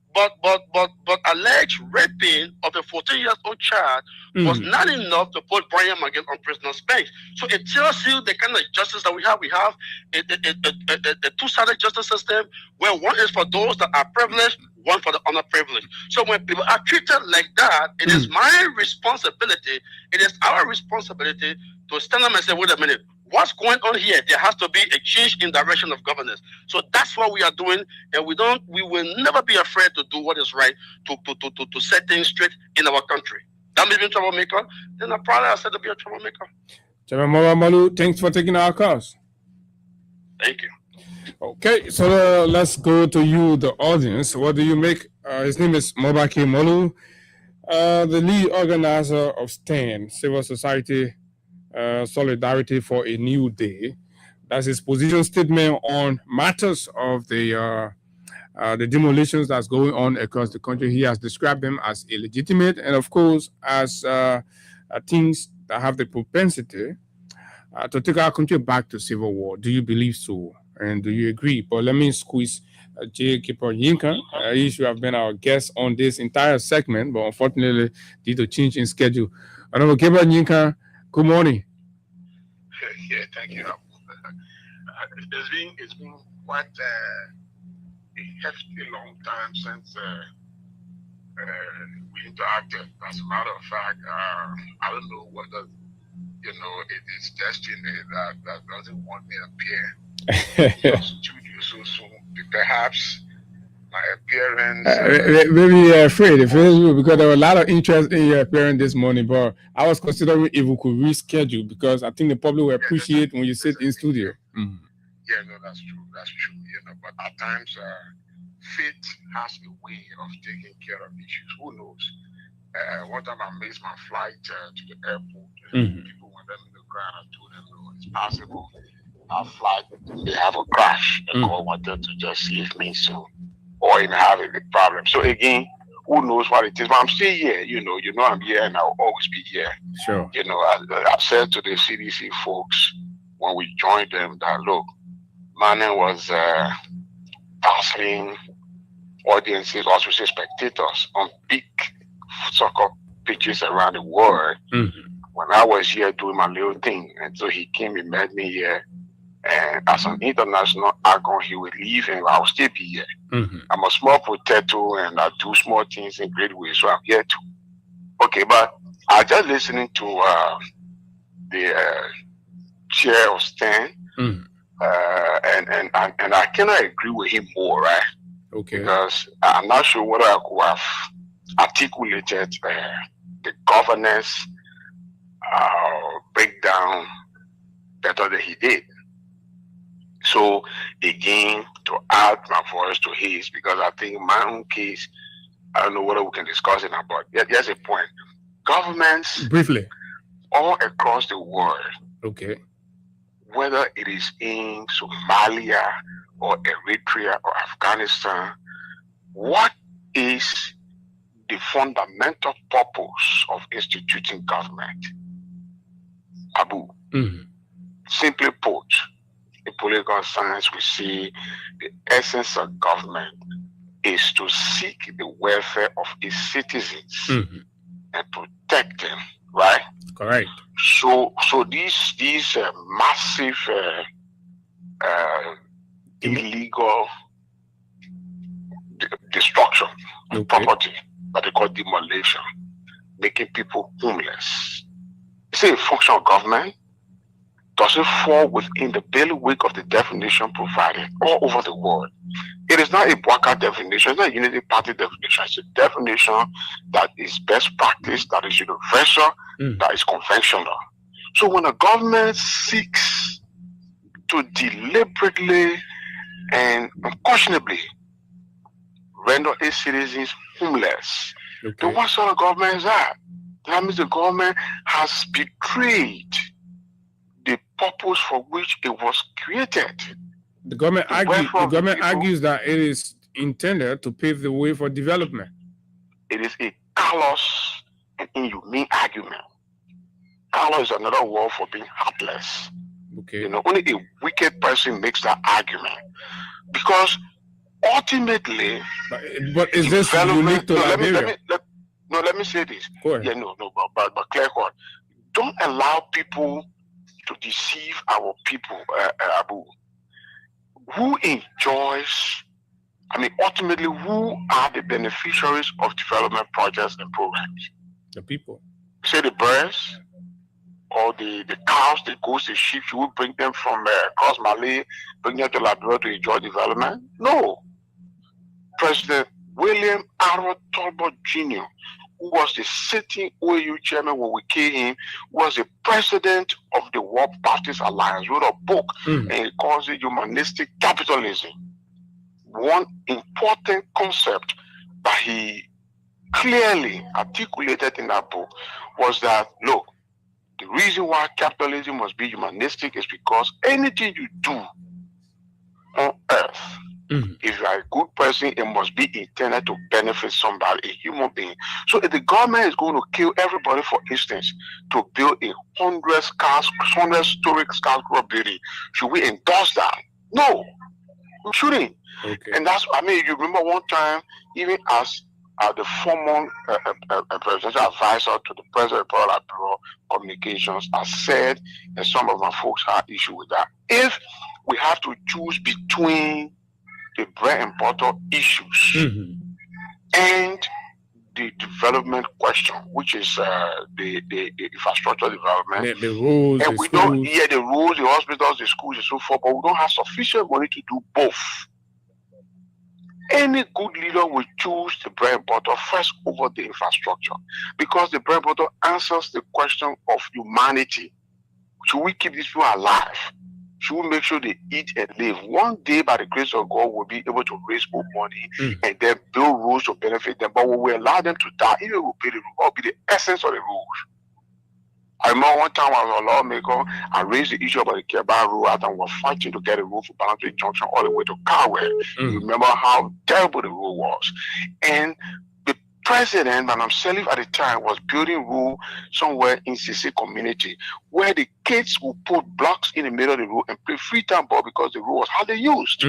alleged raping of a 14-year-old child was not enough to put Brian McGill on prisoner's bench. So it tells you the kind of justice that we have. We have a two-sided justice system where one is for those that are privileged, one for the underprivileged. So when people are treated like that, it is my responsibility, it is our responsibility to stand up and say, wait a minute, what's going on here? There has to be a change in direction of governance. So that's what we are doing, and we will never be afraid to do what is right to set things straight in our country. That may be a troublemaker, then I'm proud I said to be a troublemaker. Chairman Morba Malou, thanks for taking our calls. Thank you. Okay, so let's go to you, the audience. What do you make? His name is Mobake Malou, the lead organizer of STAND, Civil Society Solidarity for a New Day. That's his position statement on matters of the demolitions that's going on across the country. He has described them as illegitimate and, of course, as things that have the propensity to take our country back to civil war. Do you believe so? And do you agree? But let me squeeze J. Kipper Yinka. He should have been our guest on this entire segment, but unfortunately, due to change in schedule. Honorable Kipper Yinka, good morning. Yeah, thank you. It's been quite a hefty long time since we interacted. As a matter of fact, I don't know whether, it is destiny that doesn't want me to appear in the studio so soon. Perhaps my appearance. Maybe you're afraid because there was a lot of interest in your appearance this morning, but I was considering if we could reschedule because I think the public will appreciate when you sit in studio. Mm-hmm. Yeah, no, that's true. But at times, fate has a way of taking care of issues. Who knows? One time I missed my flight to the airport. Mm-hmm. People went in the ground. I told them, no, it's possible our flight they have a crash. The God wanted to just leave me soon, or even have a big problem. So again, who knows what it is? But I'm still here. You know, I'm here, and I'll always be here. Sure. I've said to the CDC folks when we joined them that look, Manning was dazzling audiences, also spectators on big soccer pitches around the world. Mm-hmm. When I was here doing my little thing, and so he came, he met me here, and as an international icon, he would leave, and I'll still be here. Mm-hmm. I'm a small potato, and I do small things in great ways, so I'm here too. Okay, but I just listening to the chair of Stan, mm-hmm. And I cannot agree with him more, right? Okay. Because I'm not sure whether I could have articulated the governance breakdown better than he did. So again, to add my voice to his, because I think in my own case, I don't know whether we can discuss it now, but here's a point. Governments briefly all across the world, okay, whether it is in Somalia or Eritrea or Afghanistan, what is the fundamental purpose of instituting government? Abu, mm-hmm. Simply put, in political science, we see the essence of government is to seek the welfare of its citizens mm-hmm. and protect them, right? Correct. So these massive illegal destruction of property that they call demolition, making people homeless. Is it a function of government? Does it fall within the bailiwick of the definition provided all over the world? It is not a Bwaka definition, it's not a unity party definition. It's a definition that is best practice, that is universal, that is conventional. So when a government seeks to deliberately and unquestionably render its citizens homeless, then what sort of government is that? That means the government has betrayed the purpose for which it was created. The government argues that it is intended to pave the way for development. It is a callous and inhumane argument. Callous is another word for being heartless. Okay. Only a wicked person makes that argument. Because ultimately, but is this unique to Liberia? Let me say this. Go ahead. But clear cut. Don't allow people to deceive our people, Abu. Who enjoys, ultimately, who are the beneficiaries of development projects and programs? The people. Say the birds, or the cows, the goats, the sheep, you will bring them from across Mali, bring them to Liberia to enjoy development? No. President William R. Talbot Jr., who was the sitting OAU chairman when we came in, was the president of the World Parties Alliance, wrote a book, and he calls it Humanistic Capitalism. One important concept that he clearly articulated in that book was that, look, the reason why capitalism must be humanistic is because anything you do on earth, if you are a good person, it must be intended to benefit somebody, a human being. So if the government is going to kill everybody, for instance, to build a 100-story skyscraper building, should we endorse that? No, we shouldn't. Okay. And that's, you remember one time, even as the former presidential advisor to the president of the Bureau of Communications, I said, and some of my folks had issue with that. If we have to choose between the bread and butter issues and the the development question, which is the infrastructure development. The roads, and the we schools. don't, the roads, the hospitals, the schools, and so forth, but we don't have sufficient money to do both. Any good leader will choose the bread and butter first over the infrastructure, because the bread and butter answers the question of humanity. Should we keep these people alive? Should we make sure they eat and live? One day, by the grace of God, we'll be able to raise more money and then build roads to benefit them. But when we allow them to die, even if we pay the road, what will be the essence of the road? I remember one time I was a lawmaker, I raised the issue about the Keba Road, and we were fighting to get a road from Boundary Junction all the way to Carwell. You remember how terrible the road was. And the president, Madam Sirleaf at the time, was building road somewhere in Sisi community where the kids would put blocks in the middle of the road and play free-time ball because the road was hardly used.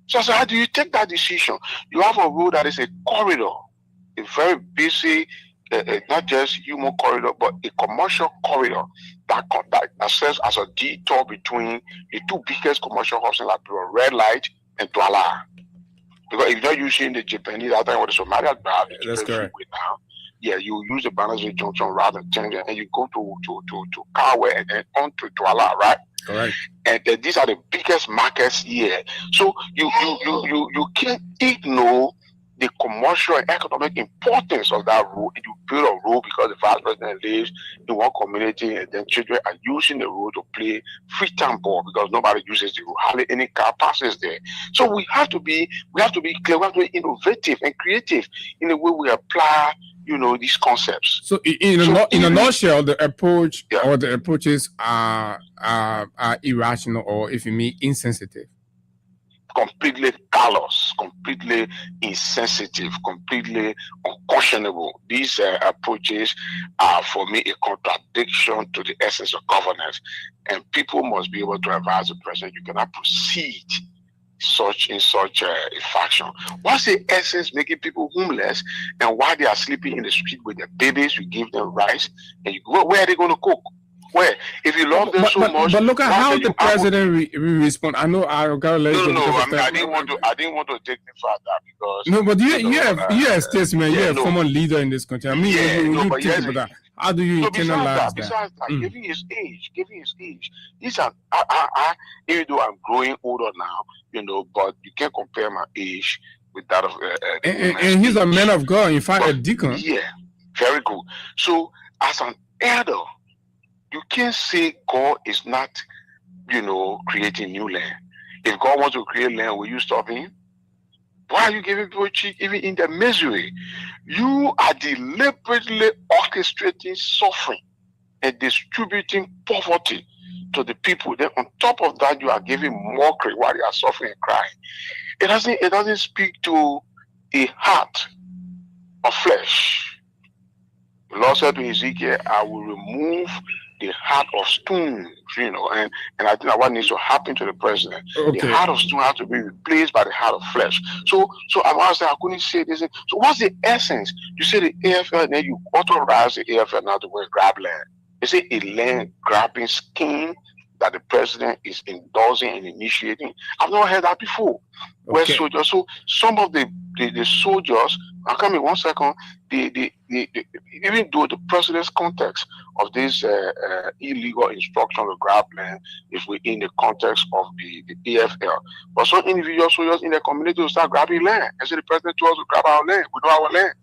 So I said, how do you take that decision? You have a road that is a corridor, a very busy, not just human corridor, but a commercial corridor that serves as a detour between the two biggest commercial hubs in Liberia, Red Light and Douala. Because if you're not using the Japanese, I think what the Somalia grab, that's correct. Now, you use the Banazzo Junction rather than change it, and you go to Kawe and then on to Douala, right? Correct. And these are the biggest markets here. So you can't ignore the commercial and economic importance of that road. You build a road because the vice president lives in one community, and then children are using the road to play free-time ball because nobody uses the road. Hardly any car passes there. So we have to be clear, we have to be innovative and creative in the way we apply, these concepts. So in a nutshell, the approach or the approaches are irrational, or if you mean insensitive. Completely callous, completely insensitive, completely unconscionable. These approaches are, for me, a contradiction to the essence of governance. And people must be able to advise the president, you cannot proceed in such a fashion. What's the essence making people homeless, and why they are sleeping in the street with their babies? You give them rice, and where are they going to cook? Where? If you love them much, but look at how the president respond. I know I gotta let you go. I didn't want to take the fact that because no, but you're a statesman, you're a former leader in this country. I mean, you think about that. How do you internalize that? Besides that, given his age, these are even though I'm growing older now, but you can't compare my age with that of and he's a man of God, in fact, a deacon. Yeah, very good. So as an elder, you can't say God is not, creating new land. If God wants to create land, will you stop him? Why are you giving people cheek even in their misery? You are deliberately orchestrating suffering and distributing poverty to the people. Then on top of that, you are giving mockery while they are suffering and crying. It doesn't speak to a heart of flesh. The Lord said to Ezekiel, I will remove the heart of stone, and I think that what needs to happen to the president. Okay. The heart of stone has to be replaced by the heart of flesh. So I was saying, I couldn't say this. So what's the essence? You say the AFL, and then you authorize the AFL now to go and grab land. Is it a land grabbing scheme that the president is endorsing and initiating? I've never heard that before. Okay. Where soldiers, so some of the soldiers, I'll come in 1 second, even though the president's context of this illegal instruction to grab land is within the context of the AFL, but some individual soldiers in the community will start grabbing land and say the president told us to grab our land, we know our land.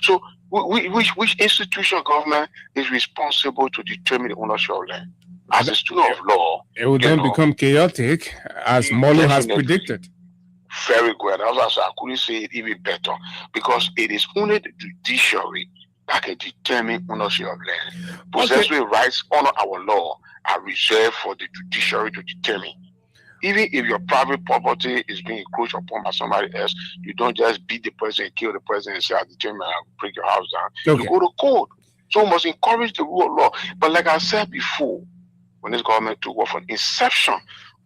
So which institution of government is responsible to determine the ownership of land? As a student of law, it will then become chaotic, as Molo has predicted. Very good. I couldn't say it even better, because it is only the judiciary that can determine ownership of land. Possessory rights under our law are reserved for the judiciary to determine. Even if your private property is being encroached upon by somebody else, you don't just beat the president, kill the president, and say, I determine, I'll break your house down. Okay. You go to court. So we must encourage the rule of law. But like I said before, when this government took off from inception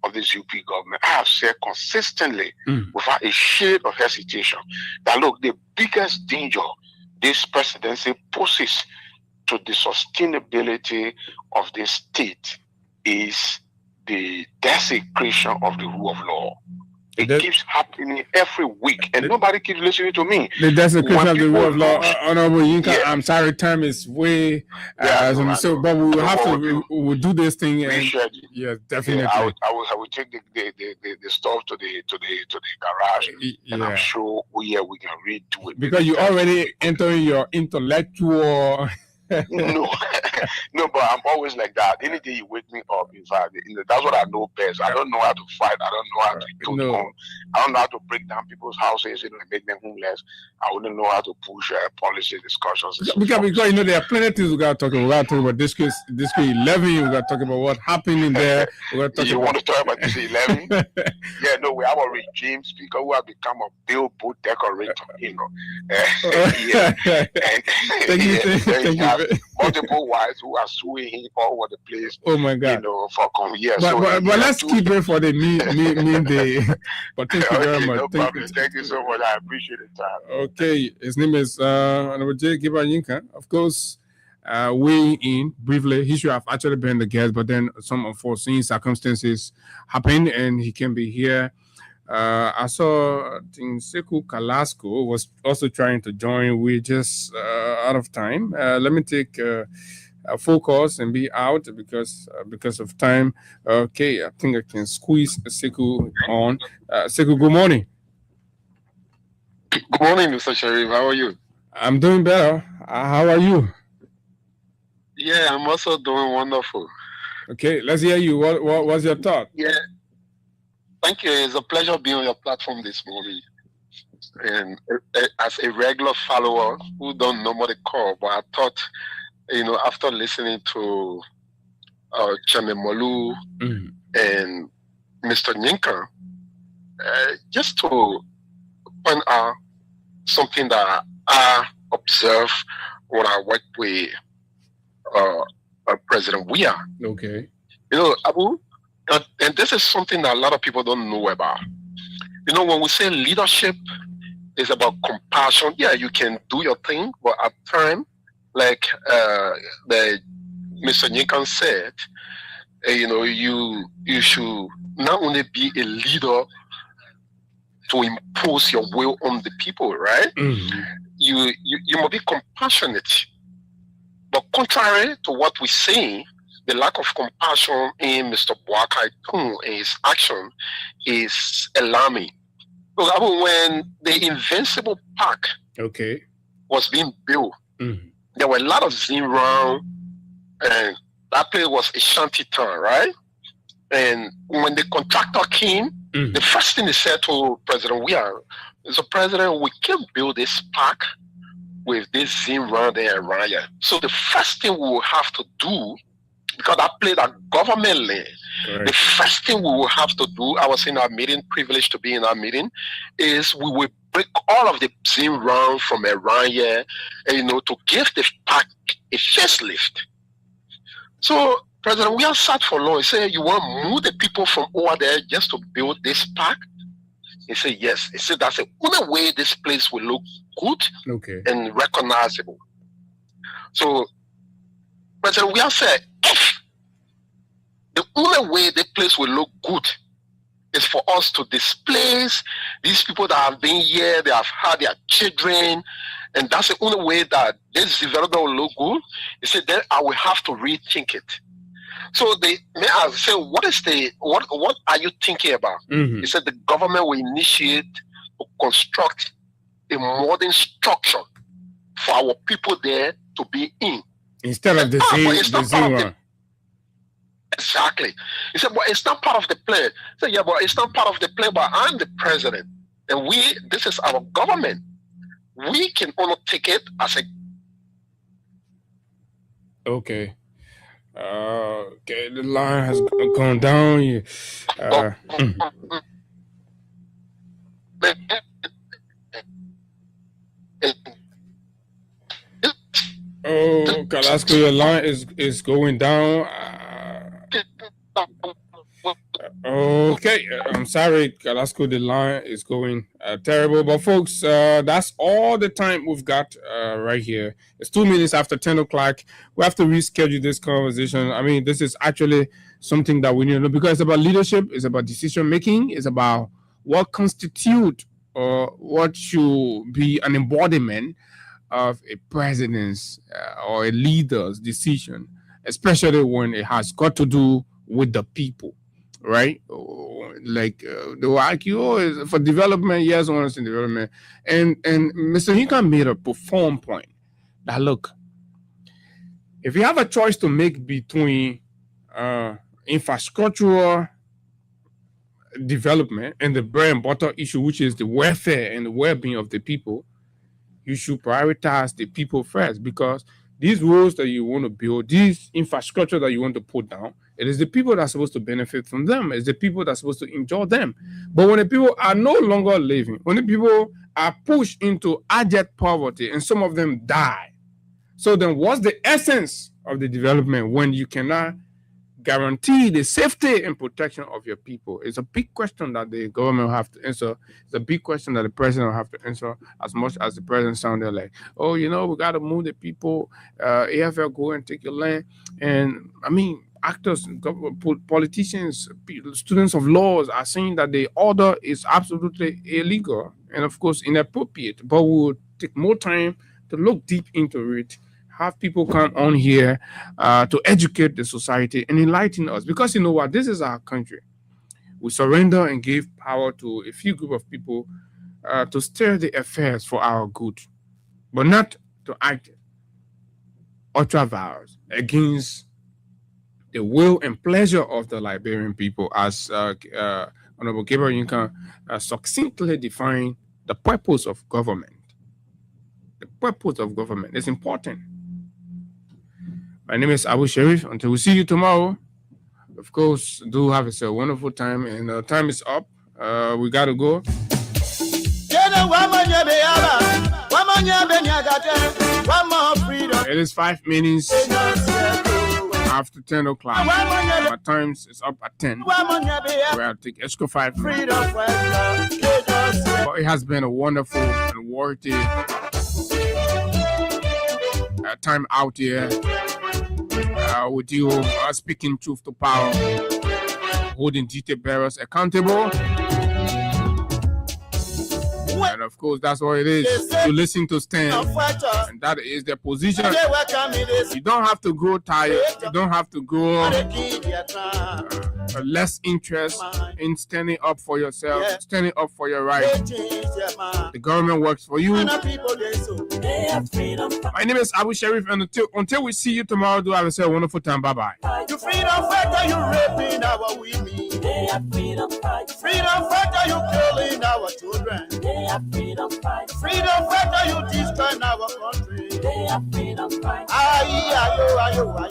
of this UP government, I have said consistently, without a shade of hesitation, that look, the biggest danger this presidency poses to the sustainability of the state is the desecration of the rule of law. It keeps happening every week, and nobody keeps listening to me. That's the question of the rule of law. Honorable Yinka, I'm sorry, time is way. So, but we will have to. We'll do this thing. And, yeah, definitely. Yeah, I will take the stuff to the garage, and I'm sure we can redo it. Because you already entering your intellectual. No, but I'm always like that. Any day you wake me up, in fact, that's what I know best. I don't know how to fight. I don't know how to I don't know how to break down people's houses and make them homeless. I wouldn't know how to push policy discussions. Because there are plenty of things we got to talk about. We got to talk about this case 11. We got to talk about what happened in there. We got to want to talk about this 11? Yeah, no, we have a regime speaker who has become a billboard decorator. Thank you. Multiple wives who are suing him all over the place. Oh my God! For but let's keep it for the mean day. But thank you very much. Thank you so much. I appreciate the time. Okay, his name is Honorable J. Giba Yinka. Of course, weighing in briefly, he should have actually been the guest, but then some unforeseen circumstances happened, and he can be here. I saw Sekou Kalasco was also trying to join. We're just out of time. Let me take a focus and be out because of time. Okay, I think I can squeeze Sekou on. Sekou, good morning. Good morning, Mr. Sharif. How are you? I'm doing better. How are you? Yeah, I'm also doing wonderful. Okay, let's hear you. What's your thought? Yeah. Thank you. It's a pleasure being on your platform this morning. And as a regular follower who don't normally call, but I thought, after listening to Chairman Molu and Mr. Yinka, just to point out something that I observe when I work with President Weah. Okay. Abu, and this is something that a lot of people don't know about. When we say leadership is about compassion, yeah, you can do your thing, but at times, like the Mr. Yinka said, you should not only be a leader to impose your will on the people, right? Mm-hmm. You must be compassionate. But contrary to what we say, the lack of compassion in Mr. Boakai Tung and his action is alarming. Look, when the Invincible Park was being built, there were a lot of Zinran, and that place was a shanty town, right? And when the contractor came, the first thing they said to President Weah is, President, we can't build this park with this Zinran there around here. So the first thing we will have to do, because that place are government land, the first thing we will have to do, I was in our meeting, privileged to be in our meeting, is we will break all of the Zinran from around here, to give the park a facelift. So President Weah sat for long. He said, you want to move the people from over there just to build this park? He said, yes. He said, that's the only way this place will look good and recognizable. So President Weah said, the only way the place will look good is for us to displace these people that have been here, they have had their children, and that's the only way that this development will look good. He said, then I will have to rethink it. So they may ask, say, what are you thinking about? He said the government will initiate to construct a modern structure for our people there to be in. Instead of the Zinran. Exactly. He said, but it's not part of the plan. He said, yeah, but it's not part of the plan, but I'm the president. And this is our government. We can only take it as a... Okay. Okay, the line has gone down. Oh, Kalasco, your line is going down. Okay, I'm sorry, Kalasco, the line is going terrible. But folks, that's all the time we've got right here. It's 2 minutes after 10 o'clock. We have to reschedule this conversation. I mean, this is actually something that we need to know because it's about leadership, it's about decision making, it's about what constitute or what should be an embodiment of a president's or a leader's decision, especially when it has got to do with the people, right? Like they will argue, oh, for development, yes, I want to development. And Mr. Hinka made a profound point that, look, if you have a choice to make between infrastructural development and the bread and butter issue, which is the welfare and the well-being of the people, you should prioritize the people first, because these roads that you want to build, these infrastructure that you want to put down, it is the people that are supposed to benefit from them. It's the people that are supposed to enjoy them. But when the people are no longer living, when the people are pushed into abject poverty and some of them die, so then what's the essence of the development when you cannot guarantee the safety and protection of your people? It's a big question that the government will have to answer. It's a big question that the president will have to answer, as much as the president sounded like, oh, we got to move the people, AFL go and take your land. And I mean, actors, politicians, students of laws are saying that the order is absolutely illegal and of course inappropriate, but we'll take more time to look deep into it, have people come on here to educate the society and enlighten us. Because you know what? This is our country. We surrender and give power to a few group of people to steer the affairs for our good, but not to act ultra-virus against the will and pleasure of the Liberian people, as Honorable Gabriel Yinka succinctly defined the purpose of government. The purpose of government is important. My name is Abu Sharif. Until we see you tomorrow, of course, do have a wonderful time. And time is up. We got to go. It is 5 minutes after 10 o'clock. My time is up at 10. We'll take extra 5 minutes. But it has been a wonderful and worthy time out here with you, speaking truth to power, holding detail bearers accountable. And of course, that's what it is. You listen to stand, and that is the position. You don't have to grow tired. You don't have to grow less interest in standing up for yourself, standing up for your right. The government works for you. My name is Abu Sharif, and until we see you tomorrow, do have a wonderful time. Bye-bye. You freedom fighter, you raping our women. Freedom fighter, you killing our children. Freedom fighter, you destroying our country. Aye, aye, aye, aye, aye.